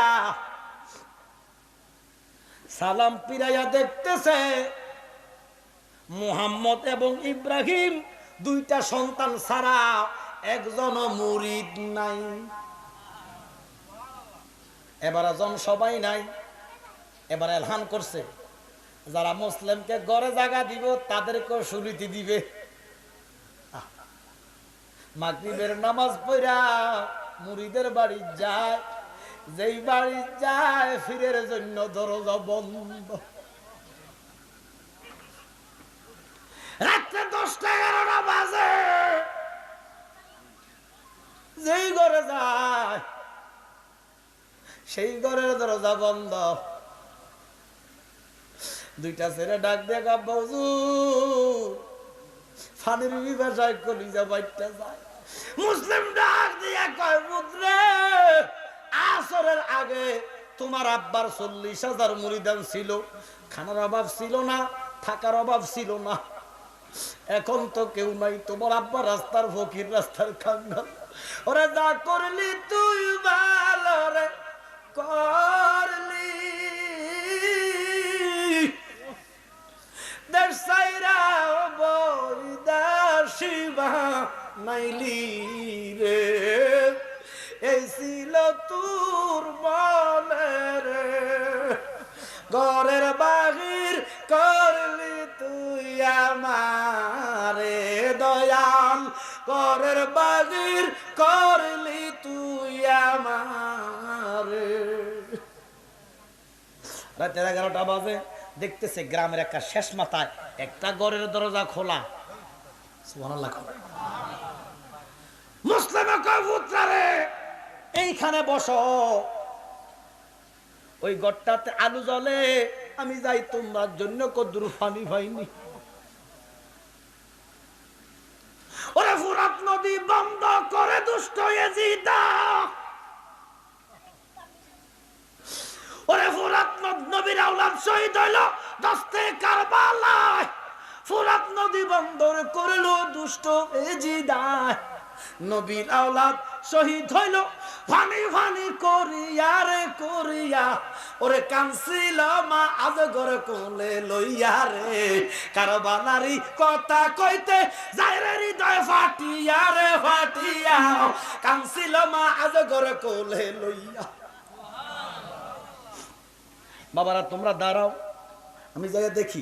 সালাম পিরাইয়া দেখতেছে মুহাম্মদ এবং ইব্রাহিম 2টা সন্তান ছাড়া একজনও মুরিদ নাই। এবার জন সবাই নাই। এবার এলান করছে যারা মুসলিমকে গড়ে জায়গা দিব তাদেরকেও সুনীতি দিবে। মাগরিবের নামাজ পড়া মুরিদের বাড়ি যায়, যেই বাড়ি যায় ফিরের জন্য দরজা বন্ধ। রাত্রে 10টা-11টা বাজে, যেই ঘরে যায় সেই ঘরের দরজা বন্ধ। 2টা ছেলে ডাক দিয়ে আব্বা হুজুর ফানির বিবাসায় কলিজা বাইটটা যায়। মুসলিম ডাক দিয়ে কয় পুত্রে, আসরের আগে তোমার আব্বার 40,000 মুরিদান ছিল, খানার অভাব ছিল না, থাকার অভাব ছিল না। এখন তো কেউ নাই, তোমার আব্বা রাস্তার ফকির, রাস্তার খাঙ্গাল। ওরা যা করলি তুই ভালো রে করলি, দেশ সাইরা বৈদাসী বানাইলি রে, এই ছিল তোর বলে রে, ঘরের বাহির করলি তুই আমারে দয়াল, ঘরের বাহির করলি তুই আমারে। রাতের 11টা বাজে, দেখতেছে গ্রামের একটা শেষ মাথায় একটা ঘরের দরজা খোলা। সুবহানাল্লাহ। মুসলিম কবুতরে এইখানে বসো, ওই ঘরটাতে আলু জ্বলে, আমি যাই তোমার জন্য কদ্দুর পানি পাইনি। ওরে ফুরাত নদী বন্ধ করে দুষ্ট ইয়াজিদা, ওরে ফুরাত নবীর আওলাদ শহীদ হইল দস্তে কারবালায়, ফুরাত নদী বন্ধ করলো দুষ্ট ইয়াজিদা, নবীর আওলাদ শহীদ হইল ফানি ফানি করিয়া রে করিয়া, ওরে কানছিল মা আজ ঘরে কোলে লইয়া রে, কারবালারি কথা কইতে যায় রে হৃদয় ফাটিয়া রে ফাটিয়া, কানছিল মা আজ ঘরে কোলে লইয়া। বাবারা তোমরা দাঁড়াও, আমি যাইয়া দেখি।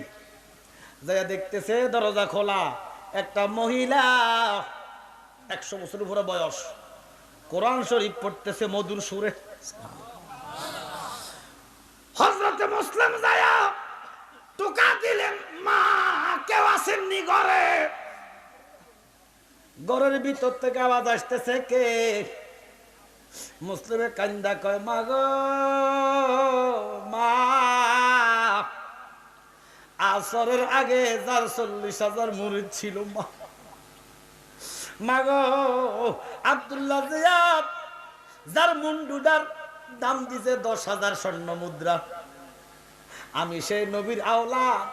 যাইয়া দেখতেছে দরজা খোলা, একটা মহিলা 100 বছর উপরে বয়স, কোরআন শরীফ পড়তেছে মধুর সুরে। হযরতে মুসলিম যায়া টোকা দিলেন, মা কেউ আসেননি ঘরে? ঘরের ভিতর থেকে আওয়াজ আসতেছে, কে? মুসলিমে কান্দা কয়, মা গো মা, আসরের আগে যার 40,000 মুরিদ ছিল মা, মাগো আব্দুল্লাহ জিয়াদ যার মুন্ডুটার দাম দিছে 10,000 স্বর্ণ মুদ্রা, আমি সেই নবীর আওলাদ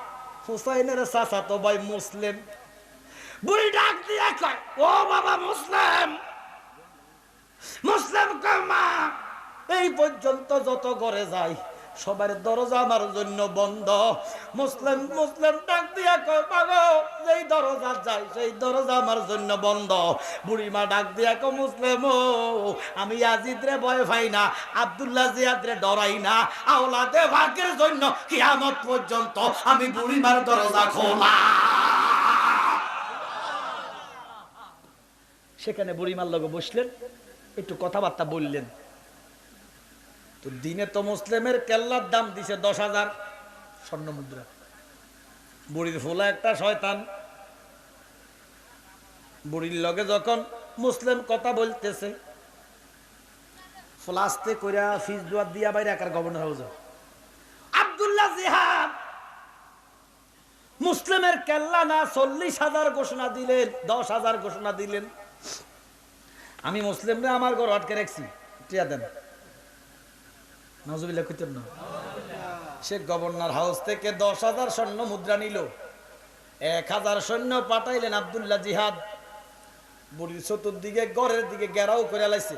হুসাইনের চাচাতো ভাই মুসলিম। বুড়ি ডাক দিয়ে কয়, ও বাবা মুসলিম, মুসলিম কয় মা, এই পর্যন্ত যত ঘরে যাই সবার দরজা আমার জন্য বন্ধ। মুসলিম ডাক দিয়া কয়, মাগো যেই দরজা যাই সেই দরজা আমার জন্য বন্ধ। বুড়িমা ডাক দিয়া কয়, মুসলিম আমি ইয়াজিদরে ভয় পাই না, আব্দুল্লাহ জিয়াদরে ডরাই না, আওলাদে ভাগ্যের জন্য কিয়ামত পর্যন্ত আমি বুড়িমার দরজা খোলা। সেখানে বুড়িমার লগে বসলেন, একটু কথাবার্তা বললেন। তো দিনে তো মুসলিমের কেল্লার দাম দিছে 10,000 স্বর্ণ মুদ্রা। বুড়ির ফোলা একটা শয়তান, বুড়ির লগে যখন মুসলিম কথা বলতেছে, ফ্লাস্তে কইরা ফিস দুয়ার দিয়া বাইরে একার গভর্নর হাউস। আব্দুল্লাহ জিহাদ মুসলিমের কেল্লা না 40,000 ঘোষণা দিলেন, 10,000 ঘোষণা দিলেন। আমি মুসলিমরা আমার ঘর আটকে রাখছি, টিয়া দেন। নাউজুবিল্লাহ কইতেন না। সে গভর্নর হাউস থেকে 10,000 স্বর্ণ মুদ্রা নিল, 1,000 সৈন্য পাঠাইলেন। আব্দুল্লাহ জিহাদ বুড়ির চতুর্দিকে ঘরের দিকে ঘেরাও করে লাইছে,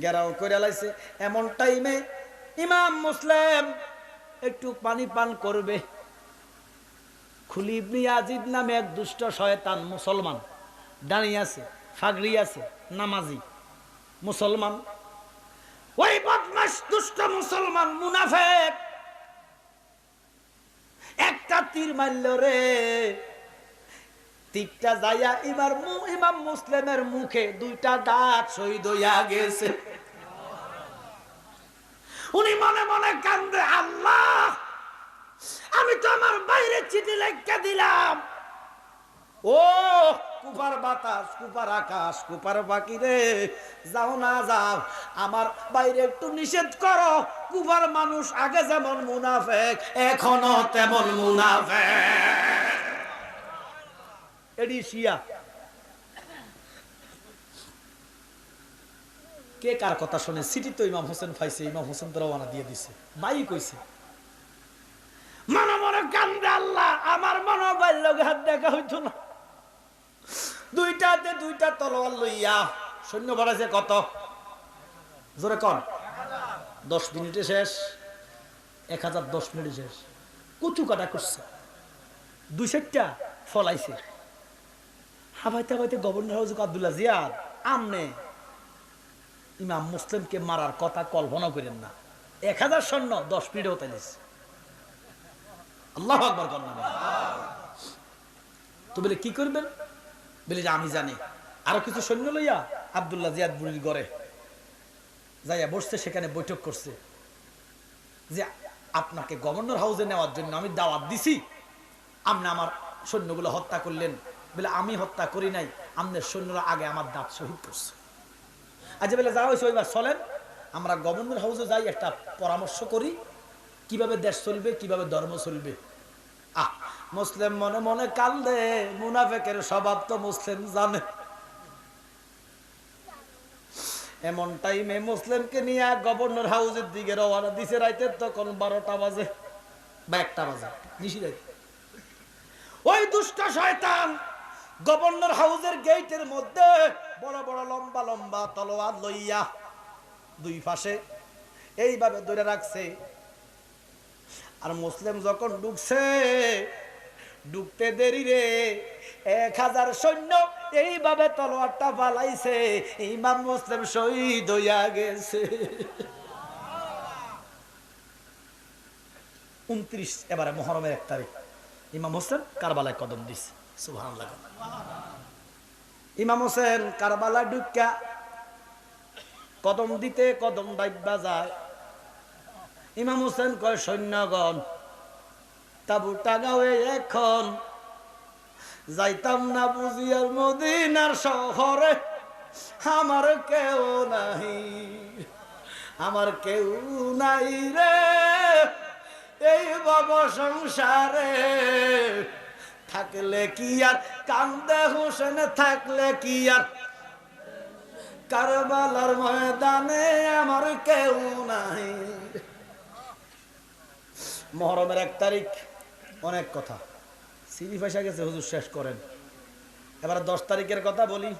ঘেরাও করে লাইছে। এমন টাইমে ইমাম মুসলিম একটু পানি পান করবে। খুলি ইবনে ইয়াজিদ নামে এক দুষ্ট শয়তান মুসলমান দাঁড়িয়ে আছে, ফাগড়ি আছে, নামাজি মুসলমান। ওই বদমাশ দুষ্ট মুসলমান মুনাফিক একটা তীর মারল রে। তীরটা যাইয়া ইমাম মুসলিমের মুখে 2টা দাঁত শহীদ হইয়া গেছে। উনি মনে মনে কান্দে, আল্লাহ আমি তো আমার বাইরে চিঠি লিখে দিলাম। ও কুপার বাতাস, কুপার আকাশ, কুপার বাকি রে, যাও না যাও, আমার বাইরে একটু নিষেধ করো। কুপার মানুষ আগে যেমন মুনাফিক এখনো তেমন মুনাফিক। এডি শিয়া। কে কার কথা শুনে? সিটি তো ইমাম হোসেন পাইছে, ইমাম হোসেন তো রওনা দিয়ে দিছে, বাই কইছে। মনে মনে কান্দে, আল্লাহ আমার মনে বাইর হাত দেখা হইতো না। 2টাতে 2টা তলোয়ার লইয়া সৈন্য বাড়াইছে কত? জোরে কন। 10 মিনিটে শেষ, 1010 মিনিটে শেষ। কুচু কাটা করছে, 2-4টা ফলাইছে। হাবাইতে হাবাইতে গভর্নর হাউস আব্দুল্লাহ জিয়াদ, আমনে ইমাম মুসলিমকে মারার কথা কল্পনা করেন না। 1000 সৈন্য 10 মিনিটে হতাইছে। আল্লাহু আকবার কন্যা। তো বলে কি করবেন? বলে যে আমি জানি। আরো কিছু সৈন্য লইয়া আব্দুল্লাহ জিয়াদ বুড়ির ঘরে যাইয়া বসছে, সেখানে বৈঠক করছে যে আপনাকে গভর্নর হাউসে নেওয়ার জন্য আমি দাওয়াত দিছি, আপনি আমার সৈন্যগুলো হত্যা করলেন। বলে আমি হত্যা করি নাই, আমাদের সৈন্যরা আগে আমার দাঁত শহীদ করছে। আজ বলে যা হয়েছে ওইবার চলেন আমরা গভর্নর হাউসে যাই, একটা পরামর্শ করি কিভাবে দেশ চলবে, কিভাবে ধর্ম চলবে। মুসলিম মনে মনে কান্দে, মুনাফিকের স্বভাব তো মুসলিম জানে। এমন টাইমে মুসলিমকে নিয়ে গভর্নর হাউসের দিকে রওনা দিছে। রাইতে তখন 12টা বাজে বা 1টা বাজে, নিশি রাইতে। ওই দুষ্ট শয়তান গভর্নর হাউসের গেটের মধ্যে বড় বড় লম্বা লম্বা তলোয়ার লইয়া 2 পাশে এইভাবে ধরে রাখছে। আর মুসলিম যখন ঢুকছে, ঢুকতে দেরি রে, 1000 সৈন্য এইভাবে তলোয়ারটা পালাইছে, ইমাম মুসলিম শহীদ হইয়া গেছে। 29 এবারে মুহররমের 1 তারিখ ইমাম হোসেন কারবালায় কদম দিছে। সুবহানাল্লাহ। ইমাম হোসেন কারবালায় ঢুকা কদম দিতে কদম ডাইবা যায়। ইমাম হোসেন কয়, সৈন্যগণ তাবু টাঙাও, এখন যাইতাম না বুঝিয়ার মদিনার শহরে, আমার কেউ নাই, আমার কেউ নাই রে এই ভব সংসারে। থাকলে কি আর কান্দে হোসেন, থাকলে কি আর কারবালার ময়দানে আমার কেউ নাই। মুহররমের 1 তারিখ, অনেক কথা সিরিফ এসে গেছে, হুজুর শেষ করেন। এবার 10 তারিখের কথা বলি।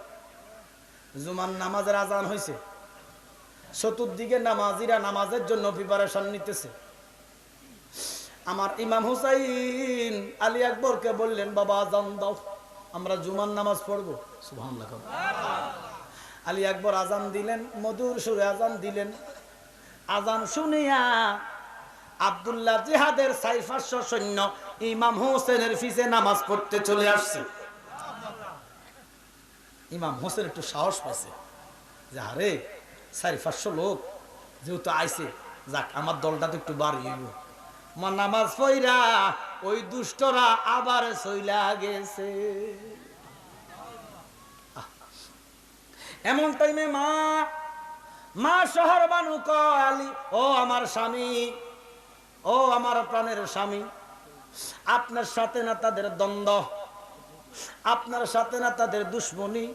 জুমার নামাজের আজান হয়েছে, চতুর্দিকে নামাজিরা নামাজের জন্য প্রিপারেশন নিতেছে। আমার ইমাম হুসাইন আলী আকবরকে বললেন, বাবা আজান দাও, আমরা জুমার নামাজ পড়বো। সুবহানাল্লাহ। আলী আকবর আজান দিলেন, মধুর সুরে আজান দিলেন। আজান শুনিয়া আব্দুল্লাহ জিহাদের 400 সৈন্য ইমাম হোসেনের পিছে নামাজ পড়তে চলে আসছে। ইমাম হোসেন একটু সাহস পাইছে যে আরে 400 লোক যেহেতু আইছে, যাক আমার দলটা তো একটু বাড়ি হইব। নামাজ পড়া ওই দুষ্টরা আবার চইলা গেছে। এমন টাইমে মা শহর বানু কয় আলী, ও আমার স্বামী, ও আমার প্রাণের স্বামী, আপনার সাথে না তাদের দ্বন্দ্ব, আপনার সাথে না তাদের দুশ্মনী,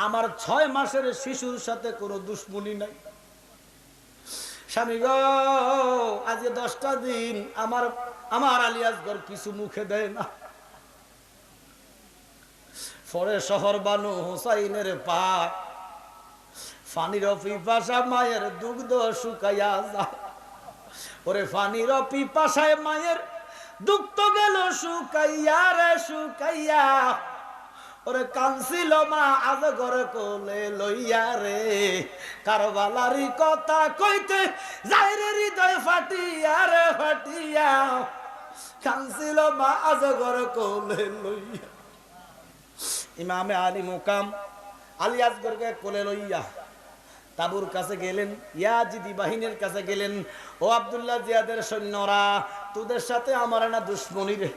আমার 6 মাসের শিশুর সাথে কোনো দুশ্মনী নাই। স্বামী গো, আজ 10টা দিন আমার আলী আসগর কিছু মুখে দেয় না। পরে শহর বানু হুসাইনের পা ফানির পিপাসা মায়ের দুগ্ধ শুকাইয়া যায়। ওরে ফানির পিপাসায় মায়ের দুগ্ধ গেল শুকাইয়া রে শুকাইয়া। ওরে কানছিল মা আজগর কোলে লইয়া রে, কারবালারি কথা কইতে যায় রে হৃদয় ফাটিয়া রে ফাটিয়া। কানছিল মা আজগর কোলে লইয়া। ইমামে আলী মুকাম আলী আসগরকে কোলে লইয়া তাবুর কাছে গেলেন, ইয়াজিদি বাহিনীর কাছে গেলেন। ও আব্দুল্লাহ জিয়াদের সৈন্যরা, তোদের সাথে আমার না দুশ্মনী রে।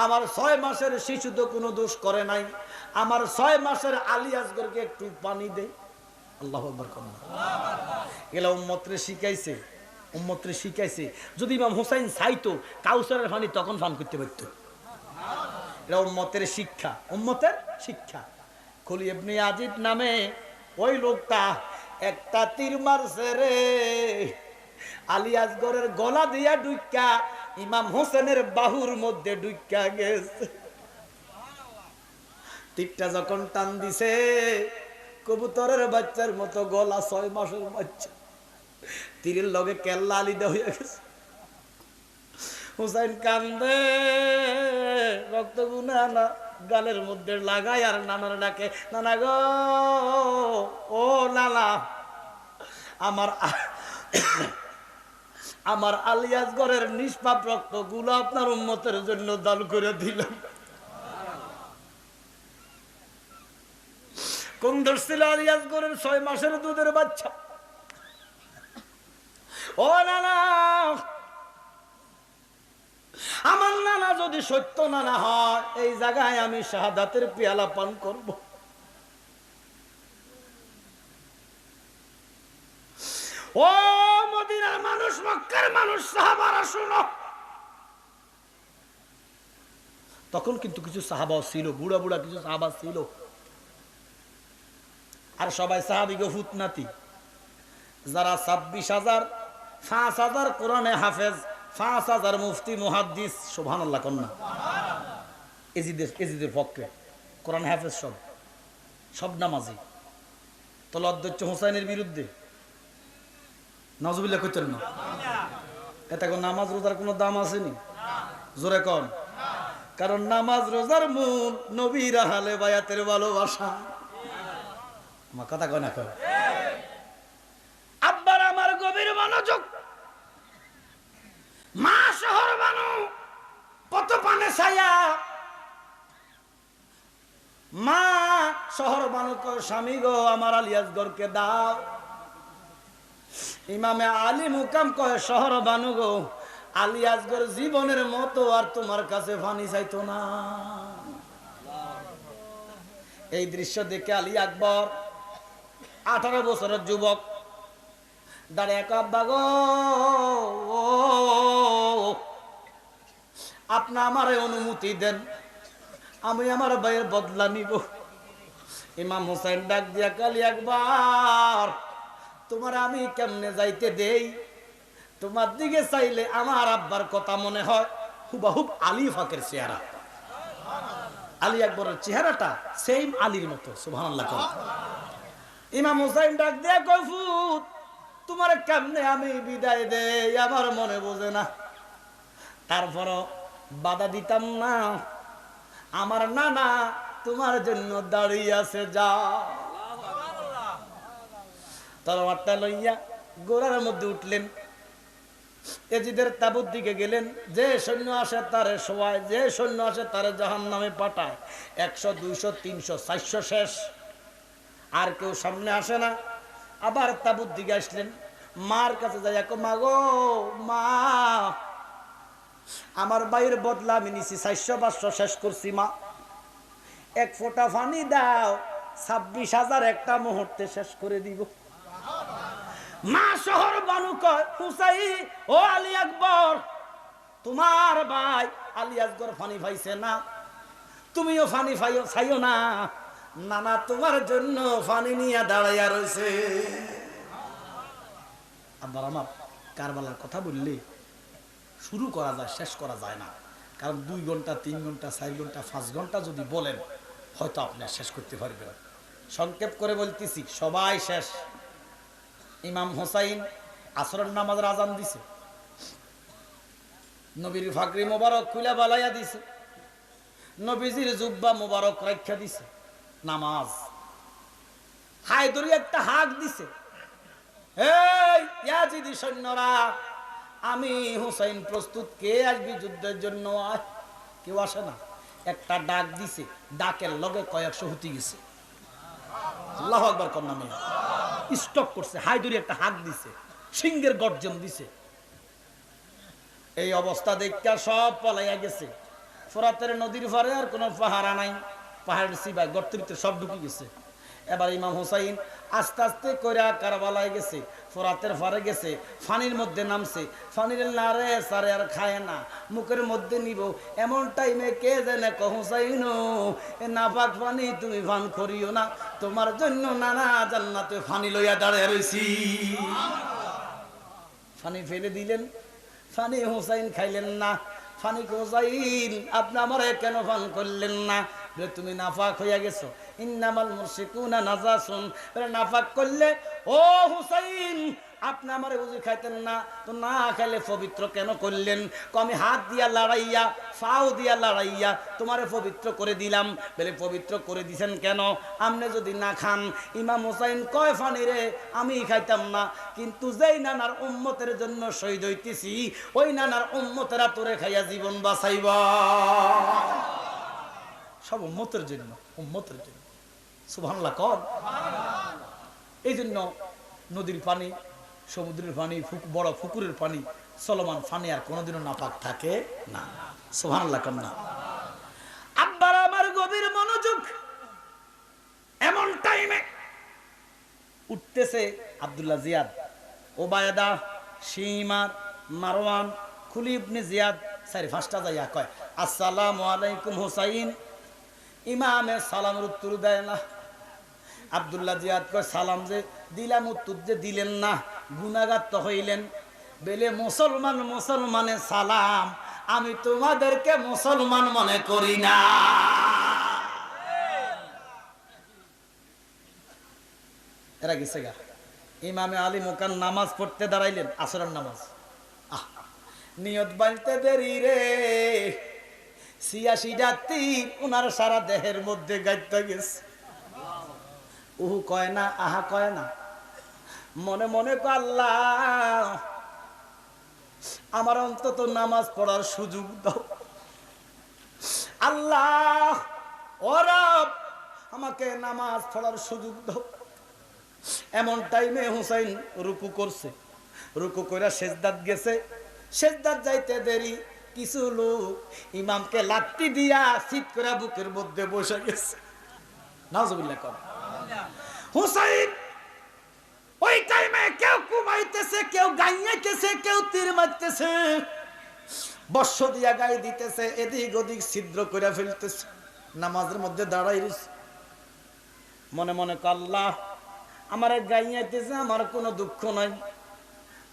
আমার 6 মাসের শিশু তো কোনো দোষ করে নাই, আমার 6 মাসের আলী আসগরকে একটু পানি দে। আল্লাহু আকবার। এগুলা উম্মতরে শিখাইছে, উম্মতরে শিখাইছে। যদি ইমাম হুসাইন চাইতো কাউসারের পানি তখন পান করতে পারতো। এটা উম্মতের শিক্ষা, উম্মতের শিক্ষা। খলি ইবনে ইয়াজিদ নামে ওই লোকটা একটা তীর মারছে রে, আলী আসগরের গলা দিয়া ঢুইকা ইমাম হোসেনের বাহুর মধ্যে ঢুইকা গেছে। তীরটা যখন টান দিছে, কবুতরের বাচ্চার মতো গলা, 6 মাসের বাচ্চা, তীরের লগে কেল্লা আলিদা হয়ে গেছে। হুসাইন কান্দে, রক্ত গুনা না গালের মধ্যে লাগায় আর নানার ডাকে, নানা গো, ও নানা, আমার আলী আসগরের নিষ্পাপ রক্ত গুলো আপনার উম্মতের জন্য দান করে দিলাম। কোন ধরছিল আলী আসগরের 6 মাসের দুধের বাচ্চা। ও নানা, আমার নানা যদি সত্য নানা হয়, এই জায়গায় আমি শাহাদাতের পেয়ালা পান করব। ও মদিনার মানুষ, মক্কার মানুষ, সাহাবারা শুনো। তখন কিন্তু কিছু সাহাবাও ছিল, বুড়া বুড়া কিছু সাহাবা ছিল। আর সবাই সাহাবিগো ফুতনাতি, যারা 26,000 5,000 কোরআনে হাফেজ, 5,000 মুফতি মুহাদ্দিস, সুবহানাল্লাহ কন্যা, এজিদের পক্ষে কোরআন হাফেজ, সব নামাজি। তাহলে অধ্যক্ষ হোসাইনের বিরুদ্ধে নাউজুবিল্লাহ কইতেন না। এটা কোন নামাজ রোজার কোনো দাম আসেনি? জোরে কন। কারণ নামাজ রোজার মূল নবীর আহলে বায়াতের ভালোবাসা। আমার কথা কয় না কয়? আব্বার আমার গভীর মনোযোগ। মা শহর বানু কত পানে ছায়া, মা শহর বানু কয়, স্বামী গো, আমার আলী আসগরকে দাও। ইমামে আলী মুকাম কয়, শহর বানু গো, আলী আসগর জীবনের মতো আর তোমার কাছে পানি চাইতো না। এই দৃশ্য দেখে আলী আকবর 18 বছরের যুবক দাঁড়িয়ে, আব্বা গো, আপনি আমারে অনুমতি দেন, আমি আমার ভাইয়ের বদলা নিব। ইমাম হোসেন ডাক দিয়া, কালি একবার তোমার আমি কেমনে যাইতে দেই? তোমার দিকে চাইলে আমার আব্বার কথা মনে হয় হুবাহুব আলী ফাকের চেহারা। আলী আকবরের চেহারাটা সেম আলীর মতো, সুবহানাল্লাহ। ইমাম হোসেন ডাক দিয়া কয়, ফুত, তোমার কেমনে আমি বিদায় দেই, আমার মনে বোঝে না। তারপরও বাধা দিতাম না, আমার নানা তোমার জন্য দাঁড়িয়ে আছে, যাও। তরবারটা লইয়া গোড়ার মধ্যে উঠলেন, এজিদের তাবুর দিকে গেলেন। যে সৈন্য আসে তারে শোয়ায়, যে সৈন্য আসে তারে জাহান্নামে পাঠায়। 100, 200, 300, 400 শেষ, আর কেউ সামনে আসে না। আবার তাবুর দিকে আসলেন, মার কাছে যাই, মা গো, মা, আমার ভাইয়ের বদলা আমি নিছি, 400, 500 শেষ করছি, মা, 1 ফোঁটা পানি দাও, 26,000 একটা মুহূর্তে শেষ করে দিব। মা শহর বানু কয় হুসাইন ও আলী আকবর, তোমার ভাই আলী আসগর ফানি পাইছে না, তুমিও ফানি পাইও চাইও না। নানা তোমার জন্য ফানি নিয়ে দাঁড়াইয়া রয়েছে। আবার আমার কারবালার কথা বললে শুরু করা যায়, শেষ করা যায় না। কারণ 2 ঘন্টা 3 ঘন্টা 4 ঘন্টা 5 ঘন্টা যদি বলেন হয়তো আপনি শেষ করতে পারবেন। সংক্ষেপ করে বলতেছি, সবাই শেষ। ইমাম হোসাইন আসরের নামাজের আজান দিছে, নবীর ফাকরি মোবারক খুলে বালাইয়া দিছে, নবীজির জুব্বা মোবারক রাখা দিছে, নামাজ হায়দরি একটা হাক দিছে, এই ইয়াজিদি সৈন্যরা আমি হুসাইন প্রস্তুত, কে আসবি যুদ্ধের জন্য? আয়, কেউ আসে না। একটা ডাক দিছে, ডাকের লগে কয়েকশো হুতি গেছে। আল্লাহু আকবার কন্যা মেয়ে স্টপ করছে। হায়দরি একটা হাক দিছে, সিংহের গর্জন দিছে। এই অবস্থা দেখা সব পলাইয়া গেছে। ফোরাতের নদীর পারে আর কোনো পাহারা নাই, পাহাড়ের সিবাই গর্তের ভিতরে সব ঢুকে গেছে। এবার ইমাম হোসাইন আস্তে আস্তে কইরা কারবালায় গেছে, ফোরাতের পারে গেছে, ফানির মধ্যে নামছে। ফানির নারে সারে আর খায় না, মুখের মধ্যে নিব এমন টাইমে কে জানে ক হোসাইন এ নাপাক ফানি তুমি ফান করিও না, তোমার জন্য নানা জান্নাতে ফানি লইয়া দাঁড়ায় রইছি। ফানি ফেলে দিলেন, ফানি হোসাইন খাইলেন না। ফানি হোসাইন আপনি আমারে কেন ফান করলেন না? তুমি নাফাক হইয়া গেছো। ইন্নামাল মুশরিকুনা নাজাসুন, নাফাক করলে ও হুসাইন আপনি আমারে বুঝি খাইতেন না, তো না খাইলে পবিত্র কেন করলেন? আমি হাত দিয়া লড়াইয়া ফাও দিয়া লড়াইয়া তোমারে পবিত্র করে দিলাম। বলে পবিত্র করে দিছেন কেন? আপনি যদি না খান। ইমাম হুসাইন কয় ফানি রে আমি খাইতাম না, কিন্তু যেই নানার উম্মতের জন্য শহীদ হইতেছি ওই নানার উম্মতেরা তোরে খাইয়া জীবন বাঁচাইবা। সব উম্মতের জন্য, উম্মতের জন্য। সুবহানাল্লাহ কর। এই জন্য নদীর পানি, সমুদ্রের পানি, বড় পুকুরের পানি, চলমান পানি আর কোনোদিনও নাপাক থাকে না। সুবহানাল্লাহ কর না। আব্বার আমার গভীর মনোযোগ। এমন টাইমে উঠতেছে আব্দুল্লাহ জিয়াদ, ওবায়দা, শিমার, মারওয়ান, খুলি ইবনে জিয়াদ, 4-5টা যাইয়া কয় আসসালামু আলাইকুম হুসাইন। ইমামে সালামের উত্তর দেয় না। আব্দুল্লাহ জিয়াদ কয় সালাম যে দিলাম, উত্তর যে দিলেন না, গুনাহগার তো হইলেন। বেলে মুসলমান মুসলমানে সালাম, আমি তোমাদেরকে মুসলমান মনে করি না। এরা গেছে গা। ইমামে আলী মুকান নামাজ পড়তে দাঁড়াইলেন, আসরের নামাজ। নিয়ত বানতে দেরি রে, 86টা তীর উনার সারা দেহের মধ্যে গাইতে গেছে। উহু কয় না, আহা কয় না, মনে মনে কয় আল্লাহ আমার অন্তত নামাজ পড়ার সুযোগ দাও। আল্লাহ ও রব আমাকে নামাজ পড়ার সুযোগ দাও। এমন টাইমে হুসাইন রুকু করছে, রুকু কইরা সেজদাত গেছে। সেজদাত যাইতে দেরি, কিছু লোক ইমামকে লাত্তি দিয়া সিট করে বুকের মধ্যে বসে গেছে। নাউজুবিল্লাহ কর। হুসাইন ওই টাইমে কেউ কুমাইতেছে, কেউ গাইয়াইতেছে, কেউ তীর মারতেছে, বর্ষ দিয়া গায়ে দিতেছে, এদিক ওদিক ছিদ্র করে ফেলতেছে। নামাজের মধ্যে দাঁড়াই রইছে, মনে মনে আল্লাহ আমারে গাইয়াইতেছে, আমার কোনো দুঃখ নাই,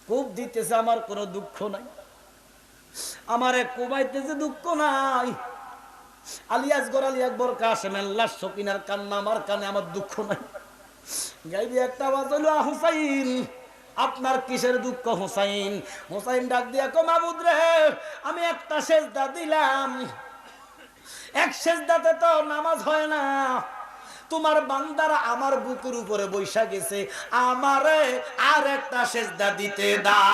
কূপ দিতেছে, আমার কোনো দুঃখ নাই, আমারে কুবাইতেছে, দুঃখ নাই। আলী আসগর, আলী আকবর, কাসেম, আল্লাহ সকিনার কান্না আমার কানে, আমার দুঃখ নাই। গাইবি একটা আওয়াজ হলো হুসাইন আপনার কিসের দুঃখ? হুসাইন হুসাইন ডাক দিয়া কো মাবুদ রে, আমি একটা সেজদা দিলাম, এক সেজদাতে তো নামাজ হয় না। তোমার বান্দারা আমার বুকের উপরে বৈশা গেছে, আমারে আর একটা সেজদা দিতে দাও।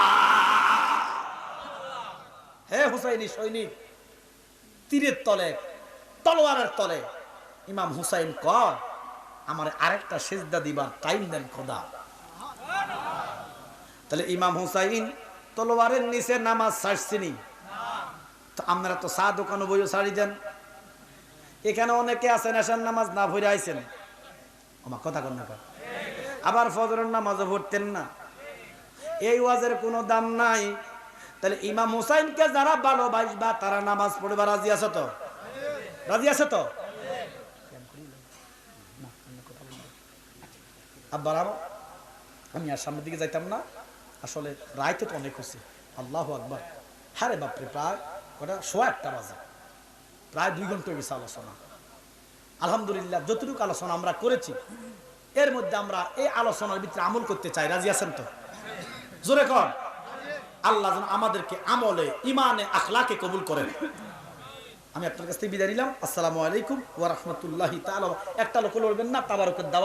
হে হুসাইনি সৈনিক, তীরের তলে, তলোয়ারের তলে ইমাম হুসাইন কয় আমার আরেকটা সেজদা দিবার টাইম দেন খোদা। তাহলে ইমাম হুসাইন তলোয়ারের নিচে নামাজ ছাড়ছিনি, তো আমরা তো চা দোকানে বইও ছাড়ি দেন। এখানে অনেকে আছেন এসার নামাজ না পড়ে আইছেন, আমার কথা কন না। আবার ফজরের নামাজও পড়তেন না। এই ওয়াজের কোনো দাম নাই। তাহলে ইমাম হুসাইনকে যারা ভালোবাসবা তারা নামাজ পড়বা রাজি আছে তো? রাজি আছে তো? আব্বার আমি আর সামনের দিকে যাইতাম না, আসলে রাইতে তো অনেক হচ্ছে। আল্লাহু আকবার। হারে বাপরে, প্রায় ওটা 1:15 বাজে, প্রায় 2 ঘন্টা হয়ে গেছে আলোচনা। আলহামদুলিল্লাহ যতটুকু আলোচনা আমরা করেছি এর মধ্যে আমরা এই আলোচনার ভিতরে আমল করতে চাই। রাজি আছেন তো? জোরে কর। আল্লাহ যেন আমাদেরকে আমলে, ইমানে, আখলাকে কবুল করেন। আমি আপনার কাছ থেকে বিদায় নিলাম। আসসালামু আলাইকুম ওয়া রাহমাতুল্লাহি তাআলা। একটা লোক লড়বেন না, তাবারকের দাওয়াত।